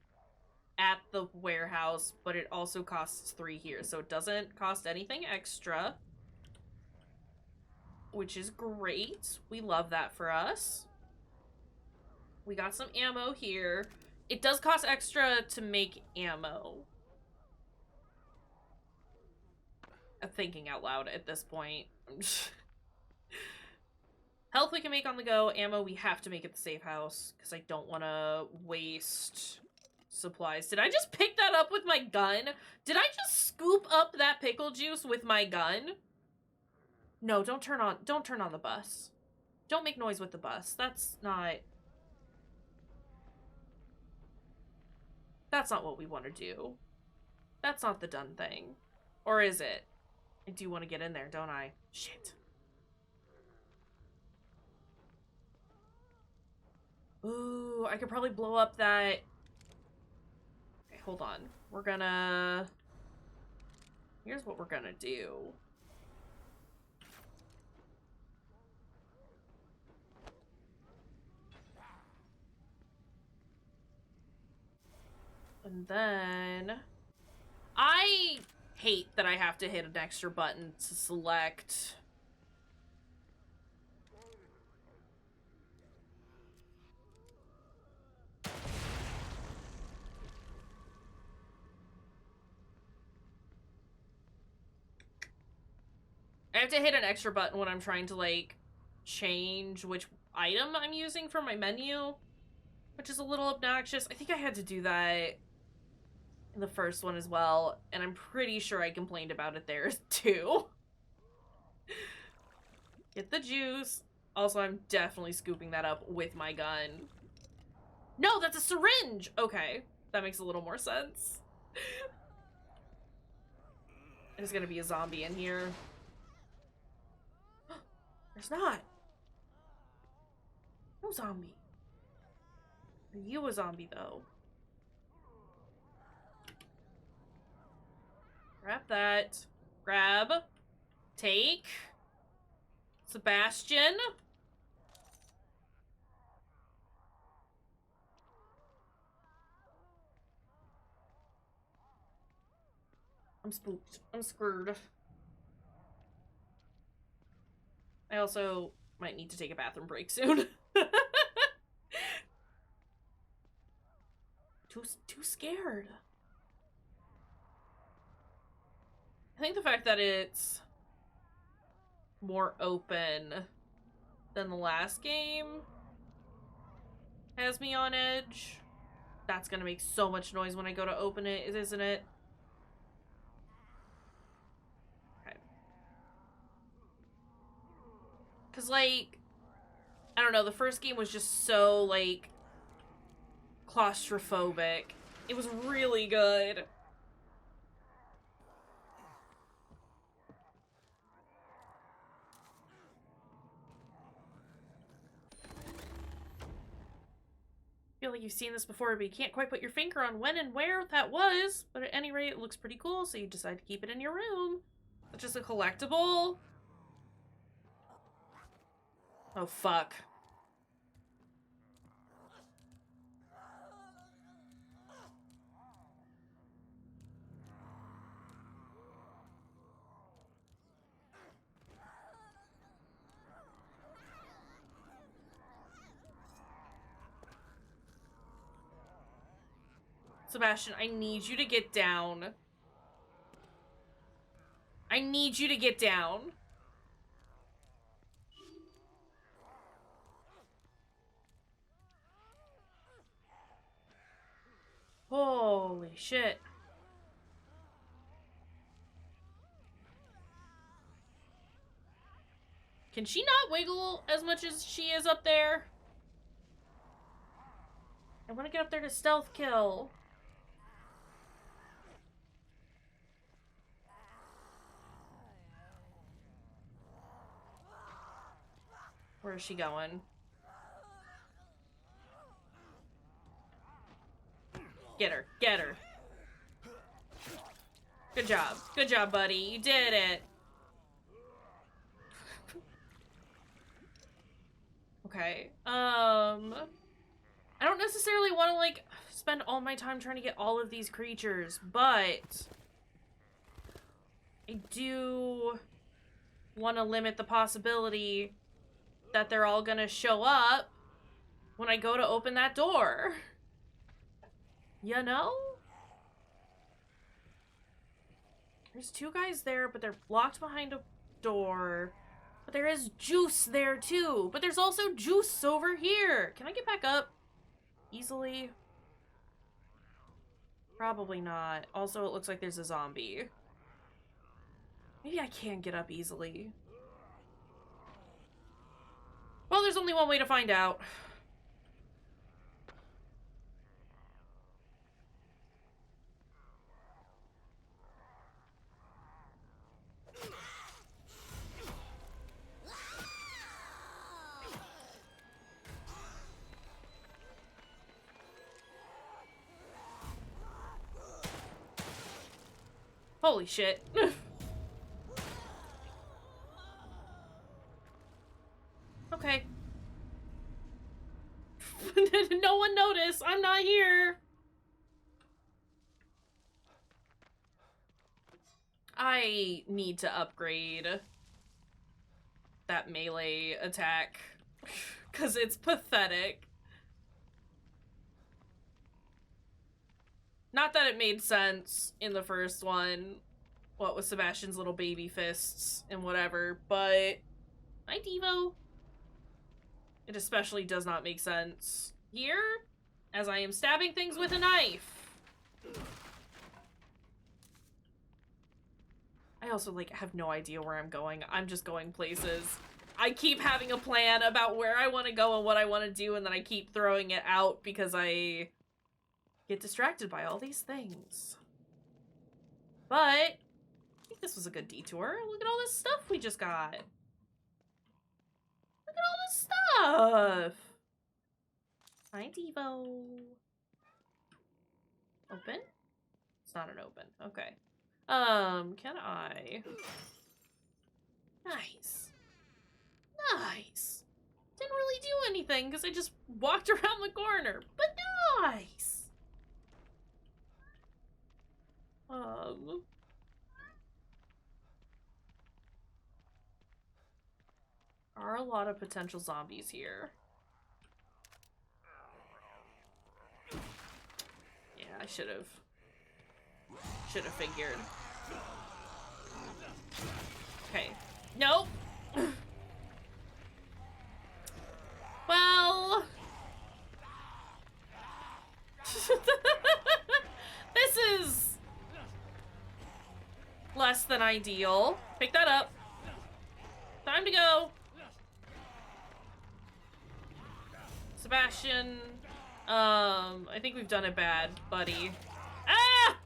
at the warehouse, but it also costs 3 here, so it doesn't cost anything extra. Which is great. We love that for us. We got some ammo here. It does cost extra to make ammo. I'm thinking out loud at this point. Health we can make on the go. Ammo we have to make at the safe house because I don't want to waste supplies. Did I just pick that up with my gun? Did I just scoop up that pickle juice with my gun? No, don't turn on the bus. Don't make noise with the bus. That's not what we want to do. That's not the done thing. Or is it? I do want to get in there, don't I? Shit. Ooh, I could probably blow up that... Okay, hold on. We're gonna... Here's what we're gonna do. And then... I hate that I have to hit an extra button to select... I have to hit an extra button when I'm trying to, like, change which item I'm using for my menu, which is a little obnoxious. I think I had to do that in the first one as well, and I'm pretty sure I complained about it there too. Get the juice. Also, I'm definitely scooping that up with my gun. No, that's a syringe! Okay, that makes a little more sense. There's gonna be a zombie in here. There's not. No zombie. Are you a zombie, though? Grab that. Grab. Take. Sebastian. I'm spooked. I'm screwed. I also might need to take a bathroom break soon. Too scared. I think the fact that it's more open than the last game has me on edge. That's gonna make so much noise when I go to open it, isn't it? Okay. Cause, like, I don't know, the first game was just so, like, claustrophobic. It was really good. I feel like you've seen this before, but you can't quite put your finger on when and where that was. But at any rate, it looks pretty cool, so you decide to keep it in your room. It's just a collectible. Oh, fuck. Sebastian, I need you to get down. I need you to get down. Holy shit. Can she not wiggle as much as she is up there? I want to get up there to stealth kill. Where is she going? Get her. Get her. Good job. Good job, buddy. You did it. Okay. I don't necessarily want to, like, spend all my time trying to get all of these creatures, but I do want to limit the possibility that they're all gonna show up when I go to open that door. You know? There's two guys there, but they're blocked behind a door. But there is juice there, too. But there's also juice over here. Can I get back up easily? Probably not. Also, it looks like there's a zombie. Maybe I can get up easily. Well, there's only one way to find out. Holy shit. Okay. No one noticed. I'm not here. I need to upgrade that melee attack because it's pathetic. Not that it made sense in the first one, what with Sebastian's little baby fists and whatever, but my Devo, it especially does not make sense here, as I am stabbing things with a knife. I also, like, have no idea where I'm going. I'm just going places. I keep having a plan about where I want to go and what I want to do, and then I keep throwing it out because I get distracted by all these things. But I think this was a good detour. Look at all this stuff we just got. Look at all this stuff. Hi, Devo. Open? It's not an open. Okay. Can I? Nice. Nice. Didn't really do anything because I just walked around the corner, but nice. Are a lot of potential zombies here. Yeah, I should have figured. Okay. Nope. Well, this is less than ideal. Pick that up. Time to go. Sebastian, I think we've done it bad, buddy. Ah!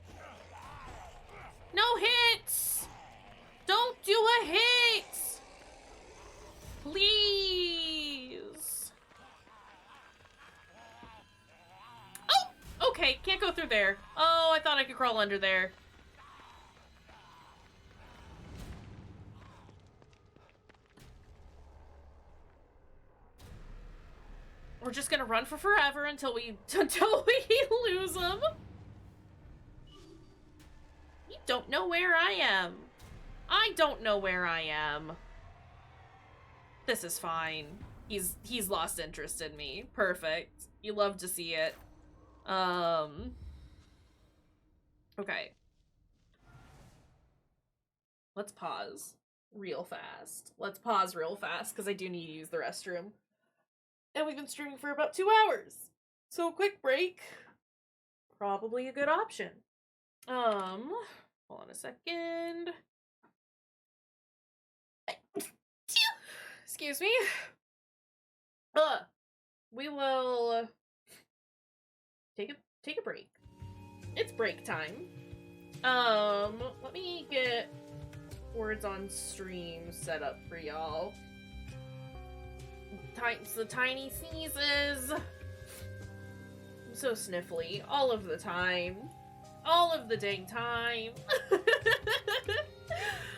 No hits! Don't do a hit! Please. Oh! Okay, can't go through there. Oh, I thought I could crawl under there. We're just gonna run for forever until we lose them. You don't know where I am. I don't know where I am. This is fine. He's lost interest in me. Perfect. You love to see it. Okay. Let's pause real fast. Let's pause real fast because I do need to use the restroom. And we've been streaming for about 2 hours. So a quick break, probably a good option. Hold on a second. Excuse me. We will take a break. It's break time. Let me get words on stream set up for y'all. The tiny sneezes. I'm so sniffly all of the time. All of the dang time.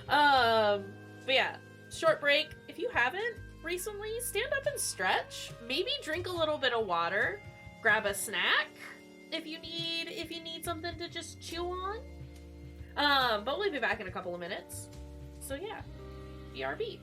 But yeah, short break. If you haven't recently, stand up and stretch. Maybe drink a little bit of water. Grab a snack if you need something to just chew on. But we'll be back in a couple of minutes. So yeah, BRB.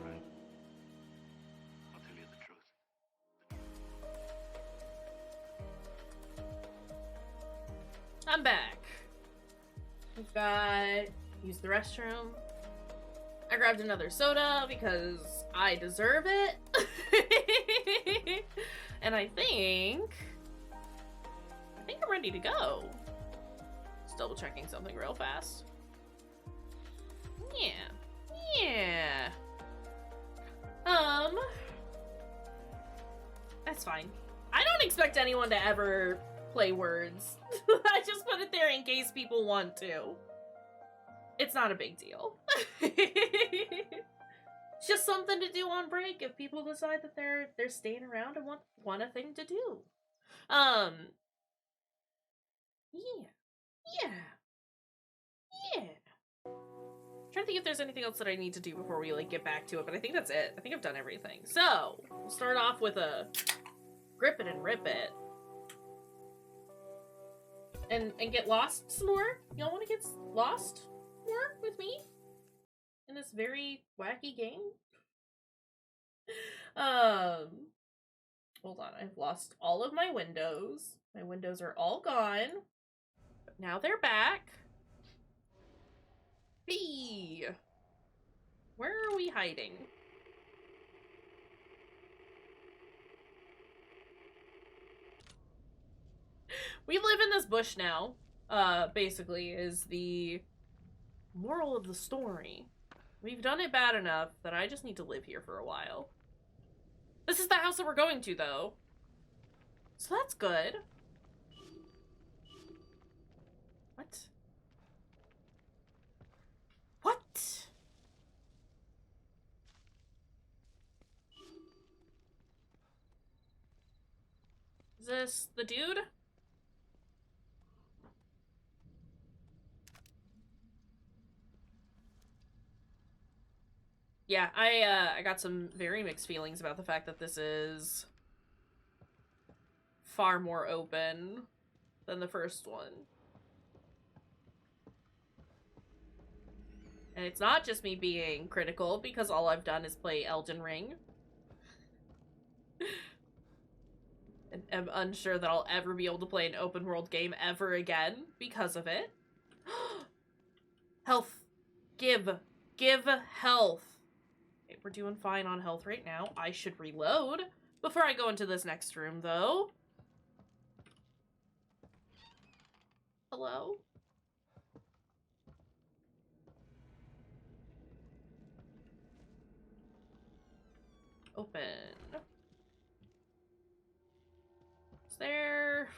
Alright. I'll tell you the truth. I'm back. We've got... Use the restroom. I grabbed another soda because I deserve it. And I think I'm ready to go. Just double checking something real fast. Yeah. That's fine. I don't expect anyone to ever play words. I just put it there in case people want to. It's not a big deal. It's just something to do on break if people decide that they're staying around and want a thing to do. Yeah. Trying to think if there's anything else that I need to do before we like get back to it, but I think that's it. I think I've done everything. So we'll start off with a grip it and rip it, and get lost some more. Y'all want to get lost more with me in this very wacky game? Hold on. I've lost all of my windows. My windows are all gone, but now they're back. B. Where are we hiding? We live in this bush now, basically, is the moral of the story. We've done it bad enough that I just need to live here for a while. This is the house that we're going to, though. So that's good. What? What? Is this the dude? Yeah, I got some very mixed feelings about the fact that this is far more open than the first one. And it's not just me being critical, because all I've done is play Elden Ring. And am unsure that I'll ever be able to play an open world game ever again because of it. Health. Give health. Okay, we're doing fine on health right now. I should reload before I go into this next room, though. Hello? Open. Is there...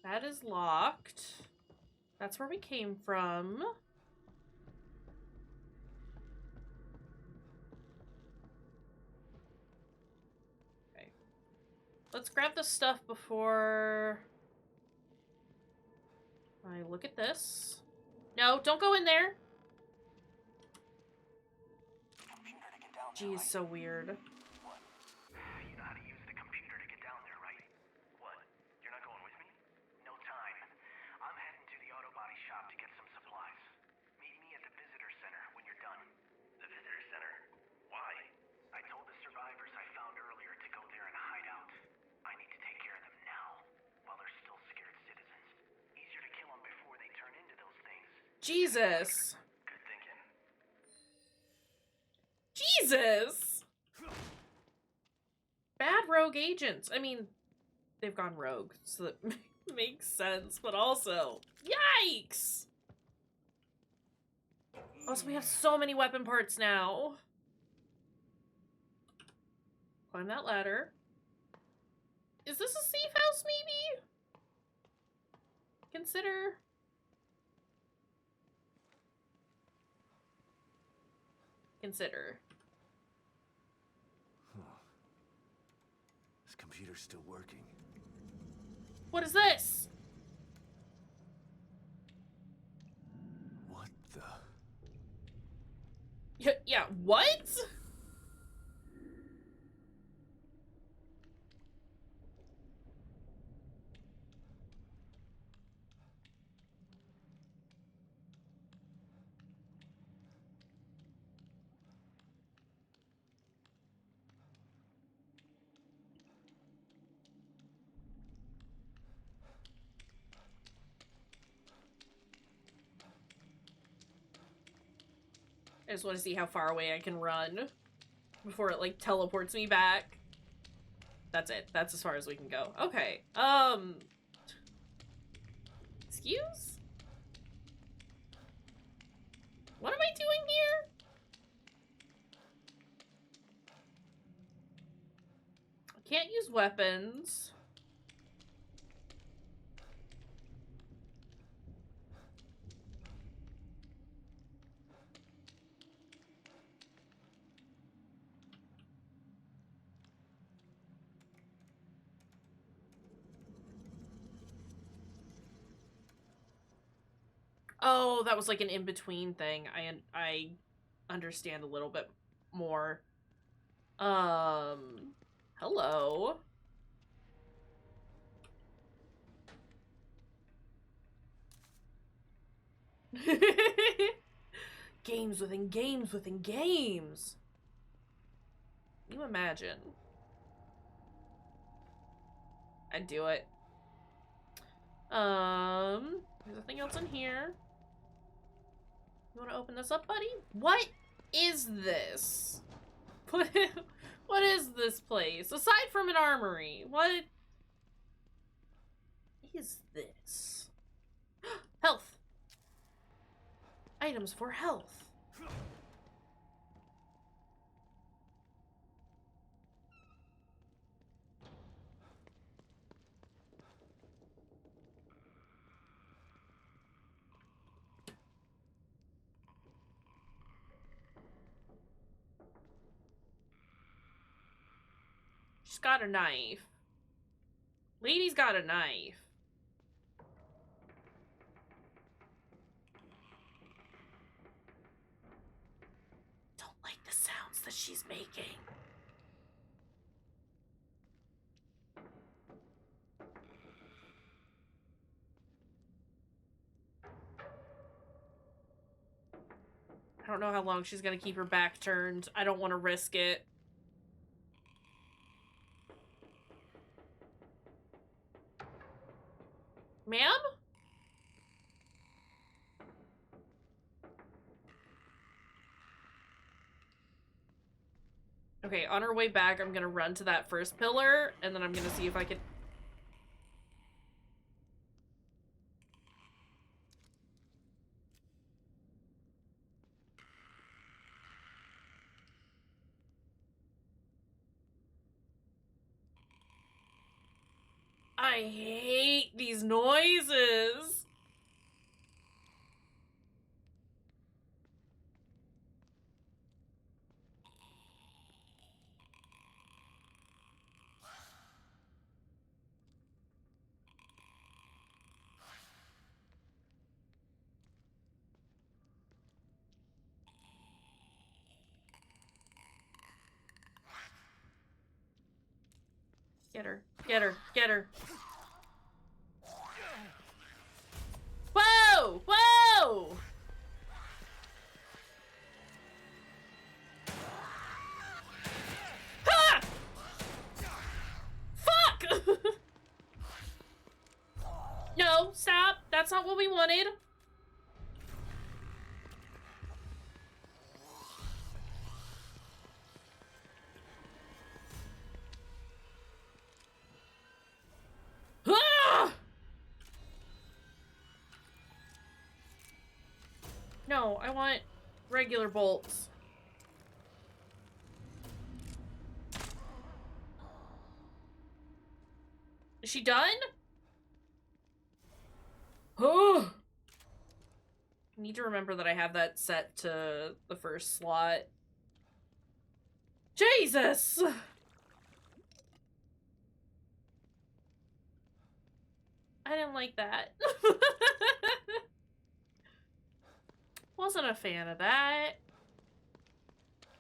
That is locked. That's where we came from. Okay. Let's grab the stuff before I look at this. No, don't go in there. Geez, so weird. What? You know how to use the computer to get down there, right? What? You're not going with me? No time. I'm heading to the auto body shop to get some supplies. Meet me at the visitor center when you're done. The visitor center? Why? I told the survivors I found earlier to go there and hide out. I need to take care of them now, while they're still scared citizens. Easier to kill them before they turn into those things. Jesus. Good thinking. Jesus! Bad rogue agents. I mean, they've gone rogue, so that makes sense, but also, yikes! Also, we have so many weapon parts now. Climb that ladder. Is this a safe house, maybe? Consider... Consider. This computer's still working. What is this? What the? Yeah, what? I just want to see how far away I can run before it, like, teleports me back. That's it. That's as far as we can go. Okay. Excuse? What am I doing here? I can't use weapons. Oh, that was like an in-between thing. I understand a little bit more. Hello. Games within games within games. Can you imagine? I'd do it. There's nothing else in here. You want to open this up, buddy? What is this? What is this place? Aside from an armory, what is this? Health. Items for health. She's got a knife. Lady's got a knife. Don't like the sounds that she's making. I don't know how long she's gonna keep her back turned. I don't want to risk it. Ma'am? Okay, on our way back, I'm gonna run to that first pillar, and then I'm gonna see if I can... I hate these noises! Get her. Get her. Get her. Whoa! Whoa! Ha! Fuck! No, stop. That's not what we wanted. Ah! No, I want regular bolts. Is she done? Oh! I need to remember that I have that set to the first slot. Jesus! I didn't like that. Wasn't a fan of that.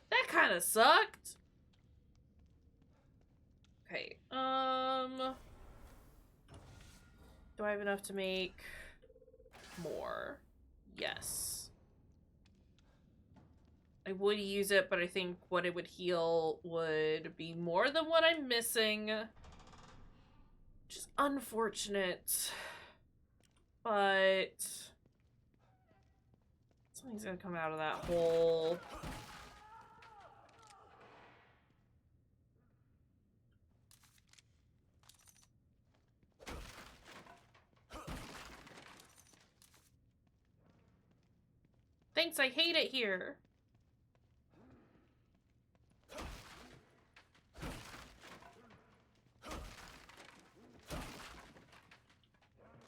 That kind of sucked. Okay, do I have enough to make more? Yes. I would use it, but I think what it would heal would be more than what I'm missing. Which is unfortunate. But something's gonna come out of that hole. Thanks, I hate it here.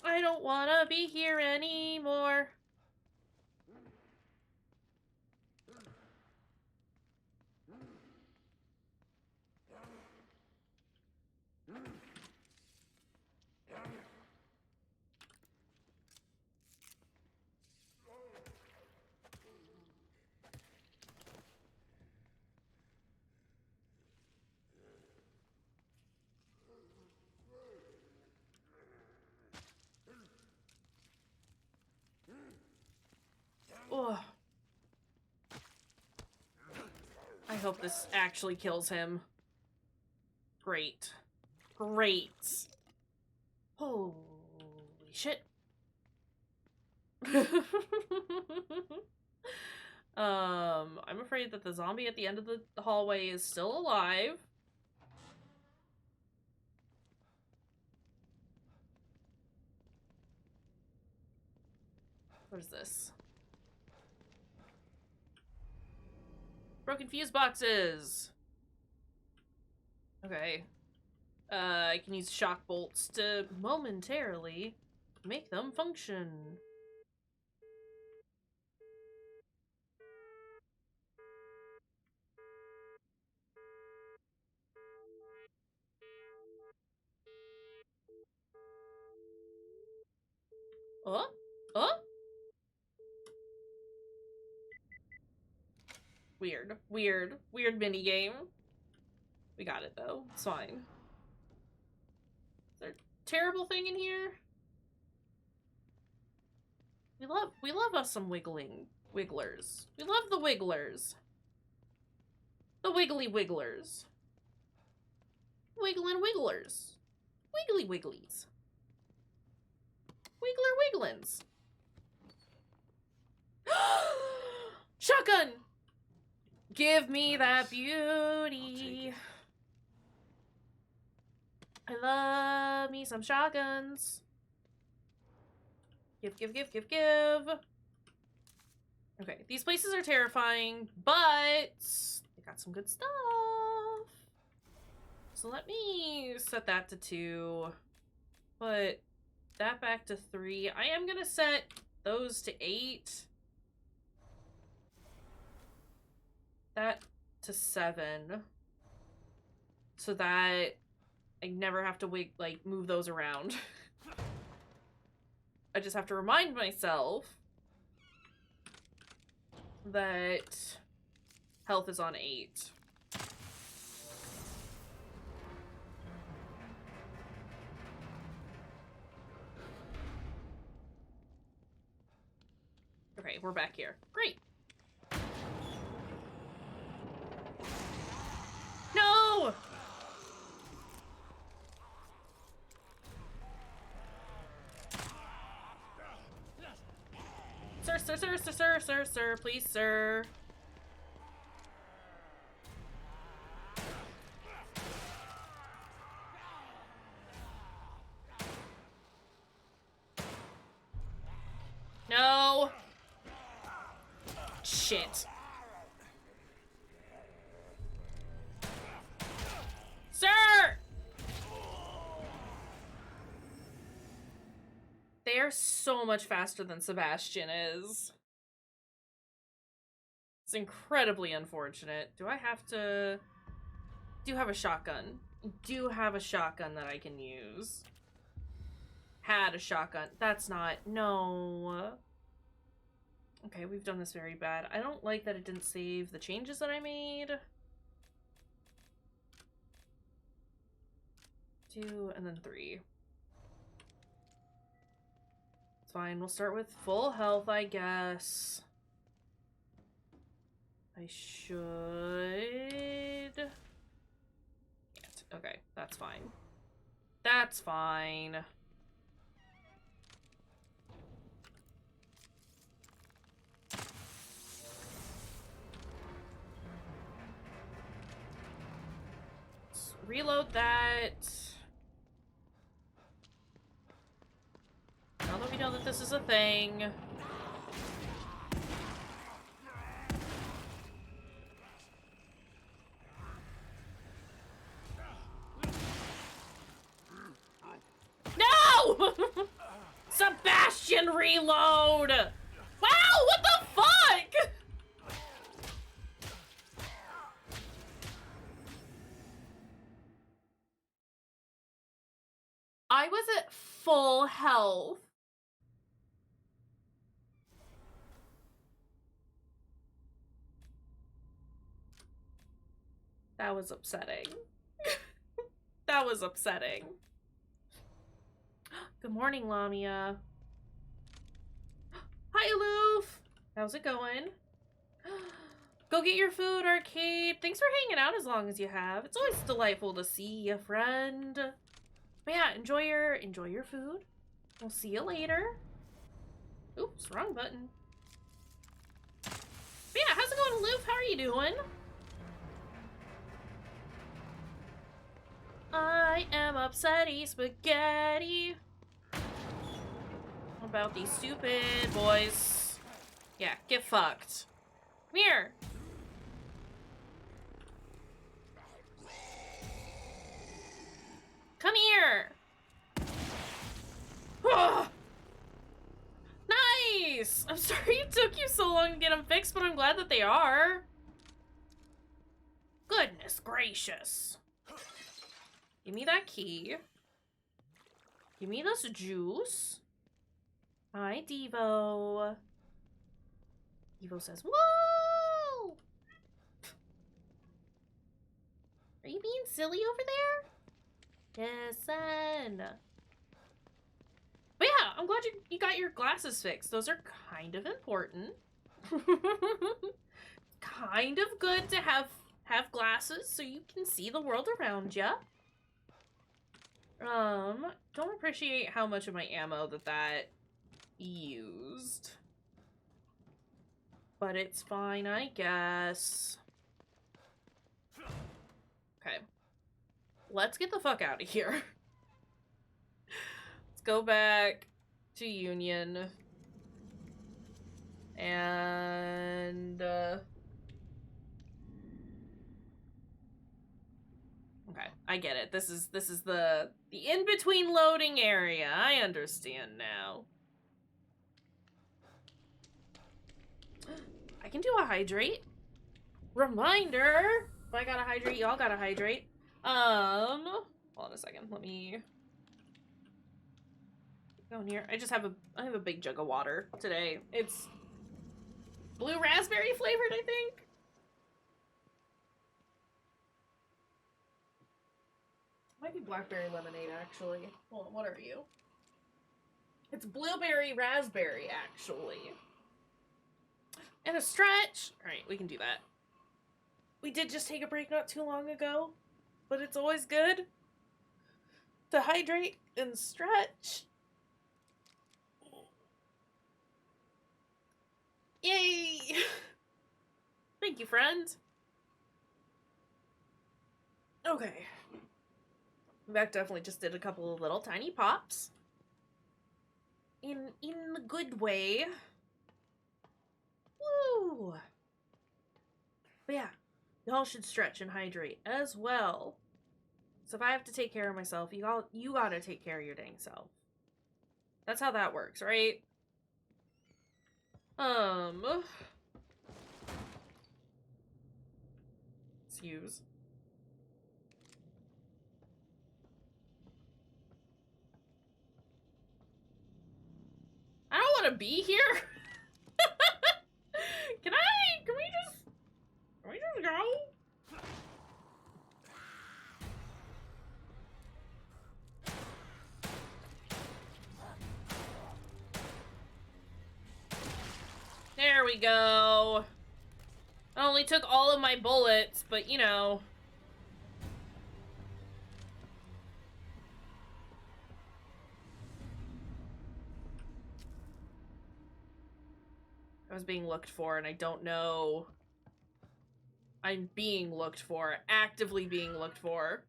I don't wanna be here anymore. Ugh. I hope this actually kills him. Great. Great. Holy shit. I'm afraid that the zombie at the end of the hallway is still alive. What is this? Broken fuse boxes! Okay. I can use shock bolts to momentarily make them function. Weird. Weird mini game. We got it though. It's fine. Is there a terrible thing in here? We love us some wigglers. We love the wigglers. The wiggly wigglers. Wigglin' wigglers. Wiggly wigglies. Wiggler wigglins. Shotgun! Give me that beauty. I love me some shotguns. Give. Okay, these places are terrifying, but they got some good stuff. So let me set that to 2. Put that back to 3. I am gonna set those to 8. That to 7. So that I never have to move those around. I just have to remind myself that health is on 8. Okay, we're back here. Great. No! Sir, please, sir. No! Shit. Sir! They are so much faster than Sebastian is. It's incredibly unfortunate. Do I have to... do have a shotgun. Do have a shotgun that I can use. Had a shotgun. That's not... no. Okay, we've done this very bad. I don't like that it didn't save the changes that I made. 2 and then 3. It's fine. We'll start with full health, I guess. I should... can't. Okay, that's fine. That's fine. Let's reload that. Now that we know that this is a thing. No! Sebastian, reload! Wow, what the fuck? I was at full health. That was upsetting. That was upsetting. Good morning, Lamia. Hi, Aloof. How's it going? Go get your food, Arcade. Thanks for hanging out as long as you have. It's always delightful to see you, friend. But yeah, enjoy your food. We'll see you later. Oops, wrong button. But yeah, how's it going, Aloof? How are you doing? I am upsetty spaghetti about these stupid boys. Yeah, get fucked. Come here. Come here. Nice. I'm sorry it took you so long to get them fixed, but I'm glad that they are. Goodness gracious. Give me that key. Give me this juice. Hi, Devo. Devo says, whoa! Are you being silly over there? Yes, son. But yeah, I'm glad you got your glasses fixed. Those are kind of important. Kind of good to have glasses so you can see the world around you. Don't appreciate how much of my ammo that used. But it's fine, I guess. Okay. Let's get the fuck out of here. Let's go back to Union. And, okay, I get it. This is the in-between loading area. I understand now. I can do a hydrate. Reminder! If I gotta hydrate, y'all gotta hydrate. Hold on a second. Let me go in here. I have a big jug of water today. It's blue raspberry flavored, I think. Might be blackberry lemonade, actually. Hold on, what are you? It's blueberry raspberry, actually. And a stretch. Alright, we can do that. We did just take a break not too long ago, but it's always good to hydrate and stretch. Yay! Thank you, friend. Okay. Beck definitely just did a couple of little tiny pops. In the good way. Woo! But yeah, y'all should stretch and hydrate as well. So if I have to take care of myself, you gotta take care of your dang self. That's how that works, right? Excuse. I don't want to be here. Can we just go? There we go. I only took all of my bullets, but you know. I was being looked for, and I don't know. I'm being looked for. Actively being looked for.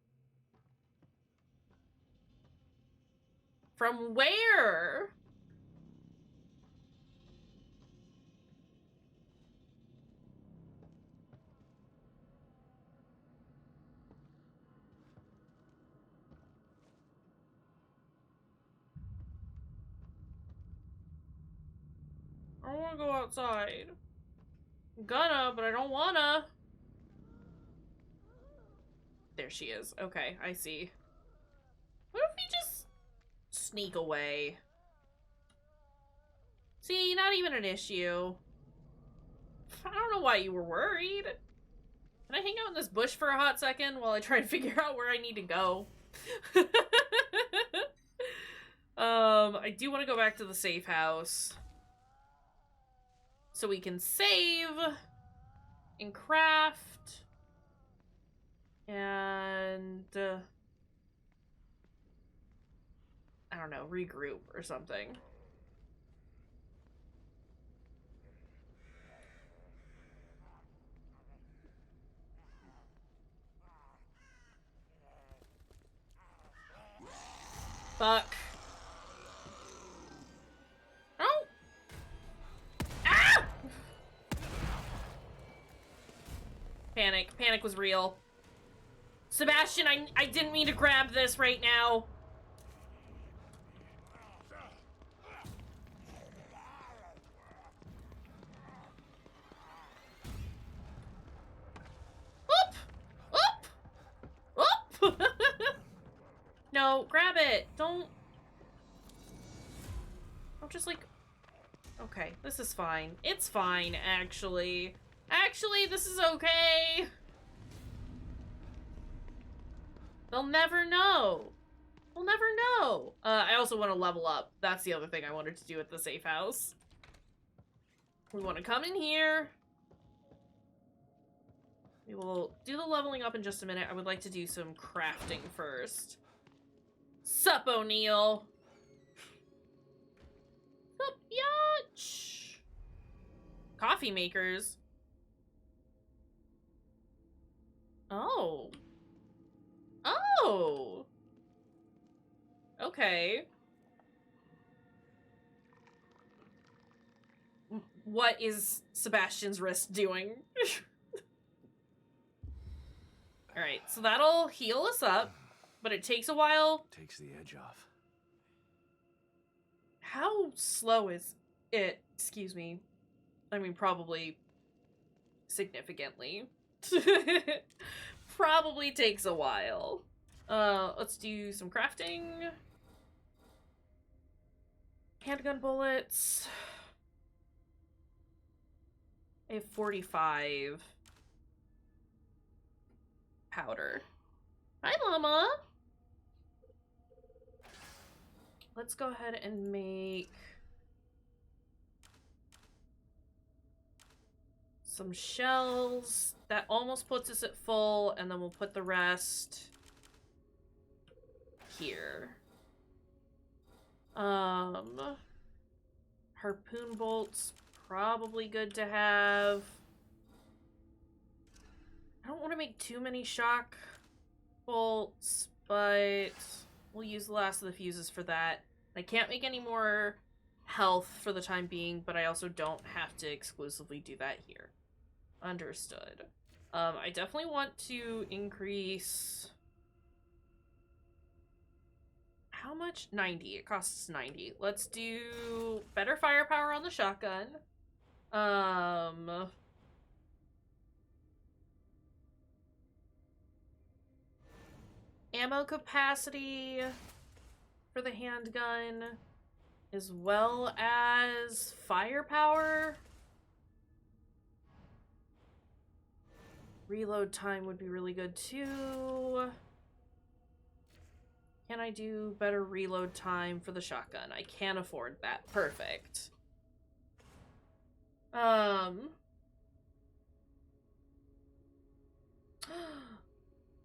From where? I don't want to go outside. I'm gonna, but I don't wanna. There she is. Okay, I see. What if we just sneak away? See, not even an issue. I don't know why you were worried. Can I hang out in this bush for a hot second while I try and figure out where I need to go? I do want to go back to the safe house. So we can save and craft and I don't know, regroup or something. Fuck. Oh! Ah! Panic. Panic was real. Sebastian, I didn't mean to grab this right now. Oop! Oop! Oop! No, grab it. Don't just like... Okay, this is fine. It's fine, actually. Actually, this is okay. They'll never know. We'll never know. I also want to level up. That's the other thing I wanted to do at the safe house. We want to come in here. We will do the leveling up in just a minute. I would like to do some crafting first. Sup, O'Neil? Sup, yatch? Coffee makers? Oh. Oh! Okay. What is Sebastian's wrist doing? Alright, so that'll heal us up, but it takes a while. Takes the edge off. How slow is it? Excuse me. I mean, probably significantly. Probably takes a while. Let's do some crafting. Handgun bullets. I have 45. Powder. Hi, Llama! Let's go ahead and make some shells. That almost puts us at full, and then we'll put the rest here. Harpoon bolts, probably good to have. I don't want to make too many shock bolts, but we'll use the last of the fuses for that. I can't make any more health for the time being, but I also don't have to exclusively do that here. Understood. I definitely want to increase... How much? 90. It costs 90. Let's do better firepower on the shotgun. Ammo capacity for the handgun, as well as firepower. Reload time would be really good too. Can I do better reload time for the shotgun? I can afford that. Perfect.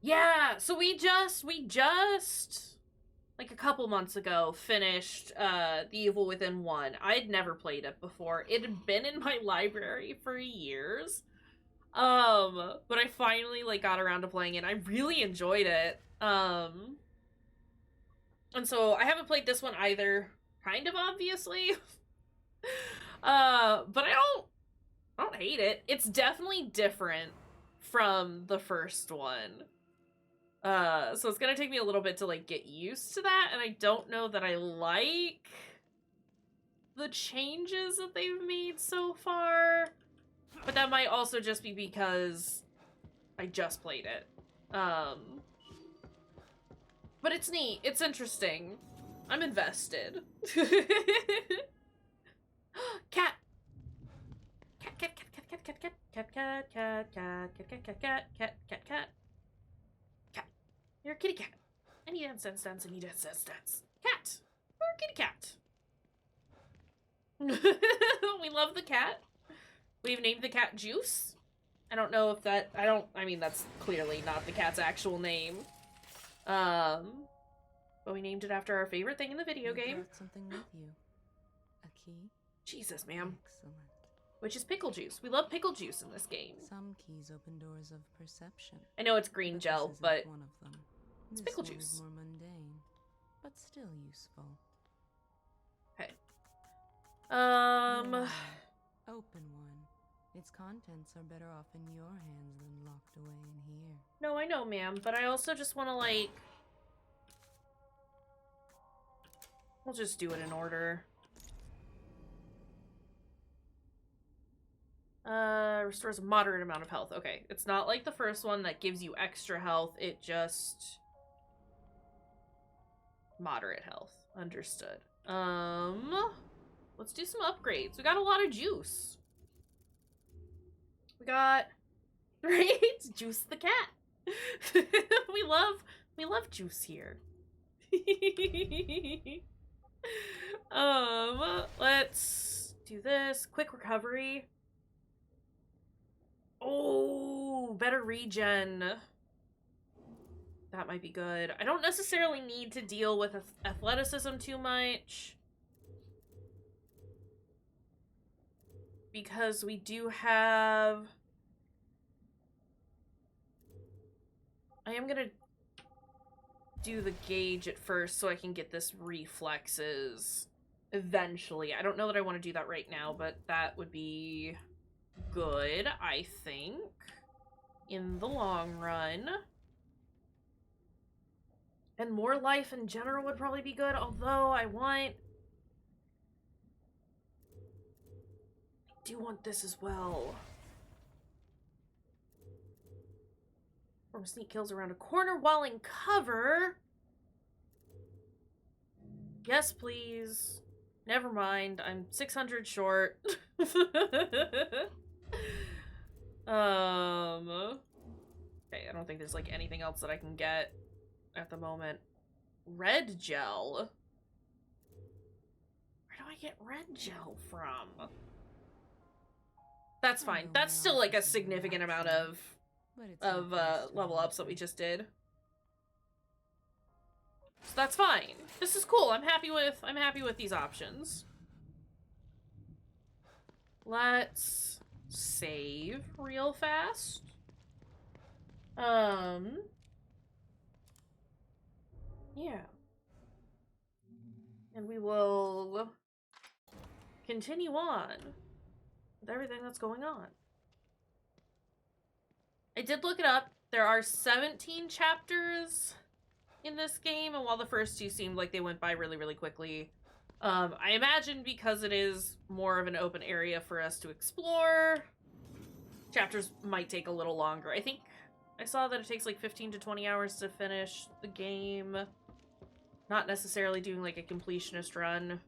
Yeah, so we just like a couple months ago finished The Evil Within 1. I'd never played it before. It had been in my library for years. But I finally like got around to playing it. I really enjoyed it. And so I haven't played this one either, kind of obviously. But I don't hate it. It's definitely different from the first one. So it's gonna take me a little bit to like get used to that, and I don't know that I like the changes that they've made so far. But that might also just be because I just played it. But it's neat. It's interesting. I'm invested. Cat! Cat, cat, cat, cat, cat, cat, cat, cat, cat, cat, cat, cat, cat, cat, cat, cat, cat. Cat. You're a kitty cat. And you dance, dance, dance, and you dance, dance, dance. Cat. You're a kitty cat. We love the cat. We've named the cat Juice. I don't know if that... I mean, that's clearly not the cat's actual name. But we named it after our favorite thing in the video game. Brought something with you. A key? Jesus, ma'am. Excellent. Which is pickle juice. We love pickle juice in this game. Some keys open doors of perception. I know it's green gel, this isn't but one of them. it's This pickle one juice. is more mundane, but still useful. Okay. Open one. Its contents are better off in your hands than locked away in here. No, I know, ma'am, but I also just want to, like... We'll just do it in order. Restores a moderate amount of health. Okay, it's not like the first one that gives you extra health. It just... Moderate health. Understood. Let's do some upgrades. We got a lot of juice. We got... Right? Juice the cat. We love We love juice here. Let's do this. Quick recovery. Oh, better regen. That might be good. I don't necessarily need to deal with athleticism too much, because we do have... I am gonna do the gauge at first so I can get this reflexes eventually. I don't know that I want to do that right now, but that would be good, I think, in the long run. And more life in general would probably be good, although I do want this as well. From sneak kills around a corner while in cover. Yes, please. Never mind. I'm 600 short. Okay, I don't think there's like anything else that I can get at the moment. Red gel. Where do I get red gel from? That's fine. That's still like a significant amount of level ups that we just did. So that's fine. This is cool. I'm happy with these options. Let's save real fast. Yeah. And we will continue on with everything that's going on. I did look it up. There are 17 chapters in this game, and while the first two seemed like they went by really, really quickly, I imagine because it is more of an open area for us to explore, chapters might take a little longer. I think I saw that it takes like 15 to 20 hours to finish the game. Not necessarily doing like a completionist run.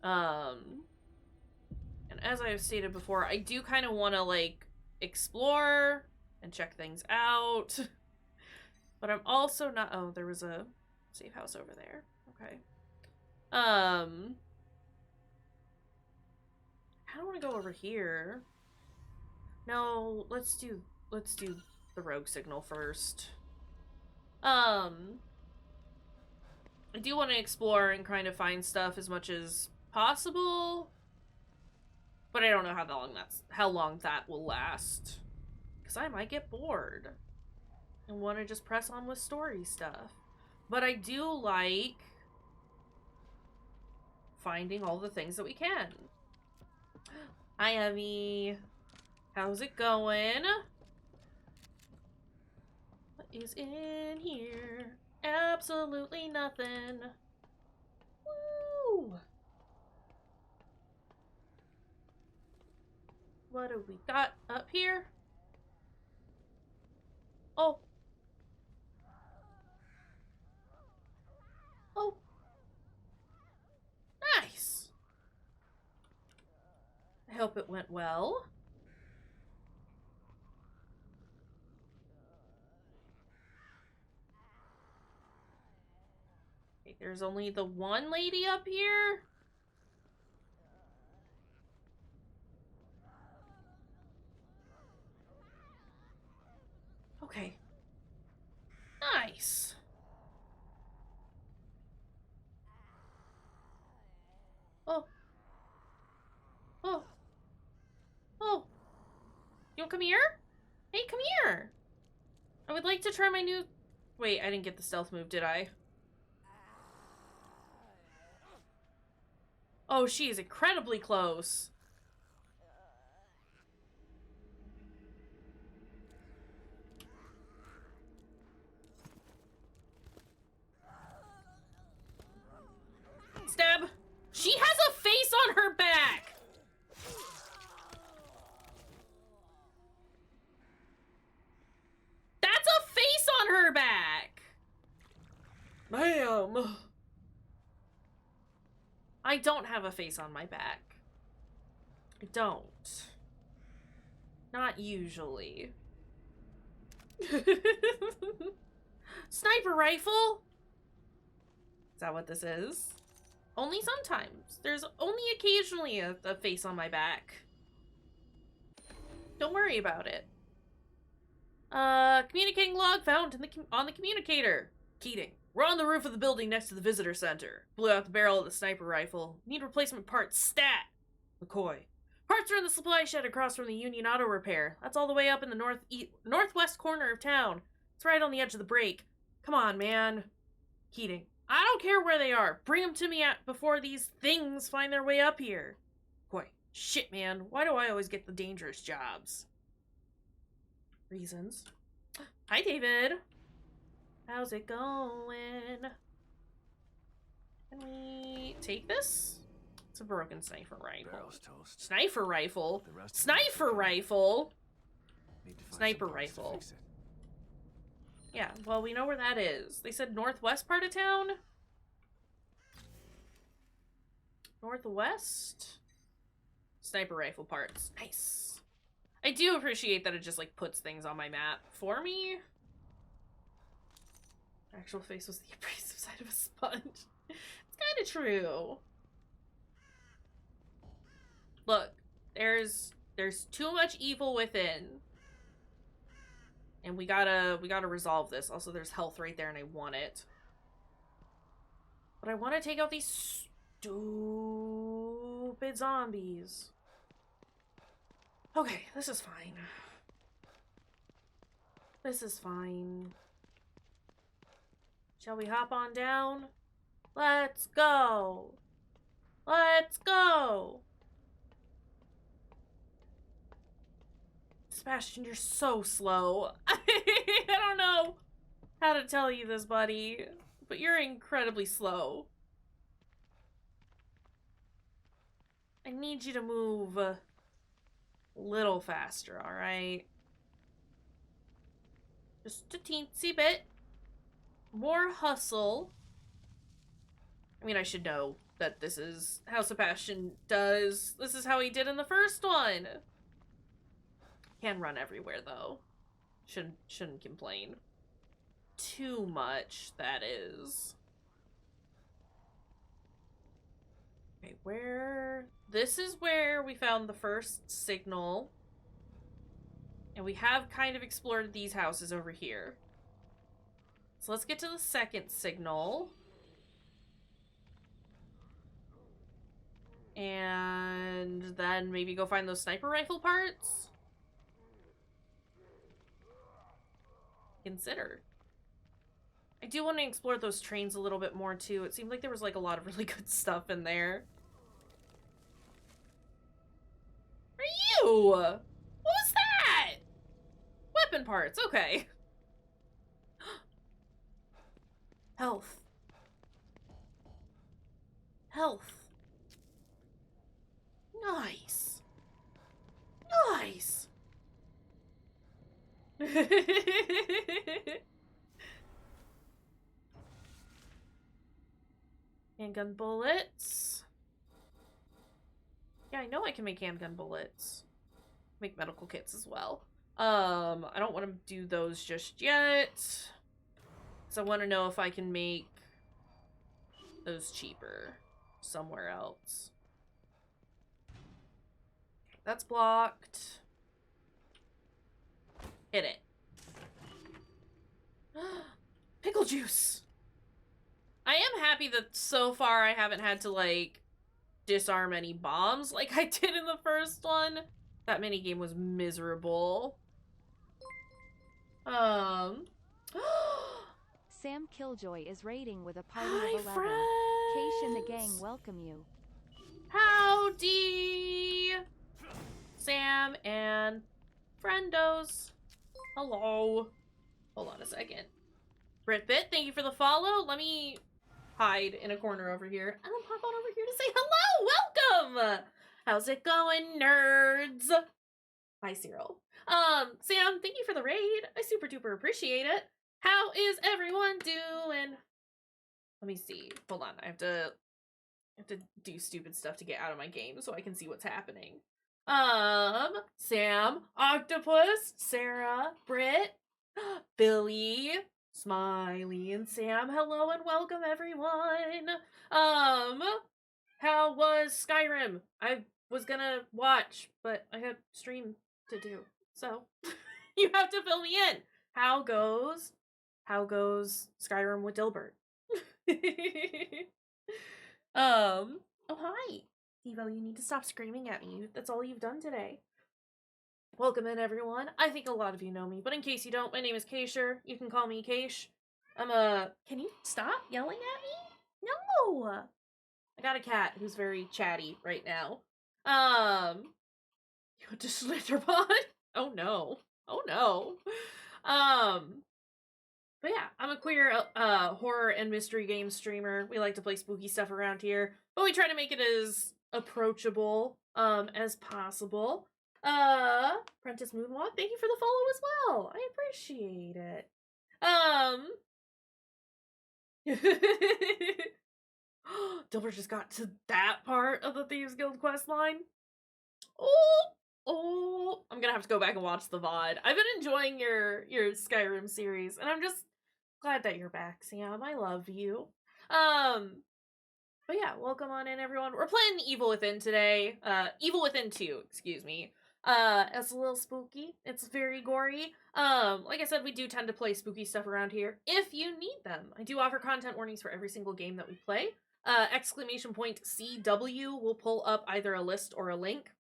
And as I have stated before, I do kind of want to like explore and check things out. But I'm also not... Oh, there was a safe house over there. Okay. I don't want to go over here. No, let's do the rogue signal first. I do want to explore and kind of find stuff as much as possible, but I don't know how long that will last, because I might get bored and want to just press on with story stuff. But I do like finding all the things that we can. Hi, Emmy. How's it going? What is in here? Absolutely nothing. Woo! What have we got up here? Oh. Oh. Nice. I hope it went well. Okay, there's only the one lady up here. Okay. Nice. Oh. Oh. Oh. You wanna come here? Hey, come here. I would like to try my new... Wait, I didn't get the stealth move, did I? Oh, she is incredibly close. Stab. She has a face on her back. That's a face on her back. Ma'am. I don't have a face on my back. I don't. Not usually. Sniper rifle? Is that what this is? Only sometimes. There's only occasionally a face on my back. Don't worry about it. Communicating log found in on the communicator. Keating. We're on the roof of the building next to the visitor center. Blew out the barrel of the sniper rifle. Need replacement parts. Stat! McCoy. Parts are in the supply shed across from the Union Auto Repair. That's all the way up in the northwest corner of town. It's right on the edge of the break. Come on, man. Keating. I don't care where they are. Bring them to me before these things find their way up here. McCoy. Shit, man. Why do I always get the dangerous jobs? Reasons. Hi, David. How's it going? Can we take this? It's a broken sniper rifle. Barrel's toast. Sniper rifle? The rest of Sniper rifle? Need to find Sniper some parts to rifle. fix it. Yeah, well, we know where that is. They said northwest part of town? Northwest? Sniper rifle parts. Nice. I do appreciate that it just, like, puts things on my map for me. Actual face was the abrasive side of a sponge. It's kind of true. Look, there's too much evil within. And we gotta resolve this. Also, there's health right there and I want it. But I want to take out these stupid zombies. Okay, this is fine. This is fine. Shall we hop on down? Let's go! Let's go! Sebastian, you're so slow. I don't know how to tell you this, buddy, but you're incredibly slow. I need you to move a little faster, alright? Just a teensy bit. More hustle. I mean, I should know that this is how Sebastian does. This is how he did in the first one. Can run everywhere, though. Shouldn't complain. Too much, that is. Okay, where... This is where we found the first signal. And we have kind of explored these houses over here. So let's get to the second signal. And then maybe go find those sniper rifle parts. Consider. I do want to explore those trains a little bit more too. It seemed like there was like a lot of really good stuff in there. Are you? What was that? Weapon parts, okay. Health. Health. Nice. Nice. Handgun bullets. Yeah, I know I can make handgun bullets. Make medical kits as well. I don't want to do those just yet. So I want to know if I can make those cheaper somewhere else. That's blocked. Hit it. Pickle juice! I am happy that so far I haven't had to, like, disarm any bombs like I did in the first one. That minigame was miserable. Sam Killjoy is raiding with a party Hi, of 11. friends! Kaysh and the gang welcome you. Howdy! Sam and friendos. Hello. Hold on a second. Britbit, thank you for the follow. Let me hide in a corner over here. And then pop on over here to say hello! Welcome! How's it going, nerds? Hi, Cyril. Sam, thank you for the raid. I super duper appreciate it. How is everyone doing? Let me see. Hold on. I have to do stupid stuff to get out of my game so I can see what's happening. Sam, Octopus, Sarah, Britt, Billy, Smiley and Sam, hello and welcome everyone. How was Skyrim? I was gonna watch, but I had stream to do, so you have to fill me in. How goes Skyrim with Dilbert? Oh hi. Devo, you need to stop screaming at me. That's all you've done today. Welcome in, everyone. I think a lot of you know me, but in case you don't, my name is Kayshurrr. You can call me Kaysh. Can you stop yelling at me? No! I got a cat who's very chatty right now. You went to Slytherbot? Oh no. Oh no. But yeah, I'm a queer horror and mystery game streamer. We like to play spooky stuff around here, but we try to make it as approachable as possible. Prentice Moonwalk, thank you for the follow as well. I appreciate it. Dilbert just got to that part of the Thieves Guild quest line. Oh, I'm gonna have to go back and watch the VOD. I've been enjoying your Skyrim series, and I'm just glad that you're back, Sam. I love you. But yeah, welcome on in, everyone. We're playing Evil Within today. Evil Within 2, excuse me. It's a little spooky. It's very gory. Like I said, we do tend to play spooky stuff around here if you need them. I do offer content warnings for every single game that we play. Exclamation point CW will pull up either a list or a link,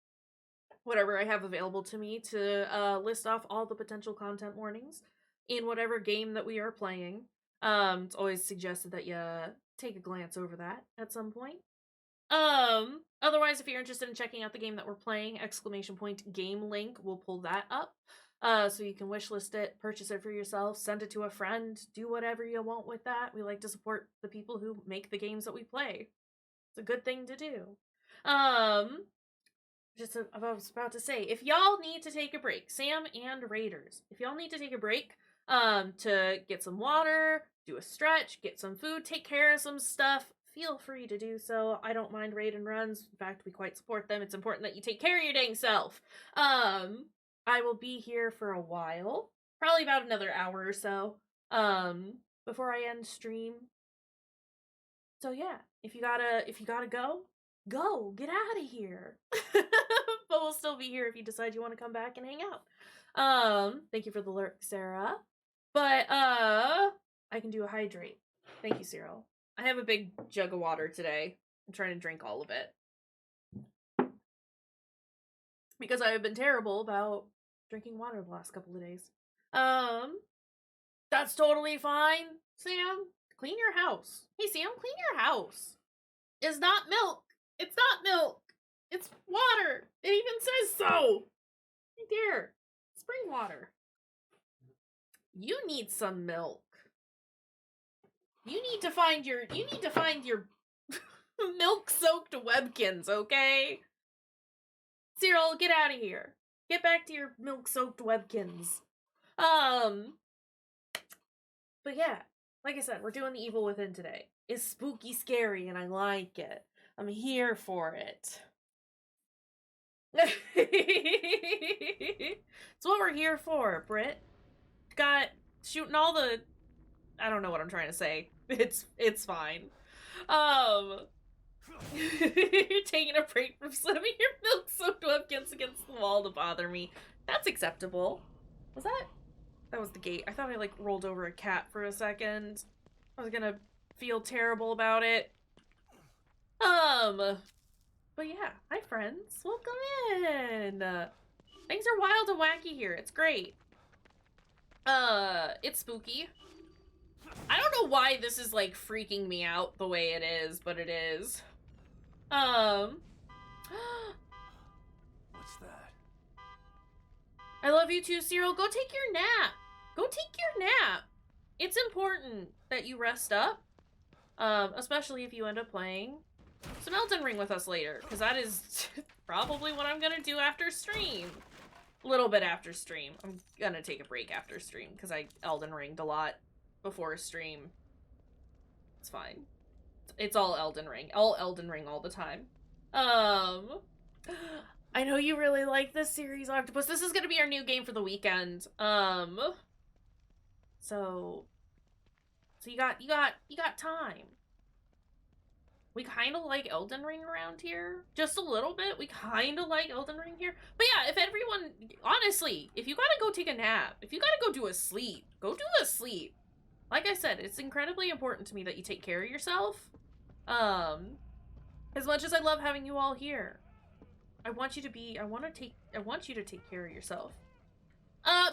whatever I have available to me, to list off all the potential content warnings in whatever game that we are playing. It's always suggested that you take a glance over that at some point. Otherwise, if you're interested in checking out the game that we're playing, exclamation point game link will pull that up. So you can wishlist it, purchase it for yourself, send it to a friend, do whatever you want with that. We like to support the people who make the games that we play. It's a good thing to do. I was about to say, if y'all need to take a break, Sam and Raiders, if y'all need to take a break, to get some water, do a stretch, get some food, take care of some stuff, feel free to do so. I don't mind raid and runs. In fact, we quite support them. It's important that you take care of your dang self. I will be here for a while, probably about another hour or so, before I end stream. So yeah, if you gotta go, get out of here. But we'll still be here if you decide you want to come back and hang out. Thank you for the lurk, Sarah. But I can do a hydrate. Thank you, Cyril. I have a big jug of water today. I'm trying to drink all of it, because I have been terrible about drinking water the last couple of days. That's totally fine, Sam. Clean your house. Hey, Sam, clean your house. It's not milk. It's not milk. It's water. It even says so. Right there. Spring water. You need some milk. You need to find your milk-soaked webkins, okay? Cyril, get out of here. Get back to your milk-soaked webkins. But yeah, like I said, we're doing the Evil Within today. It's spooky scary and I like it. I'm here for it. It's what we're here for, Britt. Got shooting all the... I don't know what I'm trying to say. It's fine. You're taking a break from slamming your milk-soaked webkins against the wall to bother me. That's acceptable. Was that? That was the gate. I thought I, like, rolled over a cat for a second. I was gonna feel terrible about it. But yeah. Hi, friends. Welcome in. Things are wild and wacky here. It's great. It's spooky. I don't know why this is, like, freaking me out the way it is, but it is. What's that? I love you too, Cyril. Go take your nap. Go take your nap. It's important that you rest up. Especially if you end up playing some Elden Ring with us later, because that is probably what I'm gonna do after stream. A little bit after stream. I'm gonna take a break after stream, because I Elden Ringed a lot before stream. It's fine. It's all Elden Ring. All Elden Ring all the time. I know you really like this series, Octopus. This is gonna be our new game for the weekend. So So you got time. We kind of like Elden Ring around here. Just a little bit. We kind of like Elden Ring here. But yeah, if everyone, honestly, if you gotta go take a nap, if you gotta go do a sleep, go do a sleep. Like I said, it's incredibly important to me that you take care of yourself. As much as I love having you all here, I want you to take care of yourself.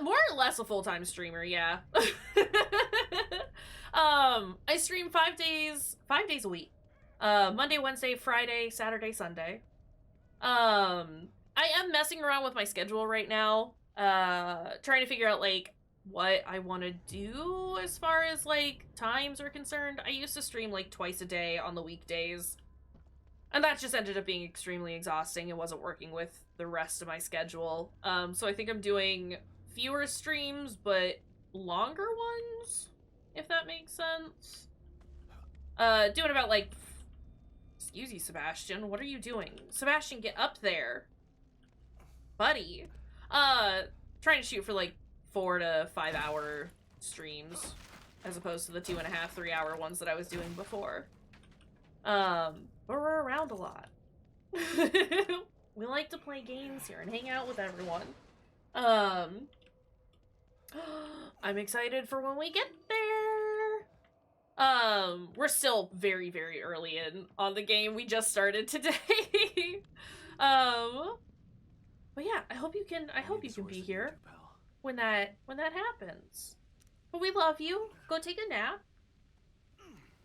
More or less a full-time streamer, yeah. I stream 5 days a week. Monday, Wednesday, Friday, Saturday, Sunday. I am messing around with my schedule right now. Trying to figure out, like, what I want to do as far as, like, times are concerned. I used to stream, like, twice a day on the weekdays. And that just ended up being extremely exhausting. It wasn't working with the rest of my schedule. So I think I'm doing fewer streams, but longer ones, if that makes sense. Doing about, like... Excuse you, Sebastian. What are you doing? Sebastian, get up there. Buddy. Trying to shoot for, like, 4 to 5 hour streams, as opposed to the 2.5, 3 hour ones that I was doing before. But we're around a lot. We like to play games here and hang out with everyone. I'm excited for when we get there. We're still very, very early on the game. We just started today. But yeah, I hope you can be here when that happens. But we love you. Go take a nap.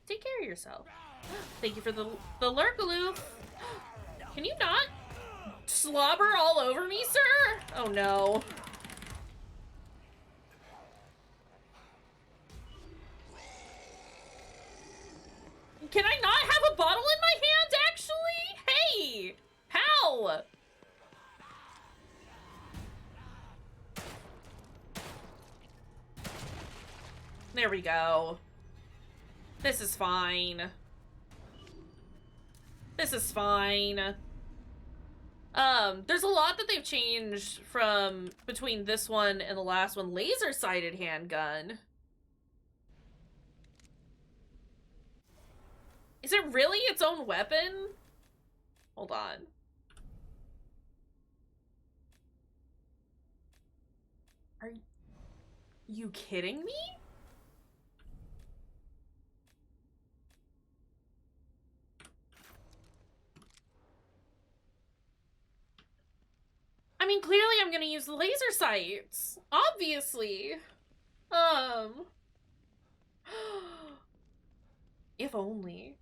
Take care of yourself. Thank you for the lurkaloo. Can you not slobber all over me, sir? Oh no. Can I not have a bottle in my hand, actually? Hey! Pal! There we go. This is fine. This is fine. There's a lot that they've changed from between this one and the last one. Laser-sighted handgun. Is it really its own weapon? Hold on. Are you kidding me? I mean, clearly I'm gonna use the laser sights. Obviously. If only.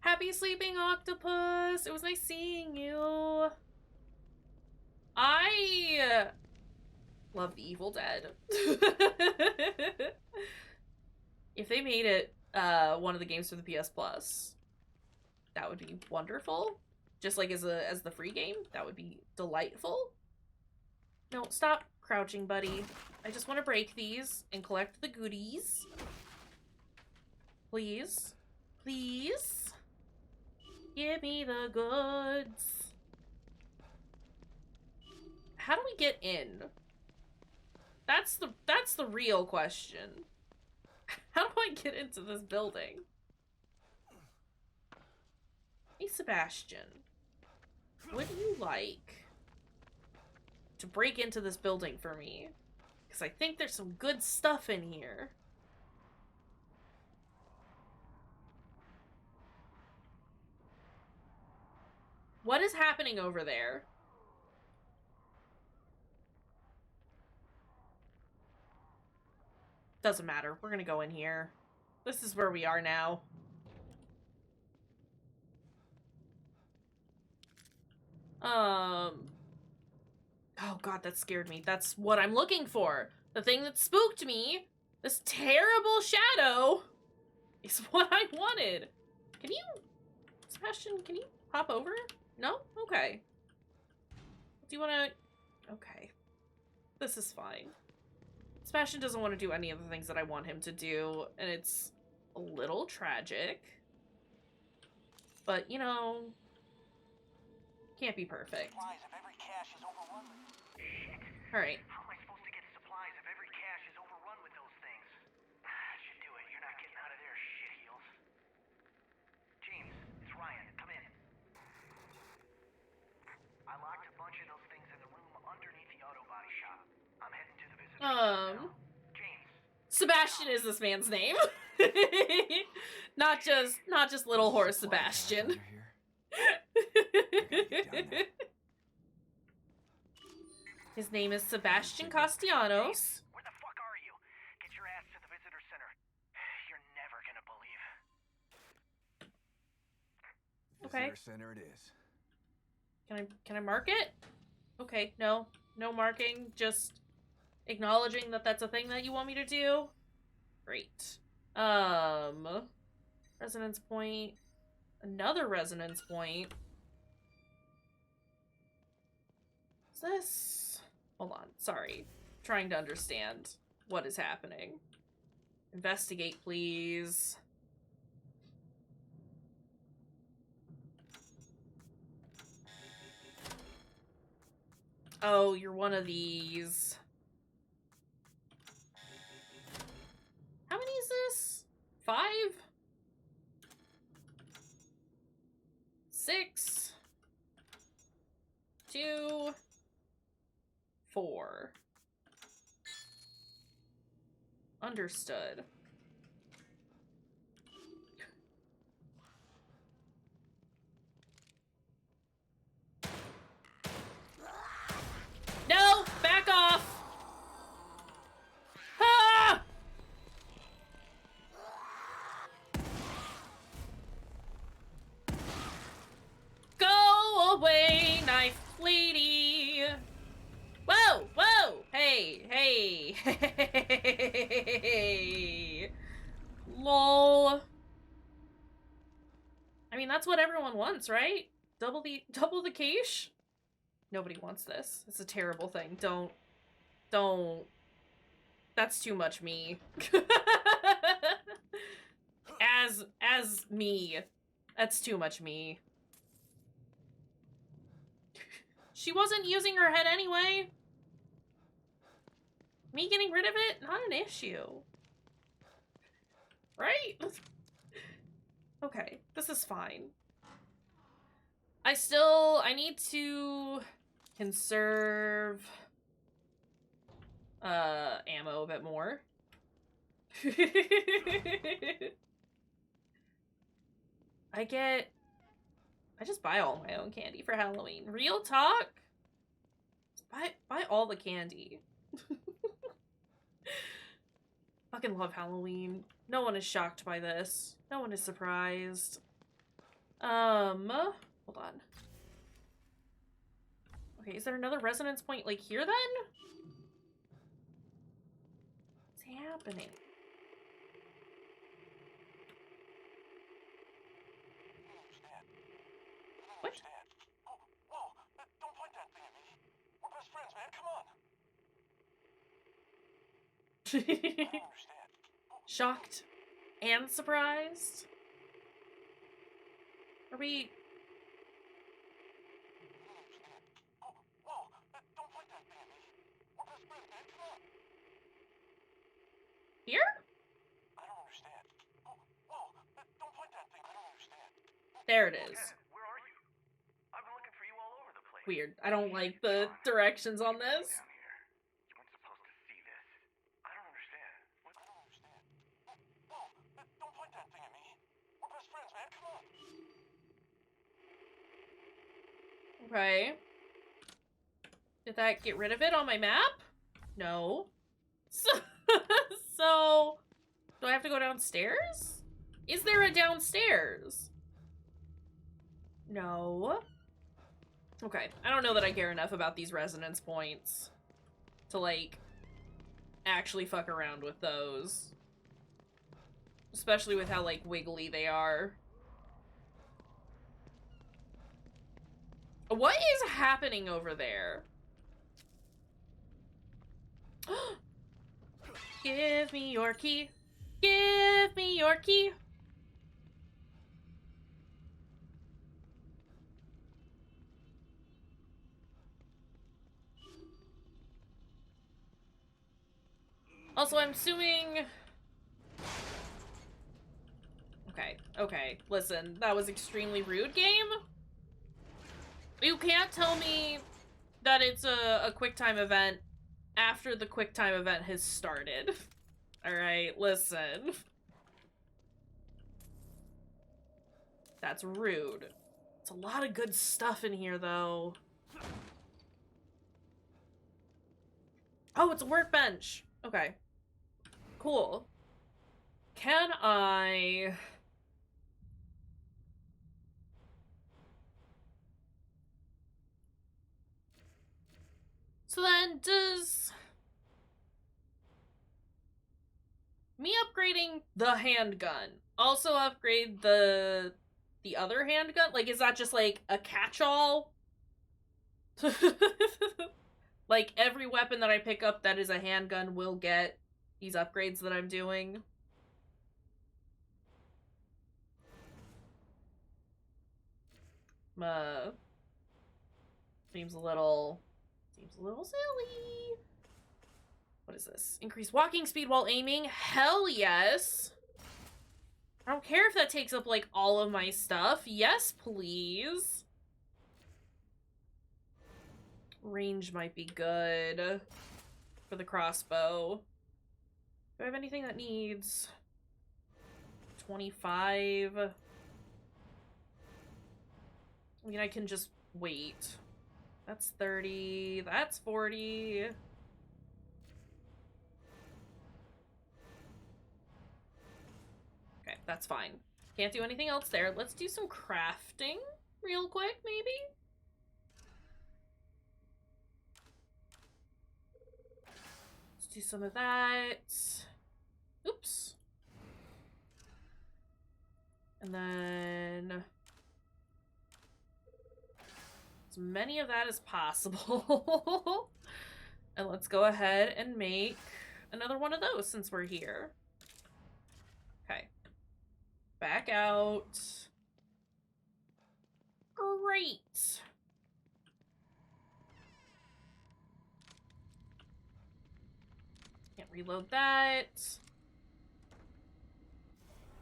Happy sleeping, octopus. It was nice seeing you. I love The Evil Dead. If they made it one of the games for the PS Plus, that would be wonderful. Just like as the free game, that would be delightful. No, stop crouching, buddy. I just want to break these and collect the goodies. Please. Please. Give me the goods. How do we get in? That's the real question. How do I get into this building? Hey, Sebastian. Would you like to break into this building for me? Because I think there's some good stuff in here. What is happening over there? Doesn't matter. We're gonna go in here. This is where we are now. Oh god, that scared me. That's what I'm looking for. The thing that spooked me, this terrible shadow, is what I wanted. Can you, Sebastian, can you hop over? No? Okay. Do you wanna, okay. This is fine. Sebastian doesn't want to do any of the things that I want him to do, and it's a little tragic. But, you know, can't be perfect. Shit. Alright. How am I supposed to get supplies if every cache is overrun with those things? Sebastian is this man's name. not just little horse Sebastian. His name is Sebastian Castellanos. Where the fuck are you? Get your ass to the visitor center. You're never gonna believe. Okay. Visitor center it is. Can I mark it? Okay, no marking, just acknowledging that that's a thing that you want me to do. Great. Resonance point. Another resonance point. Is this? Hold on, sorry. Trying to understand what is happening. Investigate, please. Oh, you're one of these. How many is this? 5? 6? 2? 4. Understood. No! Back off! Ah! Go away, knife lady! Whoa! Whoa! Hey! Hey! Hey! Lol. I mean, that's what everyone wants, right? Double the cash? Nobody wants this. It's a terrible thing. Don't. That's too much me. as me. That's too much me. She wasn't using her head anyway. Me getting rid of it? Not an issue. Right? Okay, this is fine. I need to conserve ammo a bit more. I just buy all my own candy for Halloween. Real talk? Buy all the candy. Fucking love Halloween. No one is shocked by this. No one is surprised. Hold on. Okay, is there another resonance point like here then? What's happening? What? Oh, whoa, don't point that thing at me. We're best friends, man. Come on. I don't understand. Shocked and surprised? Are we... Oh, whoa, don't point that thing at me. We're best friends, man. Come on. Here? I don't understand. Oh, whoa, don't point that thing. I don't understand. There it is. Where are you? I've been looking for you all over the place. Weird. I don't like the directions on this. Down here. You weren't supposed to see this. I don't understand. What? I don't understand. Whoa, don't point that thing at me. We're best friends, man. Come on. Okay. Did that get rid of it on my map? No. So, do I have to go downstairs? Is there a downstairs? No. Okay, I don't know that I care enough about these resonance points to, like, actually fuck around with those. Especially with how, like, wiggly they are. What is happening over there? Give me your key. Give me your key. Also, I'm assuming... Okay, listen, that was extremely rude, game. You can't tell me that it's a quick time event after the QuickTime event has started. Alright, listen. That's rude. It's a lot of good stuff in here, though. Oh, it's a workbench! Okay. Cool. Can I... So then, does... me upgrading the handgun also upgrade the other handgun? Like, is that just, like, a catch-all? Like, every weapon that I pick up that is a handgun will get these upgrades that I'm doing? Seems a little silly. What is this? Increase walking speed while aiming? Hell yes! I don't care if that takes up, like, all of my stuff. Yes, please. Range might be good for the crossbow. Do I have anything that needs 25? I mean, I can just wait. That's 30. That's 40. Okay, that's fine. Can't do anything else there. Let's do some crafting real quick, maybe? Let's do some of that. Oops. And then... as many of that as possible. And let's go ahead and make another one of those since we're here. Okay. Back out. Great. Can't reload that.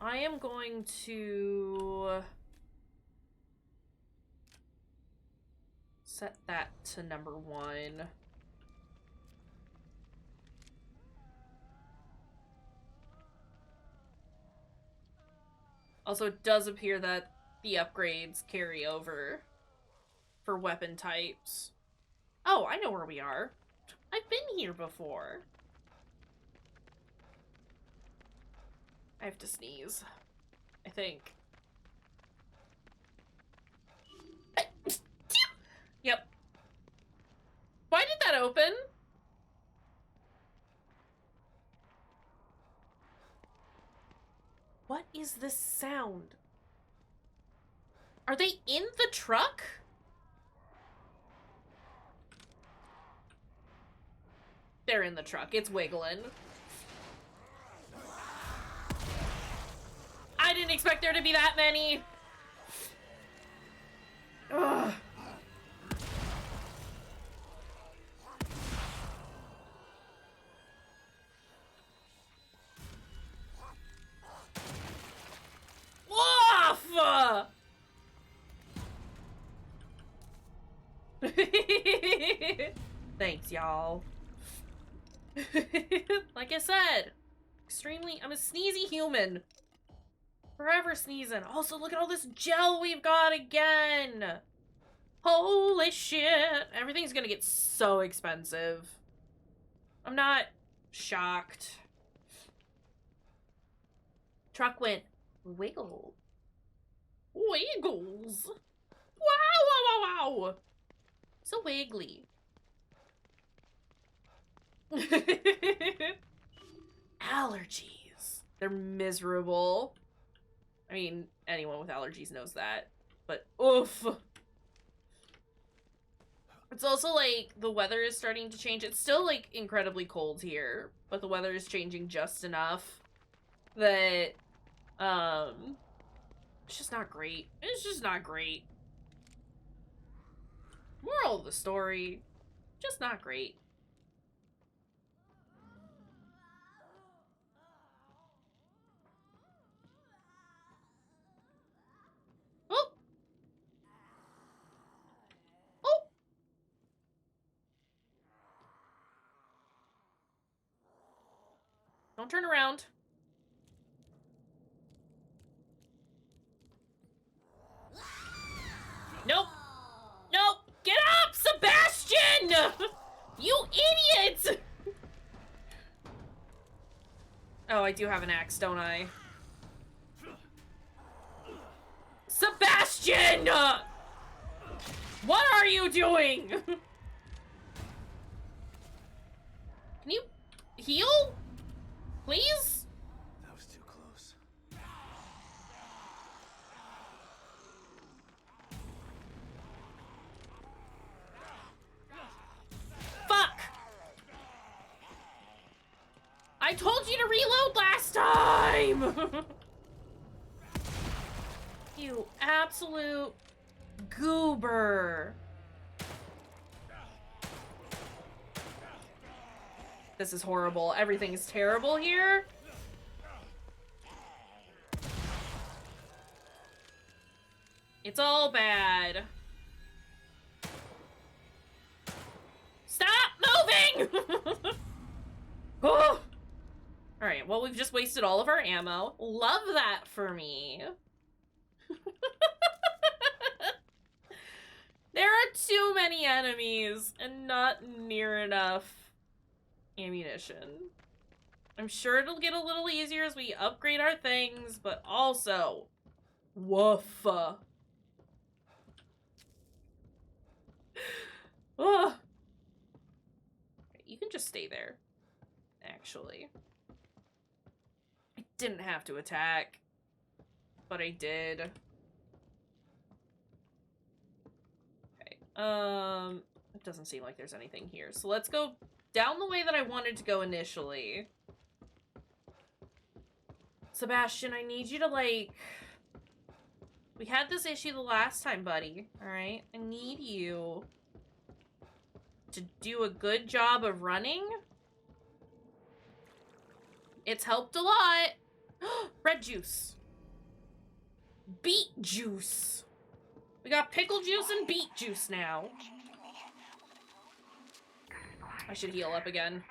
I am going to set that to number 1. Also, it does appear that the upgrades carry over for weapon types. Oh, I know where we are. I've been here before. I have to sneeze, I think. Yep. Why did that open? What is this sound? Are they in the truck? They're in the truck. It's wiggling. I didn't expect there to be that many. Ugh. Off! Thanks, y'all. Like I said, I'm a sneezy human. Forever sneezing. Also, look at all this gel we've got again. Holy shit. Everything's gonna get so expensive. I'm not shocked. Truck went wiggle. Wiggles. Wow, wow, wow, wow. So wiggly. Allergies. They're miserable. I mean, anyone with allergies knows that. But, oof. It's also, like, the weather is starting to change. It's still, like, incredibly cold here. But the weather is changing just enough that, it's just not great. It's just not great. Moral of the story, just not great. Oh! Oh! Don't turn around. Nope. Nope. Get up, Sebastian! You idiot! Oh, I do have an axe, don't I? Sebastian! What are you doing? Can you heal? Please? That was too close. Fuck! I told you to reload last time! You absolute goober. This is horrible. Everything is terrible here. It's all bad. Stop moving! Oh! Alright, well, we've just wasted all of our ammo. Love that for me. There are too many enemies and not near enough ammunition. I'm sure it'll get a little easier as we upgrade our things, but also, woof. Ugh. You can just stay there, actually. I didn't have to attack, but I did. It doesn't seem like there's anything here. So let's go down the way that I wanted to go initially. Sebastian, I need you to, like... We had this issue the last time, buddy. Alright? I need you to do a good job of running. It's helped a lot. Red juice. Beet juice. We got pickle juice and beet juice now. I should heal up again.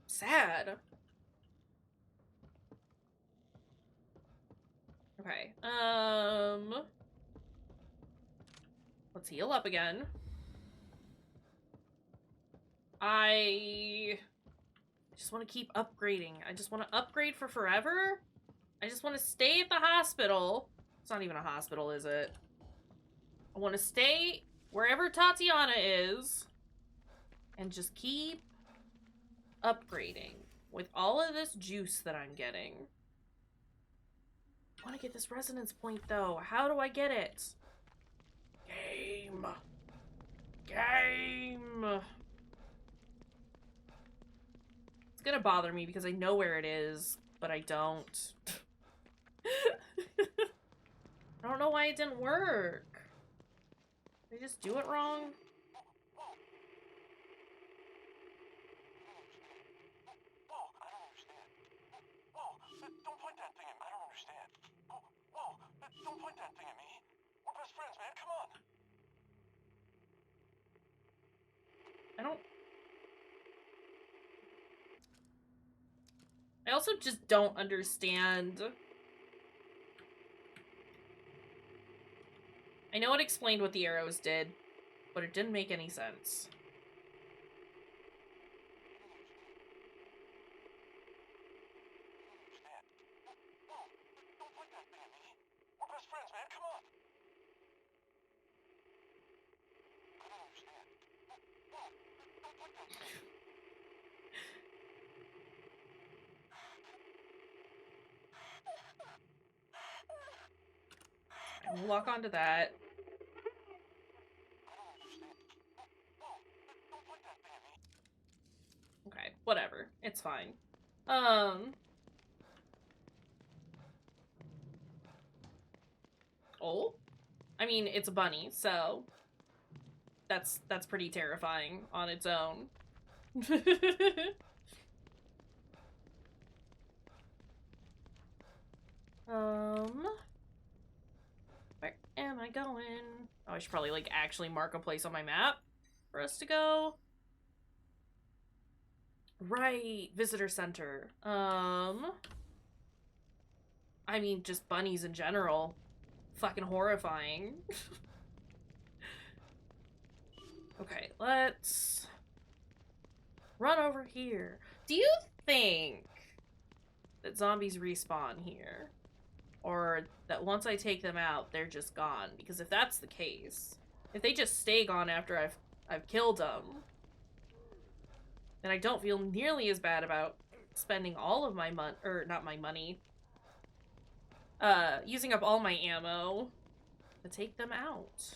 Sad. Okay, let's heal up again. I just want to keep upgrading. I just want to upgrade for forever. I just want to stay at the hospital. It's not even a hospital, is it? I want to stay wherever Tatiana is and just keep upgrading with all of this juice that I'm getting. I want to get this resonance point, though. How do I get it? Game. Game. It's gonna bother me because I know where it is, but I don't. I don't know why it didn't work. Did I just do it wrong? Don't point that thing at me. I don't understand. Whoa, don't point that thing at me. We're best friends, man. Come on. I also just don't understand. I know it explained what the arrows did, but it didn't make any sense. Don't point that thing at me. We're best friends, man. Come on. I don't understand. Don't point that thing at me. We'll lock onto that. Okay, whatever. It's fine. Oh, I mean, it's a bunny, so that's pretty terrifying on its own. Where am I going? Oh, I should probably, like, actually mark a place on my map for us to go. Right, visitor center. I mean, just bunnies in general. Fucking horrifying. Okay, let's run over here. Do you think that zombies respawn here? Or that once I take them out, they're just gone? Because if that's the case, if they just stay gone after I've killed them, then I don't feel nearly as bad about spending all of my not my money, using up all my ammo to take them out.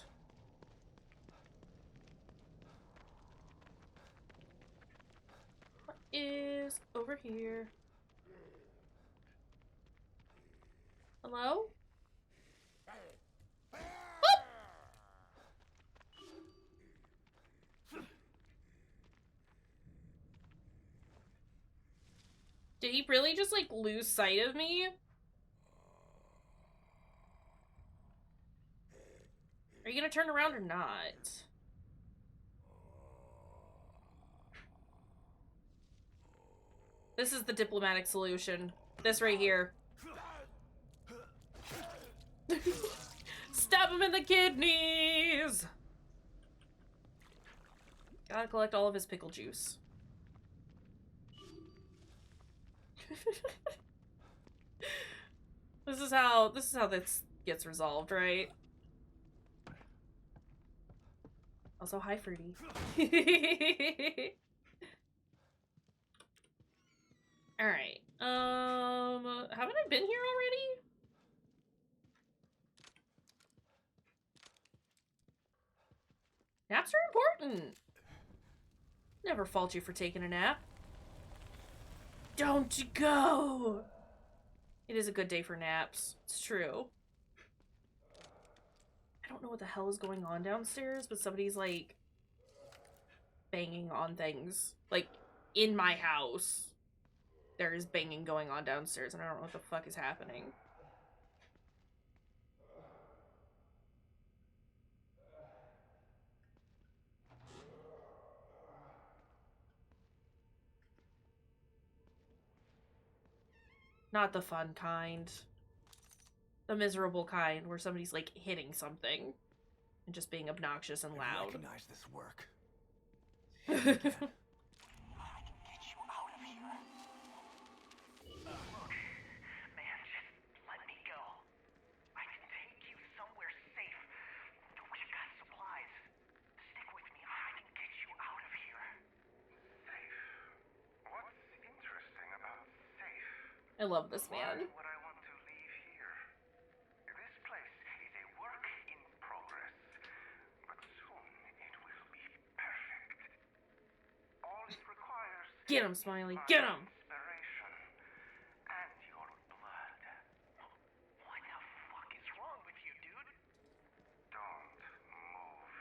What is over here? Hello? Did he really just, like, lose sight of me? Are you gonna turn around or not? This is the diplomatic solution. This right here. Stab him in the kidneys! Gotta collect all of his pickle juice. This is how this gets resolved, right? Also, hi, Fruity. Alright. Haven't I been here already? Naps are important. Never fault you for taking a nap. Don't go! It is a good day for naps. It's true. I don't know what the hell is going on downstairs, but somebody's, like, banging on things. Like, in my house. There is banging going on downstairs, and I don't know what the fuck is happening. Not the fun kind. The miserable kind, where somebody's, like, hitting something. And just being obnoxious and loud. I recognize this work. Look, man, just let me go. I can take you somewhere safe. We've got supplies. Stick with me. I can get you out of here. Safe? What's interesting about safe? I love this man. Why would I want to leave here? This place is a work in progress, but soon it will be perfect. All it requires Get him, Smiley, get him! inspiration and your blood. What the fuck is wrong with you, dude? Don't move.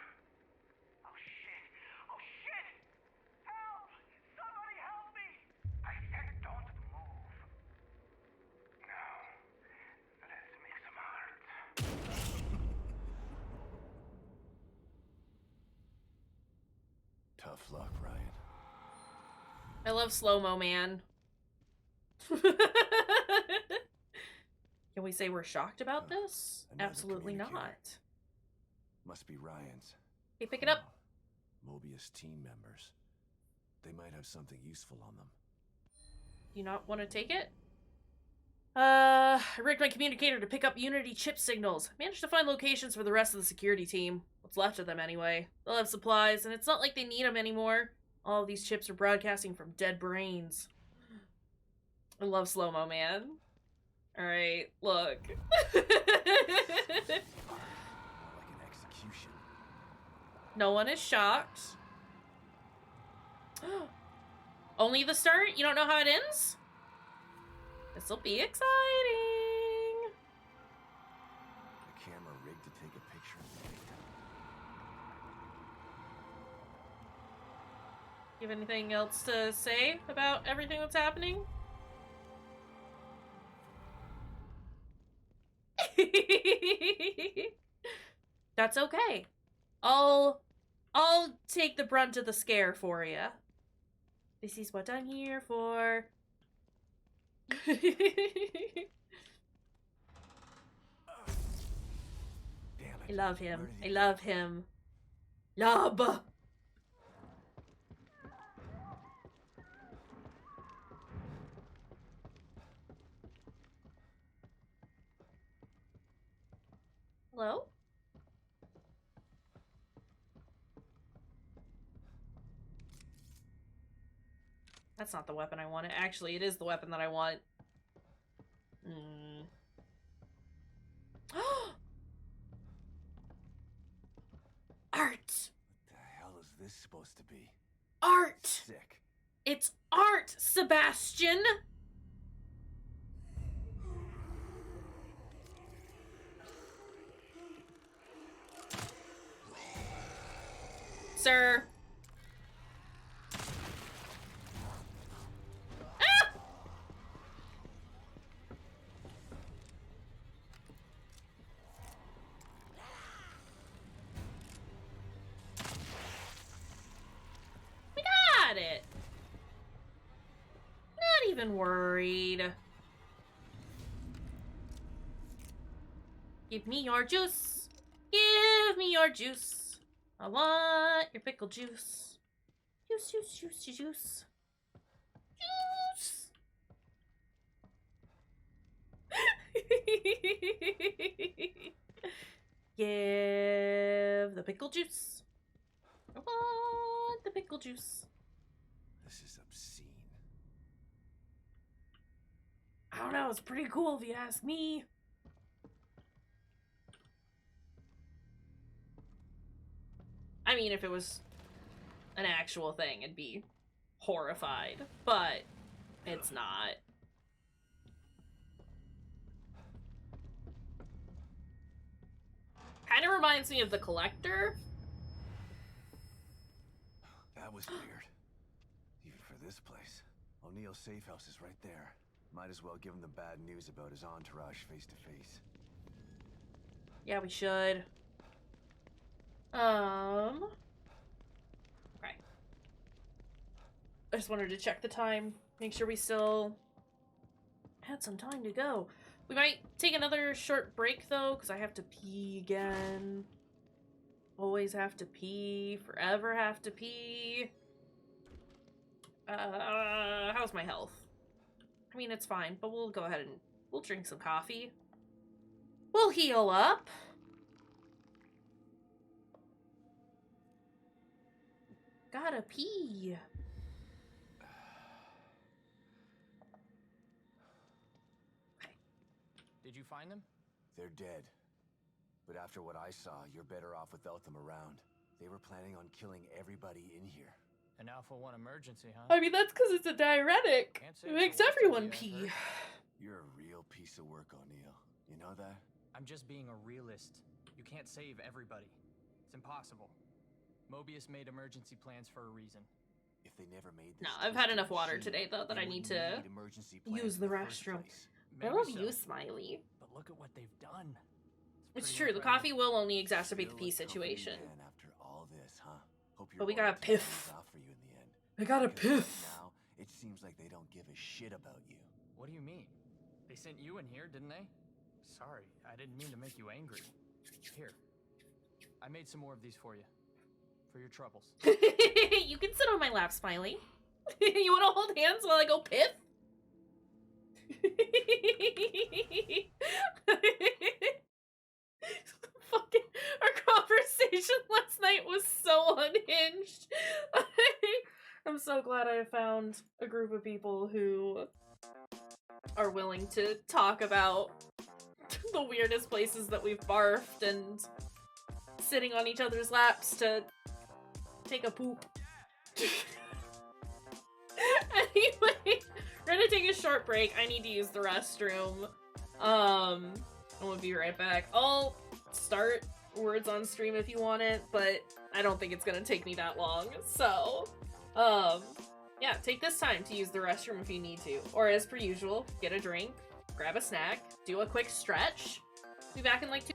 Oh shit! Oh shit! Help! Somebody help me! I said don't move. Now, let's make some art. Tough luck, Ryan. I love slow-mo, man. Can we say we're shocked about this? Another Absolutely communicator. not. Must be Ryan's. Hey, pick it up. Mobius team members. They might have something useful on them. Do you not want to take it? I rigged my communicator to pick up Unity chip signals. Managed to find locations for the rest of the security team. What's left of them, anyway. They'll have supplies, and it's not like they need them anymore. All of these chips are broadcasting from dead brains. I love slow-mo, man. Alright, look. More like an execution. No one is shocked. Only the start? You don't know how it ends? This'll be exciting. The camera rigged to take a picture of the victim. You have anything else to say about everything that's happening? That's okay. I'll take the brunt of the scare for you. This is what I'm here for. Damn it. I love him. Where did I he love him. Love. Hello? That's not the weapon I wanted. Actually, it is the weapon that I want. Art! What the hell is this supposed to be? Art! Sick. It's art, Sebastian! Sir. Ah! We got it. Not even worried. Give me your juice. Give me your juice. I want your pickle juice. Juice, juice, juice, juice. Juice. Give the pickle juice. I want the pickle juice. This is obscene. I don't know, it's pretty cool if you ask me. I mean, if it was an actual thing, I'd be horrified, but it's not. Kind of reminds me of The Collector. That was weird. Even for this place. O'Neill's safe house is right there. Might as well give him the bad news about his entourage face to face. Yeah, we should. Okay. I just wanted to check the time. Make sure we still had some time to go. We might take another short break, though, because I have to pee again. Always have to pee. Forever have to pee. How's my health? I mean, it's fine, but we'll go ahead and we'll drink some coffee. We'll heal up. Gotta pee. Did you find them? They're dead. But after what I saw, you're better off without them around. They were planning on killing everybody in here. An Alpha 1 emergency, huh? I mean, that's because it's a diuretic. Can't say It it's makes the worst everyone idea I've pee. heard. You're a real piece of work, O'Neill. You know that? I'm just being a realist. You can't save everybody. It's impossible. Mobius made emergency plans for a reason. If they never made this No, I've had enough water machine, today, though, that they I need wouldn't to need emergency plans use in the first restroom. place. I Maybe love so, you, Smiley. but look at what they've done. It's pretty true, the incredible. coffee will only exacerbate the Still pee a company situation. man after all this, huh? Hope But we your got a wife takes piff. things off for you in the end. I got a Because right piff. now, it seems like they don't give a shit about you. What do you mean? They sent you in here, didn't they? Sorry, I didn't mean to make you angry. Here, I made some more of these for you. For your troubles. You can sit on my lap, Smiley. You want to hold hands while I go piff? Fucking, our conversation last night was so unhinged. I'm so glad I found a group of people who are willing to talk about the weirdest places that we've barfed and sitting on each other's laps to take a poop. Anyway, We're gonna take a short break. I need to use the restroom. I'm gonna be right back. I'll start words on stream if you want it, but I don't think it's gonna take me that long. So, yeah, take this time to use the restroom if you need to. Or as per usual, get a drink, grab a snack, do a quick stretch. Be back in like 2.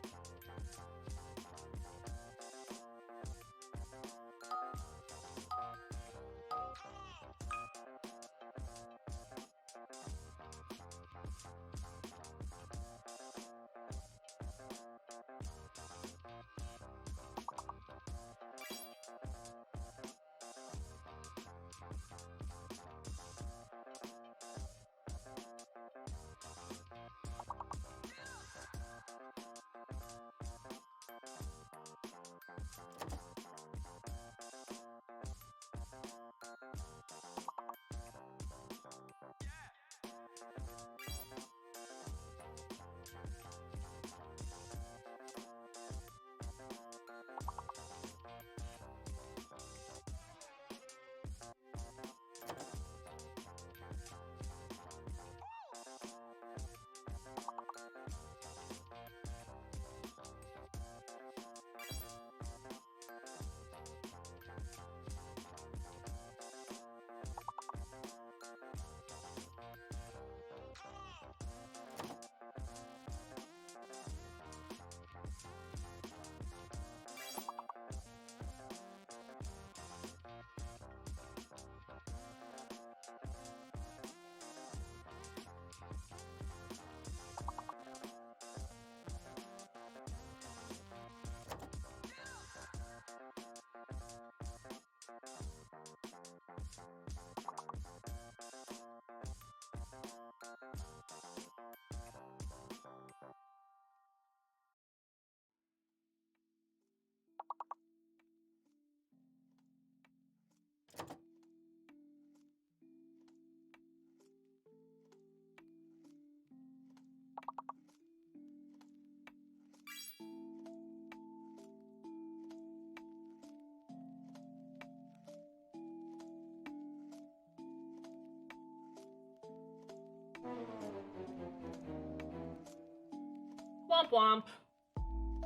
Womp womp.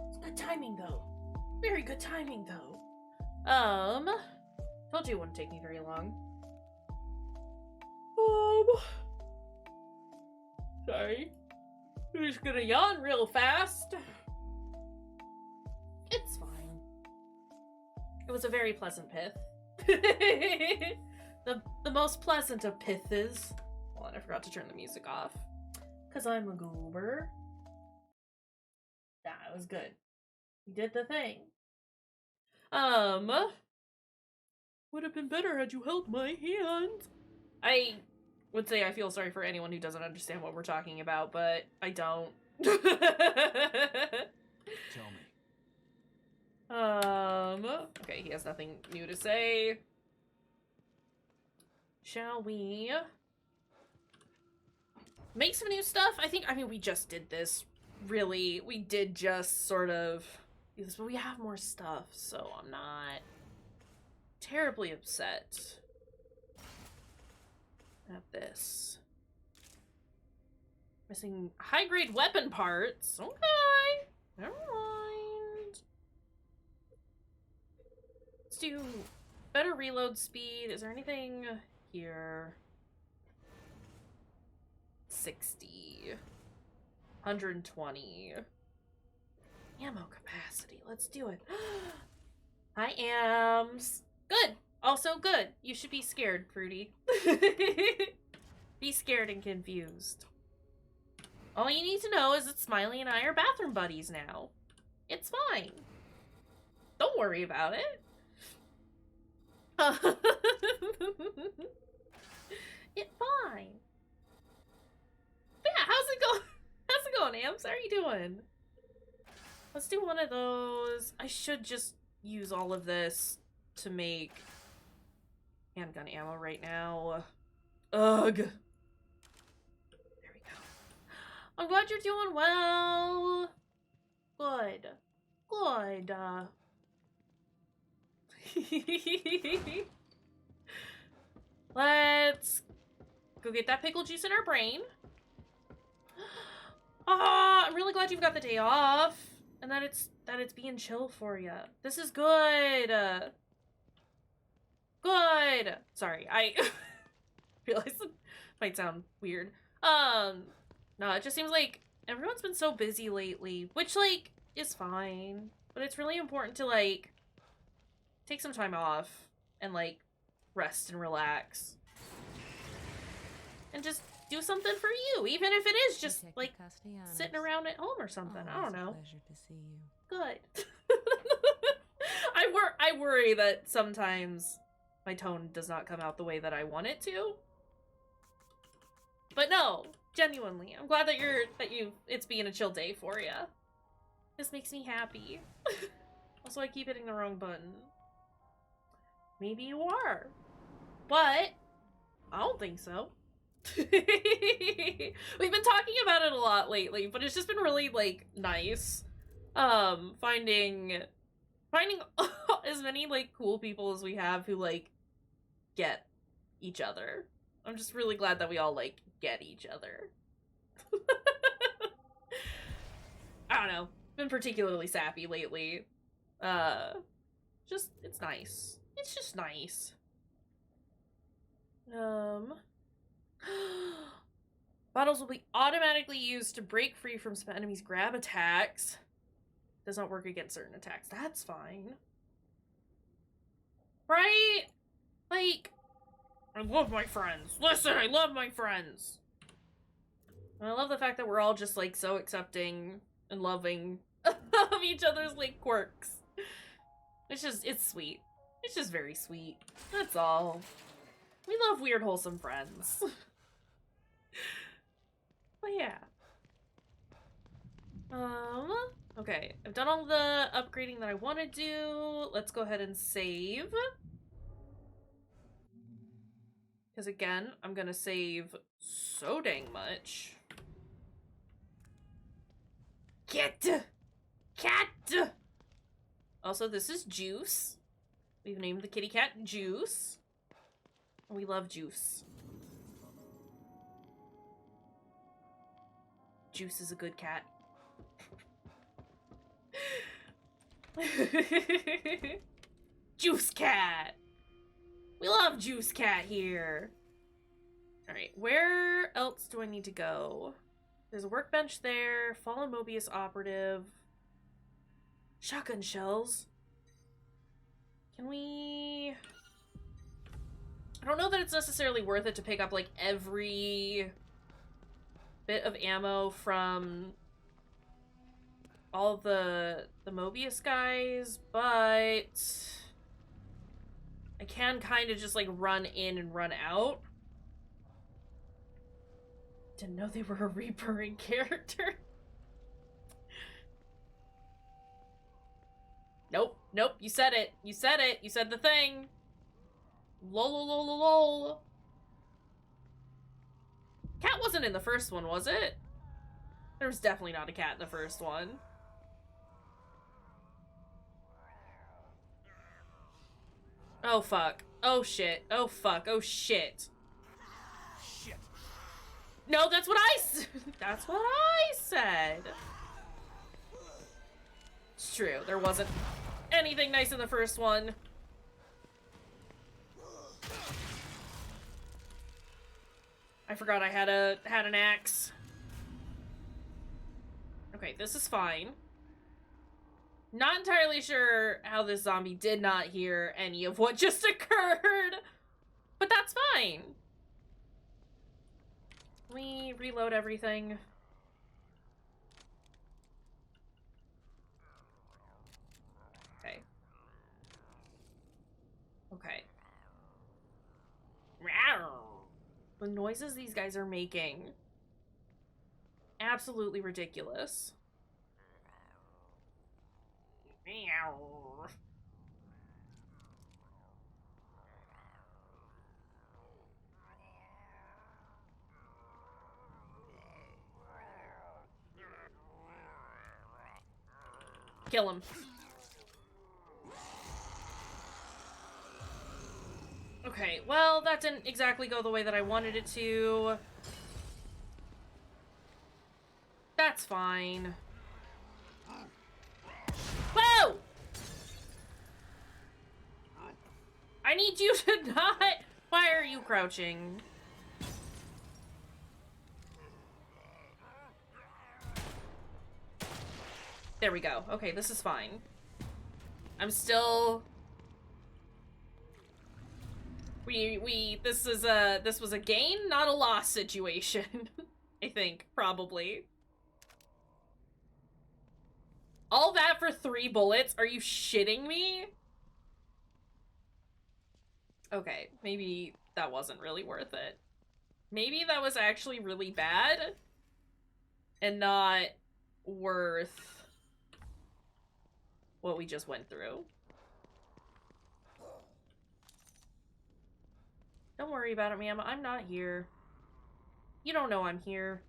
It's good timing though. Very good timing though. Told you it wouldn't take me very long. Sorry. I'm just gonna yawn real fast. It's fine. It was a very pleasant pith. the most pleasant of piths. Hold on, I forgot to turn the music off. Cause I'm a goober. Yeah, it was good. You did the thing. Would have been better had you held my hand. I would say I feel sorry for anyone who doesn't understand what we're talking about, but I don't. Tell me. Okay, he has nothing new to say. Shall we make some new stuff? I mean, we just did this. Really, we did just sort of do this, but we have more stuff, so I'm not terribly upset at this. Missing high-grade weapon parts. Okay, never mind. Let's do better reload speed. Is there anything here? 60. 120. Ammo capacity. Let's do it. Hi, Ams. Good. Also good. You should be scared, Fruity. Be scared and confused. All you need to know is that Smiley and I are bathroom buddies now. It's fine. Don't worry about it. It's fine. Yeah, how's it going? How's it going, Ams? How are you doing? Let's do one of those. I should just use all of this to make handgun ammo right now. Ugh. There we go. I'm glad you're doing well. Good. Good. Let's go get that pickle juice in our brain. Ah, I'm really glad you've got the day off. And that it's being chill for you. This is good. Good. Sorry, I realized it might sound weird. No, it just seems like everyone's been so busy lately, which, like, is fine. But it's really important to, like, take some time off and, like, rest and relax. And just do something for you, even if it is just, like, sitting around at home or something. I don't know. Pleasure to see you. Good. I worry that sometimes my tone does not come out the way that I want it to. But no, genuinely, I'm glad that it's being a chill day for you. This makes me happy. Also, I keep hitting the wrong button. Maybe you are. But I don't think so. We've been talking about it a lot lately, but it's just been really, like, nice. Finding as many, like, cool people as we have who, like, get each other. I'm just really glad that we all, like, get each other. I don't know. Been particularly sappy lately. It's nice. It's just nice. Bottles will be automatically used to break free from some enemies' grab attacks. Does not work against certain attacks. That's fine. Right? Like, I love my friends. Listen, I love my friends. And I love the fact that we're all just, like, so accepting and loving of each other's, like, quirks. It's sweet. It's just very sweet. That's all. We love weird, wholesome friends. But yeah. Okay. I've done all the upgrading that I want to do. Let's go ahead and save. Because again, I'm gonna save so dang much. Cat! Also, this is Juice. We've named the kitty cat Juice. We love Juice. Juice is a good cat. Juice cat! We love Juice cat here. Alright, where else do I need to go? There's a workbench there. Fallen Mobius operative. Shotgun shells. Can we... I don't know that it's necessarily worth it to pick up, like, every bit of ammo from all the Mobius guys, but I can kind of just, like, run in and run out. Didn't know they were a repurring character. Nope, you said it. You said the thing. Lol. Cat wasn't in the first one, was it? There was definitely not a cat in the first one. Oh fuck. Oh shit. Oh fuck. Oh shit. Shit. No, that's what that's what I said. It's true. There wasn't anything nice in the first one. I forgot I had an axe. Okay, this is fine. Not entirely sure how this zombie did not hear any of what just occurred, but that's fine. Let me reload everything. Okay. Okay. The noises these guys are making. Absolutely ridiculous. Kill him. Okay, well, that didn't exactly go the way that I wanted it to. That's fine. Whoa! I need you to not... Why are you crouching? There we go. Okay, this is fine. I'm still... This was a gain, not a loss situation. I think, probably. All that for 3 bullets? Are you shitting me? Okay, maybe that wasn't really worth it. Maybe that was actually really bad and not worth what we just went through. Don't worry about it, ma'am. I'm not here. You don't know I'm here.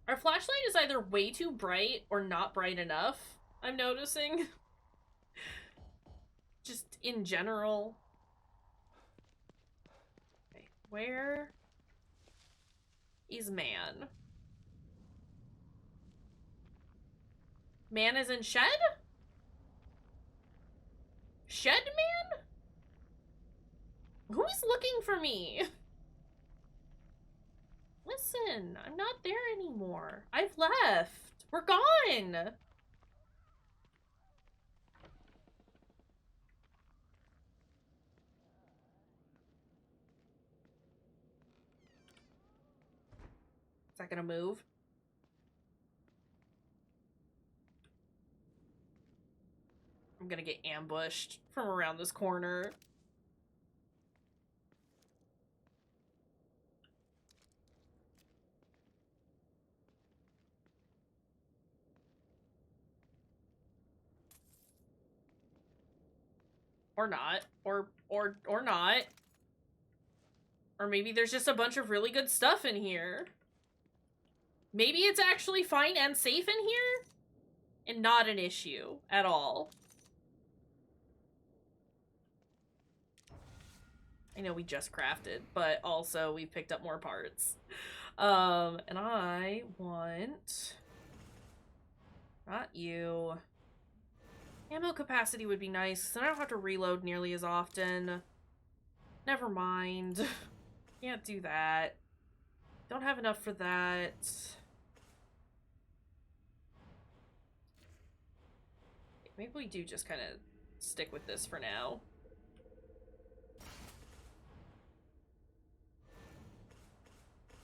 Our flashlight is either way too bright or not bright enough, I'm noticing. Just in general. Okay, where is man? Man is in shed? Shed man? Who's looking for me? Listen, I'm not there anymore. I've left. We're gone. Is that gonna move? I'm gonna get ambushed from around this corner. Or not. Or not. Or maybe there's just a bunch of really good stuff in here. Maybe it's actually fine and safe in here? And not an issue at all. I know we just crafted, but also we picked up more parts. And I want... Not you. Ammo capacity would be nice, so I don't have to reload nearly as often. Never mind. Can't do that. Don't have enough for that. Maybe we do just kind of stick with this for now.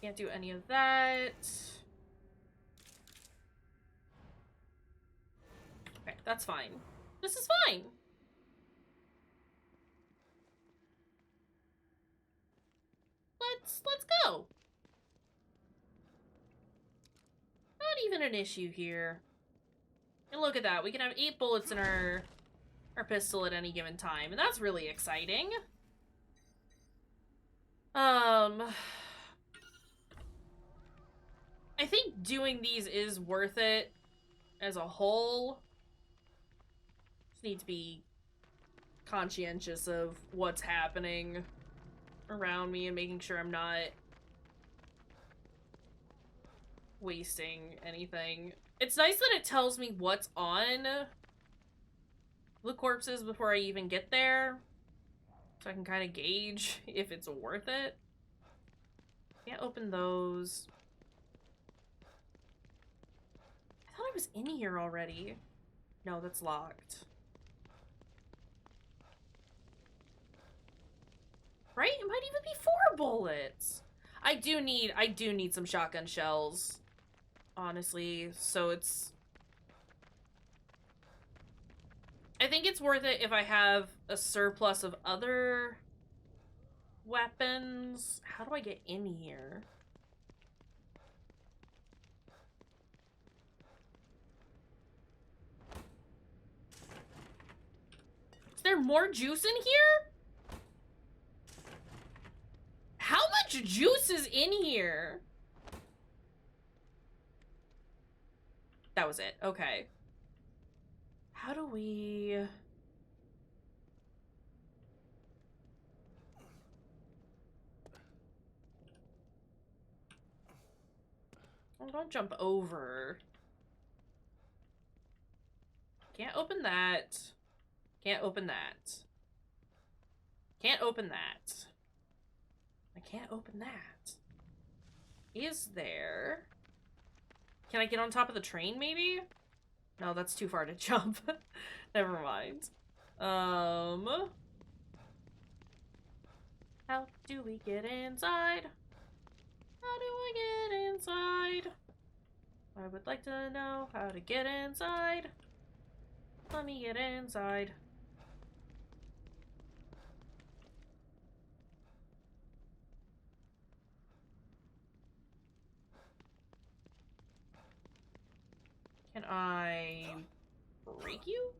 Can't do any of that. Okay, that's fine. This is fine. Let's go. Not even an issue here. And look at that. We can have 8 bullets in our pistol at any given time, and that's really exciting. I think doing these is worth it as a whole. Just need to be conscientious of what's happening around me and making sure I'm not wasting anything. It's nice that it tells me what's on the corpses before I even get there, so I can kind of gauge if it's worth it. Can't open those. I thought I was in here already. No, that's locked. Right? It might even be 4 bullets. I do need some shotgun shells, honestly, so it's... I think it's worth it if I have a surplus of other weapons. How do I get in here? Is there more juice in here? How much juice is in here? That was it. Okay. How do we... Oh, don't jump over. Can't open that. Can't open that. Can't open that. I can't open that. Is there... Can I get on top of the train, maybe? No, that's too far to jump. Never mind. How do we get inside? How do I get inside? I would like to know how to get inside. Let me get inside. Can I break you?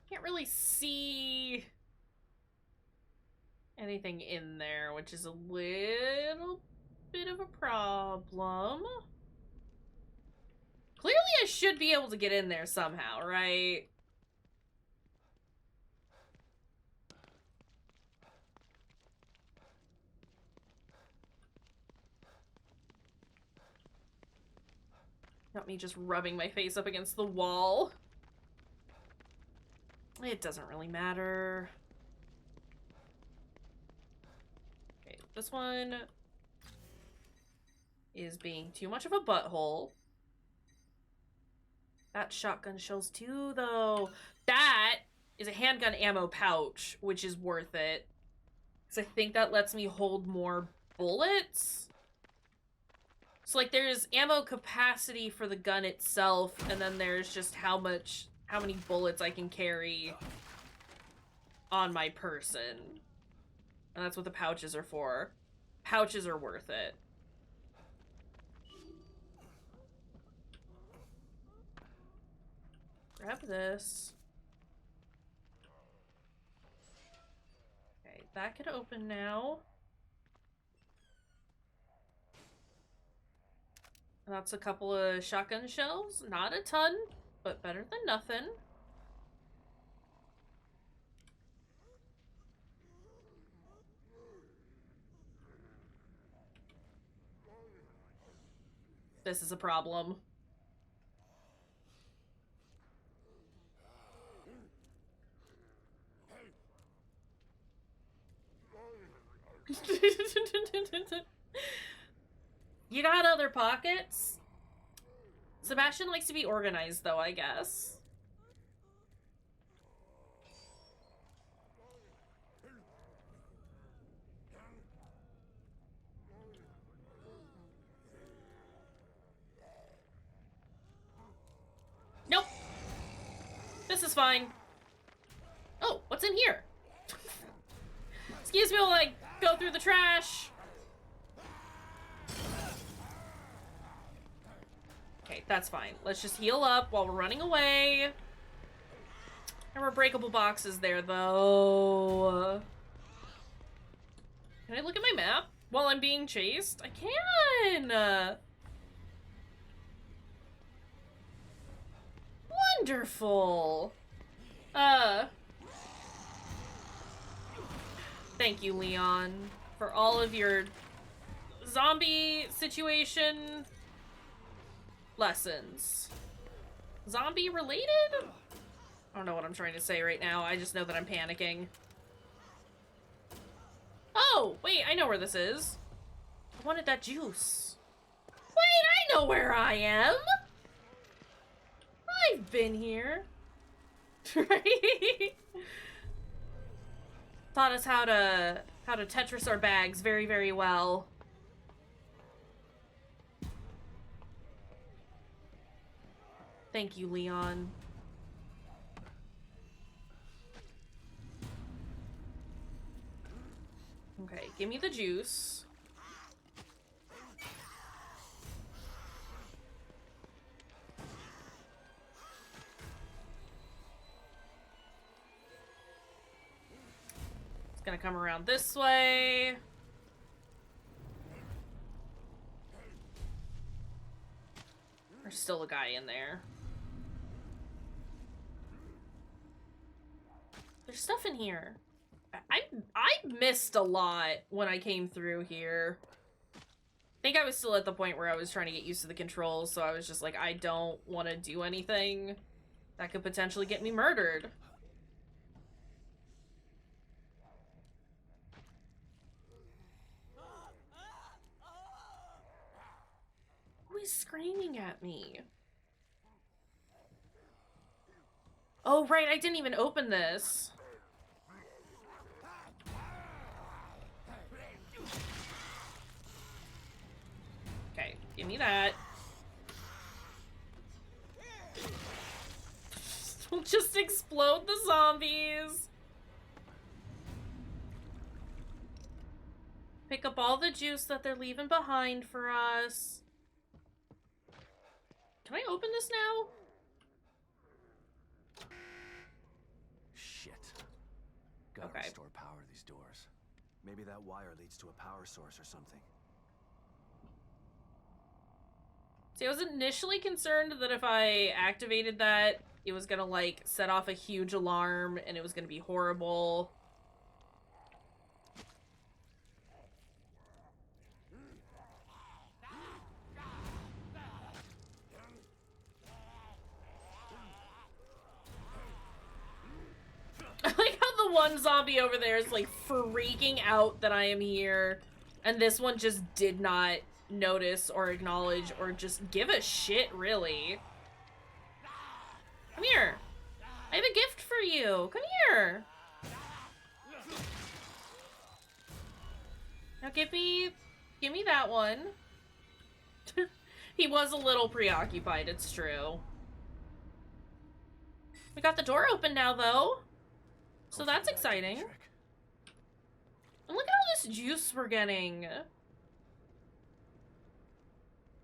Can't really see anything in there, which is a little bit of a problem. Clearly I should be able to get in there somehow, right? Not me just rubbing my face up against the wall. It doesn't really matter. Okay, this one is being too much of a butthole. That shotgun shells too, though. That is a handgun ammo pouch, which is worth it. Because I think that lets me hold more bullets. So, like, there's ammo capacity for the gun itself, and then there's just how many bullets I can carry on my person. And that's what the pouches are for. Pouches are worth it. Grab this. Okay, that could open now. That's a couple of shotgun shells. Not a ton, but better than nothing. This is a problem. You got other pockets? Sebastian likes to be organized, though, I guess. Nope. This is fine. Oh, what's in here? Excuse me while I go through the trash. Okay, that's fine. Let's just heal up while we're running away. There were breakable boxes there, though. Can I look at my map while I'm being chased? I can! Wonderful! Thank you, Leon, for all of your zombie situation lessons. Zombie related? I don't know what I'm trying to say right now. I just know that I'm panicking. Oh, wait, I know where this is. I wanted that juice. Wait, I know where I am. I've been here. Right? Taught us how to Tetris our bags very, very well. Thank you, Leon. Okay, give me the juice. It's gonna come around this way. There's still a guy in there. There's stuff in here. I missed a lot when I came through here. I think I was still at the point where I was trying to get used to the controls, so I was just like, I don't want to do anything that could potentially get me murdered. Who is screaming at me? Oh, right, I didn't even open this. Okay, give me that. Don't just explode the zombies. Pick up all the juice that they're leaving behind for us. Can I open this now? Shit. Gotta Okay. restore power to these doors. Maybe that wire leads to a power source or something. See, I was initially concerned that if I activated that, it was gonna, like, set off a huge alarm and it was gonna be horrible. I like how the one zombie over there is, like, freaking out that I am here, and this one just did not notice or acknowledge or just give a shit, really. Come here. I have a gift for you. Come here. Now give me that one. He was a little preoccupied, it's true. We got the door open now, though. So that's exciting. And look at all this juice we're getting.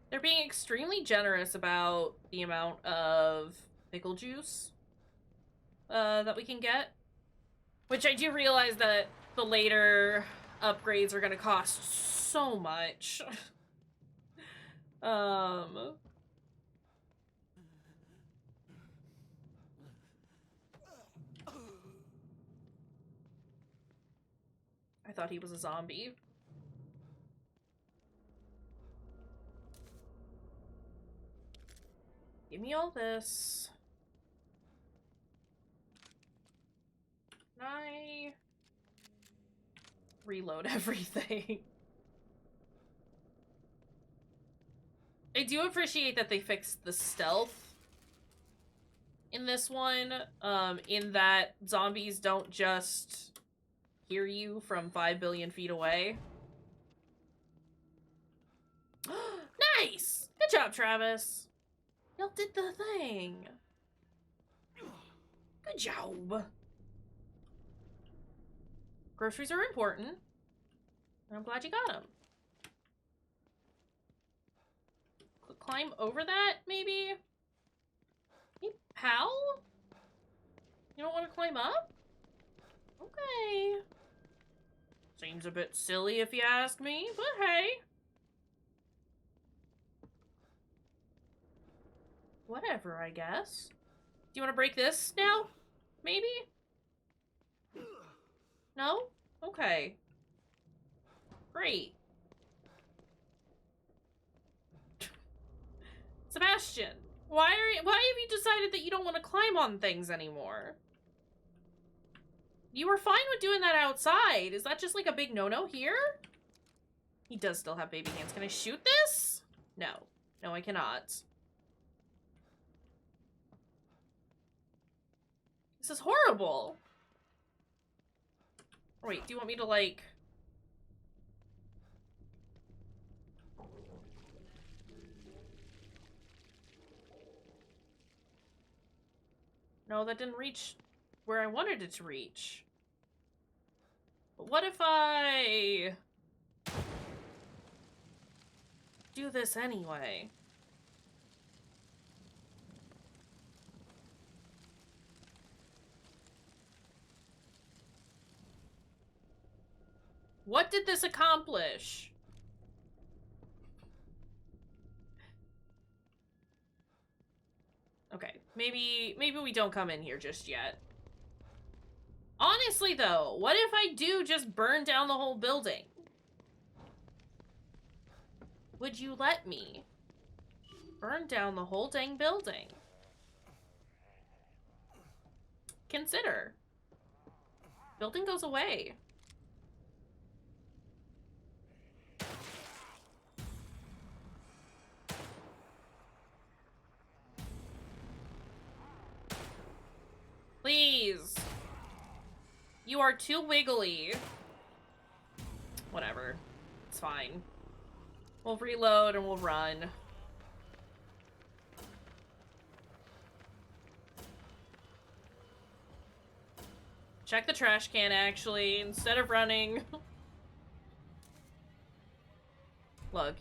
They're being extremely generous about the amount of pickle juice that we can get. Which I do realize that the later upgrades are gonna cost so much. I thought he was a zombie. Give me all this. Can I reload everything? I do appreciate that they fixed the stealth in this one, in that zombies don't just hear you from 5 billion feet away. Nice! Good job, Travis. Y'all did the thing. Good job. Groceries are important, and I'm glad you got them. Climb over that, maybe? Hey, pal? You don't want to climb up? Okay. Seems a bit silly if you ask me, but hey. Whatever, I guess. Do you want to break this now? Maybe? No? Okay. Great. Sebastian, why have you decided that you don't want to climb on things anymore? You were fine with doing that outside. Is that just like a big no-no here? He does still have baby hands. Can I shoot this? No. No, I cannot. This is horrible. Wait, do you want me to, like... No, that didn't reach where I wanted it to reach. But what if I... do this anyway? What did this accomplish? maybe we don't come in here just yet. Honestly, though, what if I do just burn down the whole building? Would you let me burn down the whole dang building? Consider. Building goes away. Please. You are too wiggly. Whatever. It's fine. We'll reload and we'll run. Check the trash can, actually, instead of running. Look,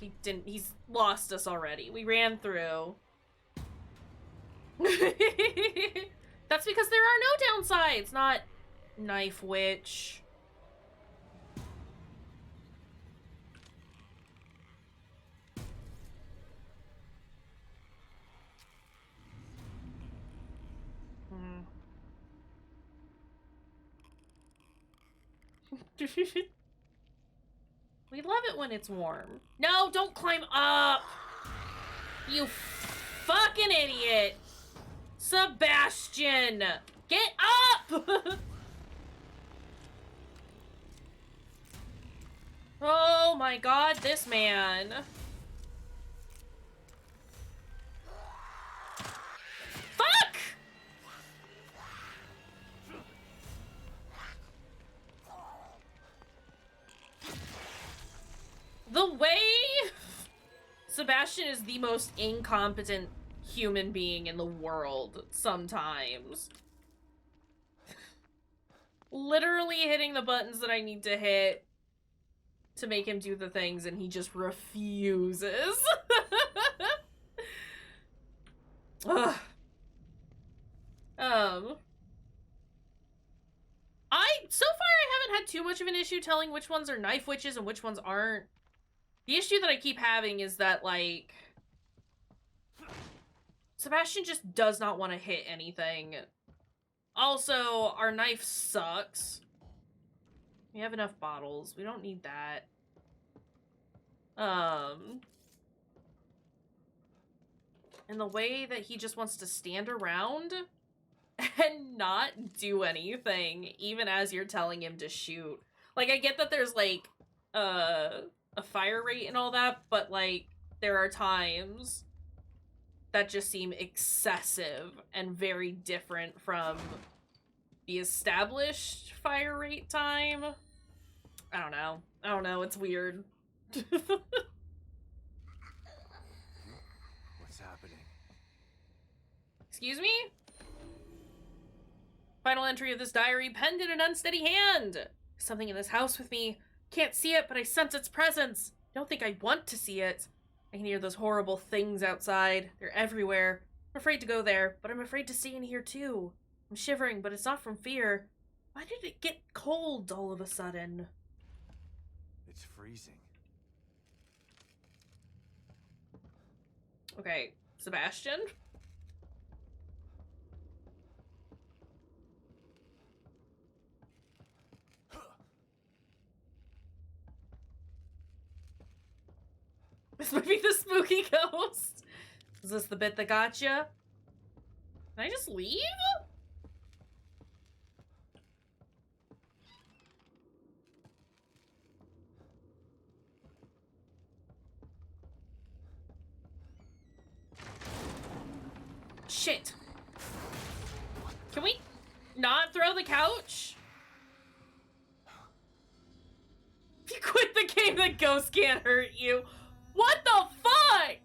he's lost us already. We ran through. That's because there are no downsides, not knife witch. We love it when it's warm. No, don't climb up! You fucking idiot! Sebastian! Get up! Oh my god, this man. Fuck! The way Sebastian is the most incompetent human being in the world sometimes. Literally hitting the buttons that I need to hit to make him do the things, and he just refuses. Ugh. So far I haven't had too much of an issue telling which ones are knife witches and which ones aren't. The issue that I keep having is that, like, Sebastian just does not want to hit anything. Also, our knife sucks. We have enough bottles. We don't need that. And the way that he just wants to stand around and not do anything, even as you're telling him to shoot. Like, I get that there's, like, a fire rate and all that, but, like, there are times that just seem excessive and very different from the established fire rate time. I don't know. I don't know. It's weird. What's happening? Excuse me? Final entry of this diary, penned in an unsteady hand. Something in this house with me. Can't see it, but I sense its presence. I don't think I want to see it. I can hear those horrible things outside. They're everywhere. I'm afraid to go there, but I'm afraid to stay in here too. I'm shivering, but it's not from fear. Why did it get cold all of a sudden? It's freezing. Okay, Sebastian? This might be the spooky ghost. Is this the bit that got you? Can I just leave? Shit. Can we not throw the couch? If you quit the game, the ghost can't hurt you. What the fuck?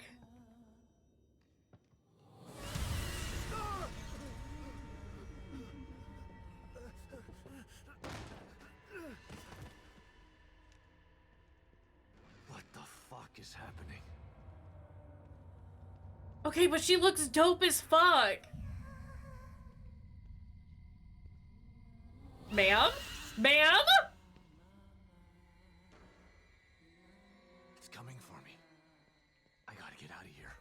What the fuck is happening? Okay, but she looks dope as fuck. Ma'am? Ma'am? It's coming for me. I gotta get out of here.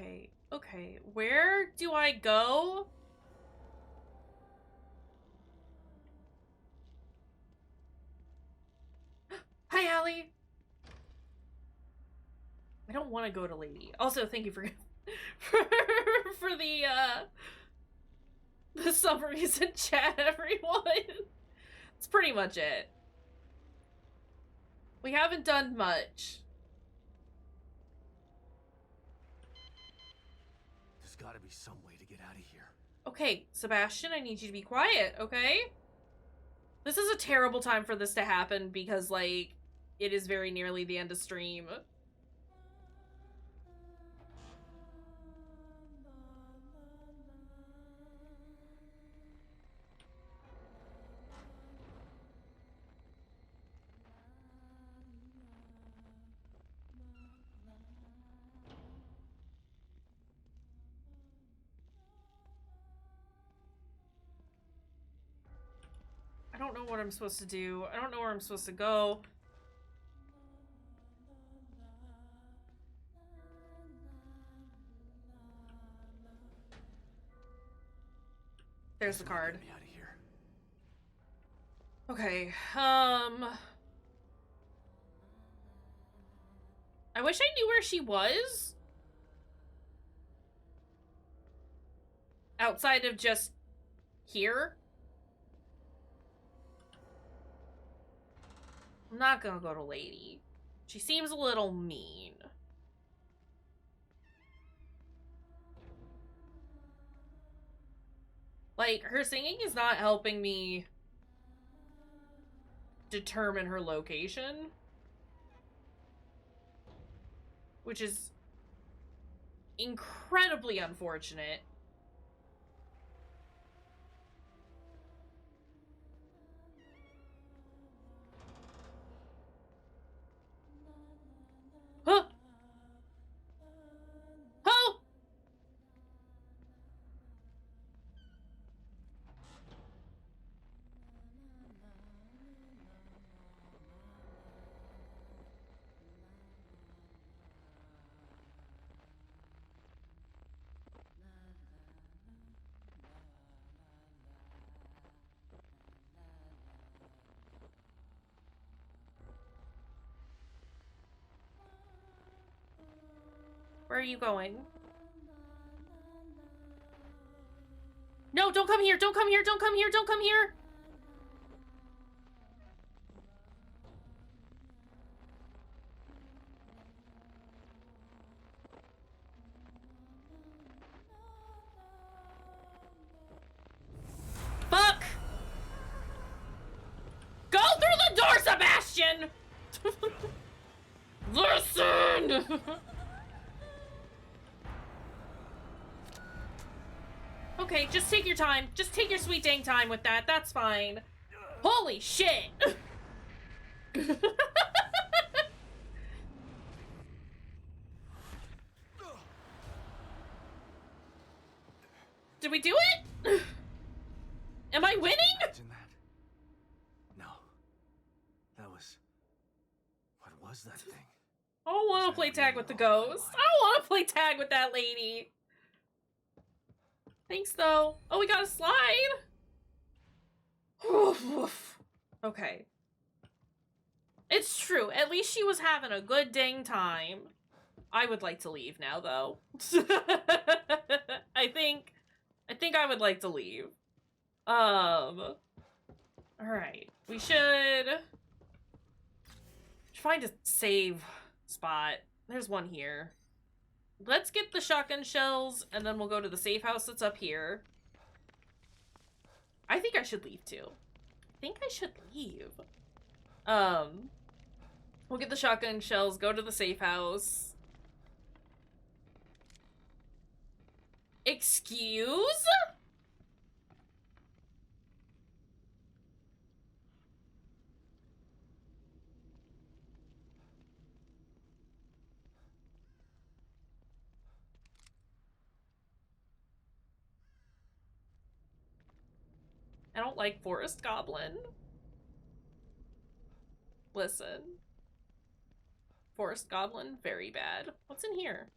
Okay, okay. Where do I go? Hi, Allie. I don't want to go to Lady. Also, thank you for for the summaries in chat, everyone. That's pretty much it. We haven't done much. There's gotta be some way to get out of here. Okay, Sebastian, I need you to be quiet, okay? This is a terrible time for this to happen because, like, it is very nearly the end of stream. I don't know what I'm supposed to do. I don't know where I'm supposed to go. There's the card. Get me out of here. Okay, I wish I knew where she was. Outside of just here. I'm not gonna go to Lady. She seems a little mean. Like, her singing is not helping me determine her location. Which is incredibly unfortunate. Huh! Oh! Where are you going? No, don't come here! Don't come here! Don't come here! Don't come here! Fuck! Go through the door, Sebastian! Listen! Okay, just take your time. Just take your sweet dang time with that. That's fine. Holy shit! Did we do it? Am I winning? Imagine that. No. That was... What was that thing? I don't want to play tag with the ghost. I don't want to play tag with that lady. Thanks, though. Oh, we got a slide. Okay. It's true. At least she was having a good dang time. I would like to leave now, though. I think I would like to leave. Alright. We should find a save spot. There's one here. Let's get the shotgun shells, and then we'll go to the safe house that's up here. I think I should leave, too. I think I should leave. We'll get the shotgun shells, go to the safe house. Excuse? I don't like Forest Goblin. Listen. Forest Goblin, very bad. What's in here?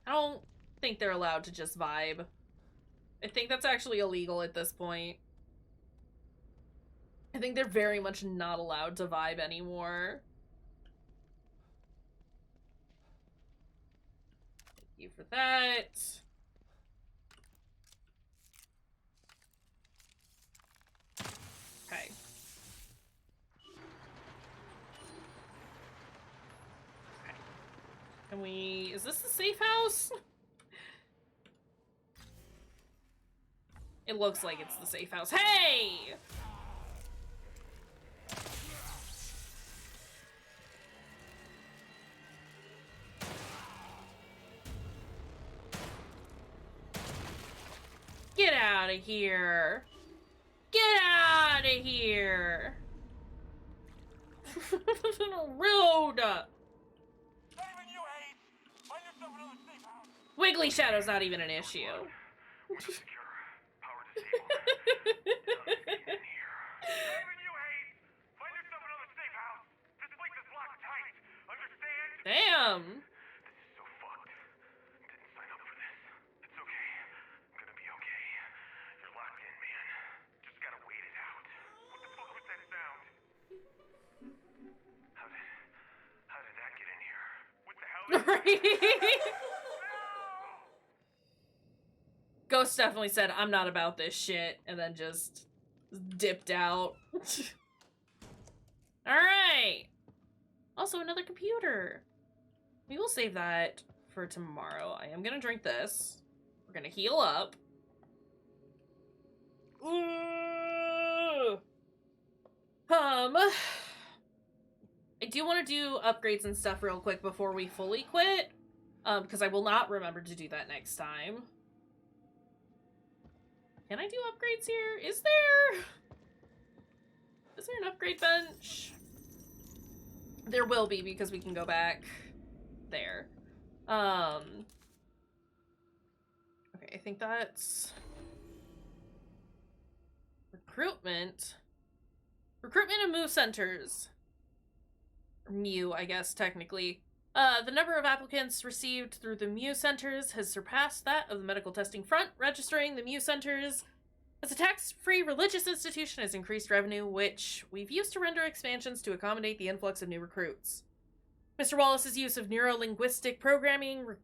I don't think they're allowed to just vibe. I think that's actually illegal at this point. I think they're very much not allowed to vibe anymore. Thank you for that. Okay. Can we... Is this the safe house? It looks like it's the safe house. Hey! Get out of here! Get out of here! Rude! Wiggly Shadow's not even an issue. Damn! Ghost definitely said, I'm not about this shit, and then just dipped out. Alright! Also, another computer. We will save that for tomorrow. I am gonna drink this. We're gonna heal up. Ooh. I do want to do upgrades and stuff real quick before we fully quit. Because I will not remember to do that next time. Can I do upgrades here? Is there an upgrade bench? There will be, because we can go back there. Okay, I think that's recruitment. Recruitment and move centers. Or MU, I guess, technically. The number of applicants received through the MU centers has surpassed that of the medical testing front. Registering the MU centers as a tax-free religious institution has increased revenue, which we've used to render expansions to accommodate the influx of new recruits. Mr. Wallace's use of neuro-linguistic programming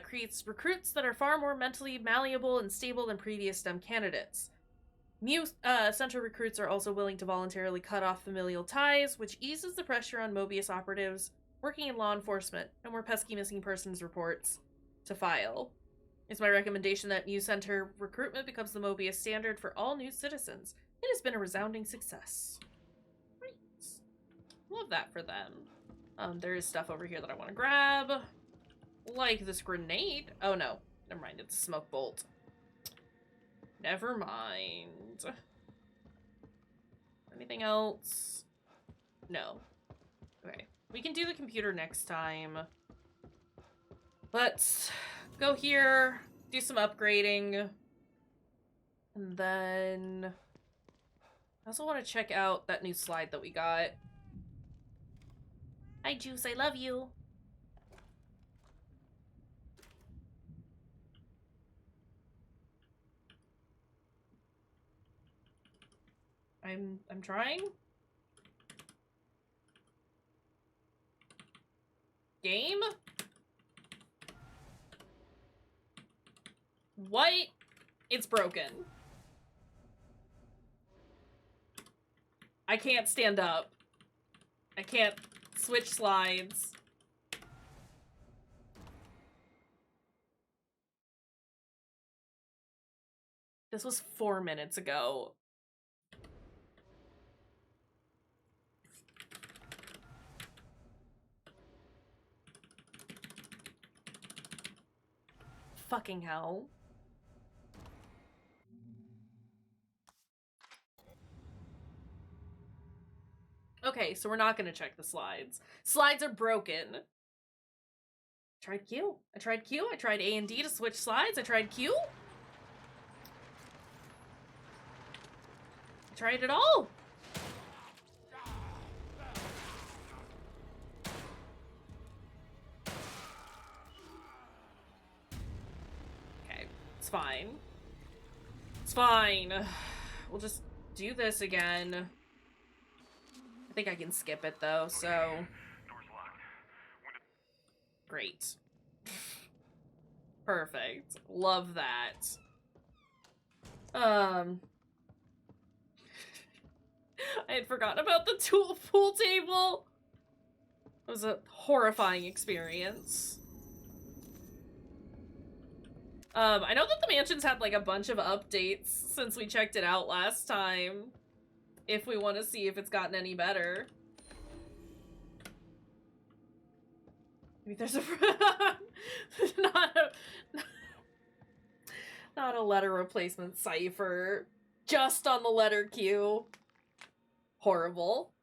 creates recruits that are far more mentally malleable and stable than previous STEM candidates. MU Center recruits are also willing to voluntarily cut off familial ties, which eases the pressure on Mobius operatives working in law enforcement. No more pesky missing persons reports to file. It's my recommendation that MU Center recruitment becomes the Mobius standard for all new citizens. It has been a resounding success. Great. Love that for them. There is stuff over here that I want to grab. Like this grenade. Oh no, never mind, it's a smoke bolt. Never mind. Anything else? No. Okay. We can do the computer next time. Let's go here, do some upgrading. And then I also want to check out that new slide that we got. Hi, Juice, I love you. I'm trying. Game? What? It's broken. I can't stand up. I can't switch slides. This was 4 minutes ago. Fucking hell. Okay, so we're not gonna check the slides. Slides are broken. I tried Q. I tried Q. I tried A and D to switch slides. I tried Q. I tried it all. fine. It's fine. We'll just do this again. I think I can skip it though, so. Door's locked. Great. Perfect. Love that. I had forgotten about the pool table. It was a horrifying experience. I know that the mansion's had like a bunch of updates since we checked it out last time. If we want to see if it's gotten any better. Maybe there's a not a letter replacement cipher. Just on the letter Q. Horrible.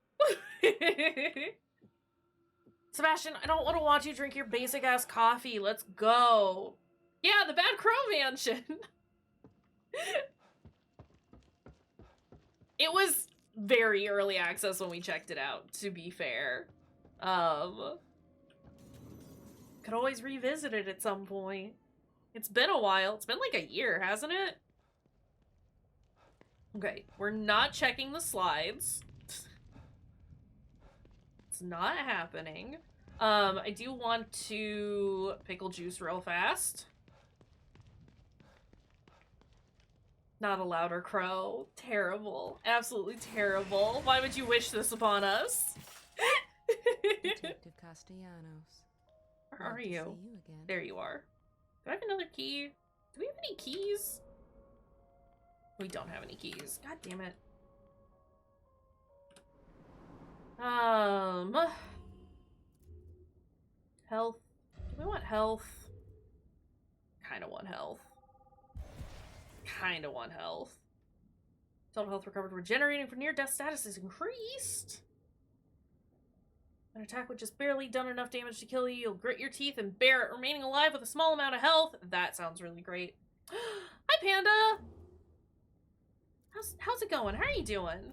Sebastian, I don't want to watch you drink your basic ass coffee. Let's go. Yeah, the Bad Crow Mansion. It was very early access when we checked it out, to be fair. Could always revisit it at some point. It's been a while. It's been like a year, hasn't it? Okay, we're not checking the slides. It's not happening. I do want to pickle juice real fast. Not a louder crow. Terrible. Absolutely terrible. Why would you wish this upon us? Detective Castellanos. Where are Glad to you? see you again. There you are. Do I have another key? Do we have any keys? We don't have any keys. God damn it. Health. Do we want health? Kinda want health. Kinda want health. Total health recovered. Regenerating for near-death status is increased. An attack with just barely done enough damage to kill you. You'll grit your teeth and bear it, remaining alive with a small amount of health. That sounds really great. Hi, Panda! How's it going? How are you doing?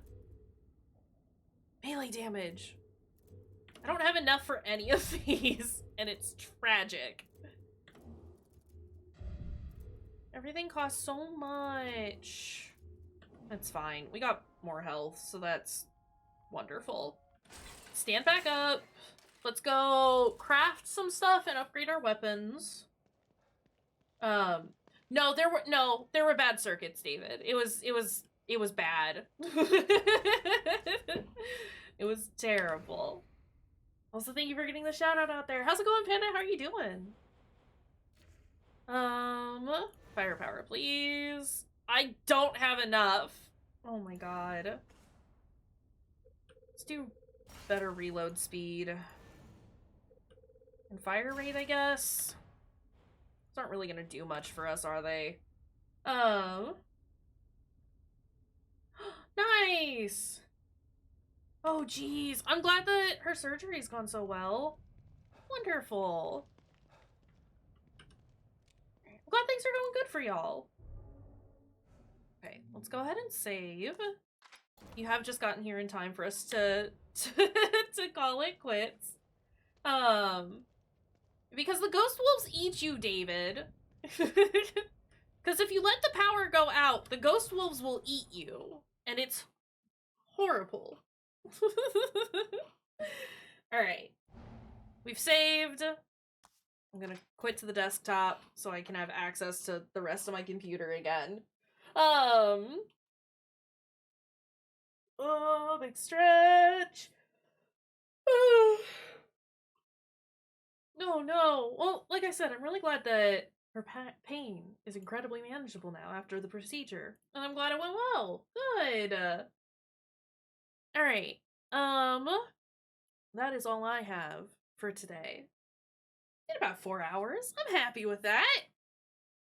Melee damage. I don't have enough for any of these, and it's tragic. Everything costs so much. That's fine. We got more health, so that's wonderful. Stand back up. Let's go craft some stuff and upgrade our weapons. No, there were bad circuits, David. It was bad. It was terrible. Also, thank you for getting the shout out there. How's it going, Panda? How are you doing? Firepower, please. I don't have enough. Oh my god. Let's do better reload speed. And fire rate, I guess. These aren't really gonna do much for us, are they? Nice! Oh, geez. I'm glad that her surgery's gone so well. Wonderful. I'm glad things are going good for y'all. Okay, let's go ahead and save. You have just gotten here in time for us to call it quits. Because the ghost wolves eat you, David. Because if you let the power go out, the ghost wolves will eat you. And it's horrible. Alright. We've saved. I'm gonna quit to the desktop so I can have access to the rest of my computer again. Oh, big stretch. No. Well, like I said, I'm really glad that her pain is incredibly manageable now after the procedure. And I'm glad it went well. Good. Alright. That is all I have for today. In about 4 hours. I'm happy with that.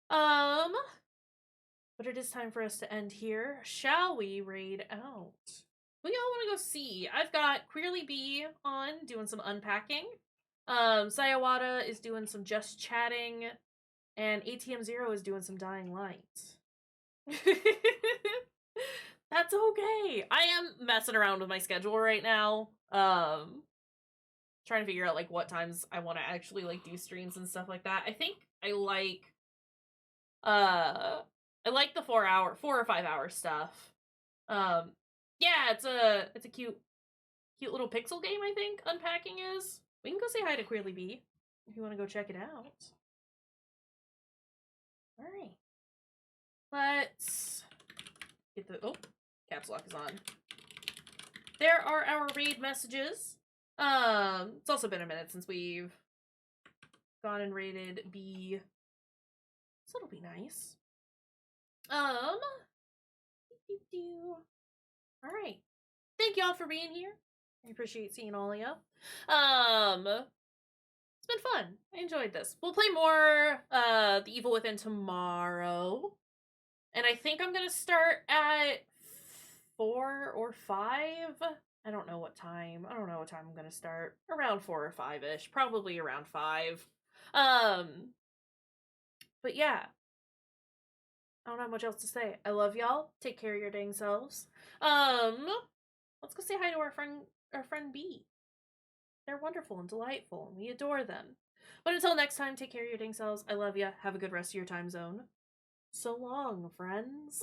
But it is time for us to end here. Shall we raid out? Who y'all want to go see? I've got Queerly B on doing some unpacking. Sayawada is doing some just chatting. And ATM Zero is doing some dying light. That's okay. I am messing around with my schedule right now. Trying to figure out like what times I want to actually like do streams and stuff like that. I think I like I like the 4 or 5 hour stuff. Yeah, it's a cute little pixel game, I think, Unpacking is. We can go say hi to Queerly Bee if you want to go check it out. Alright. Let's get the caps lock is on. There are our raid messages. It's also been a minute since we've gone and raided B. So it'll be nice. Alright. Thank y'all for being here. I appreciate seeing all of you. It's been fun. I enjoyed this. We'll play more The Evil Within tomorrow. And I think I'm gonna start at 4 or 5. I don't know what time. I don't know what time I'm gonna start. Around 4 or 5-ish. Probably around 5. But yeah. I don't have much else to say. I love y'all. Take care of your dang selves. Let's go say hi to our friend B. They're wonderful and delightful, and we adore them. But until next time, take care of your dang selves. I love ya. Have a good rest of your time zone. So long, friends.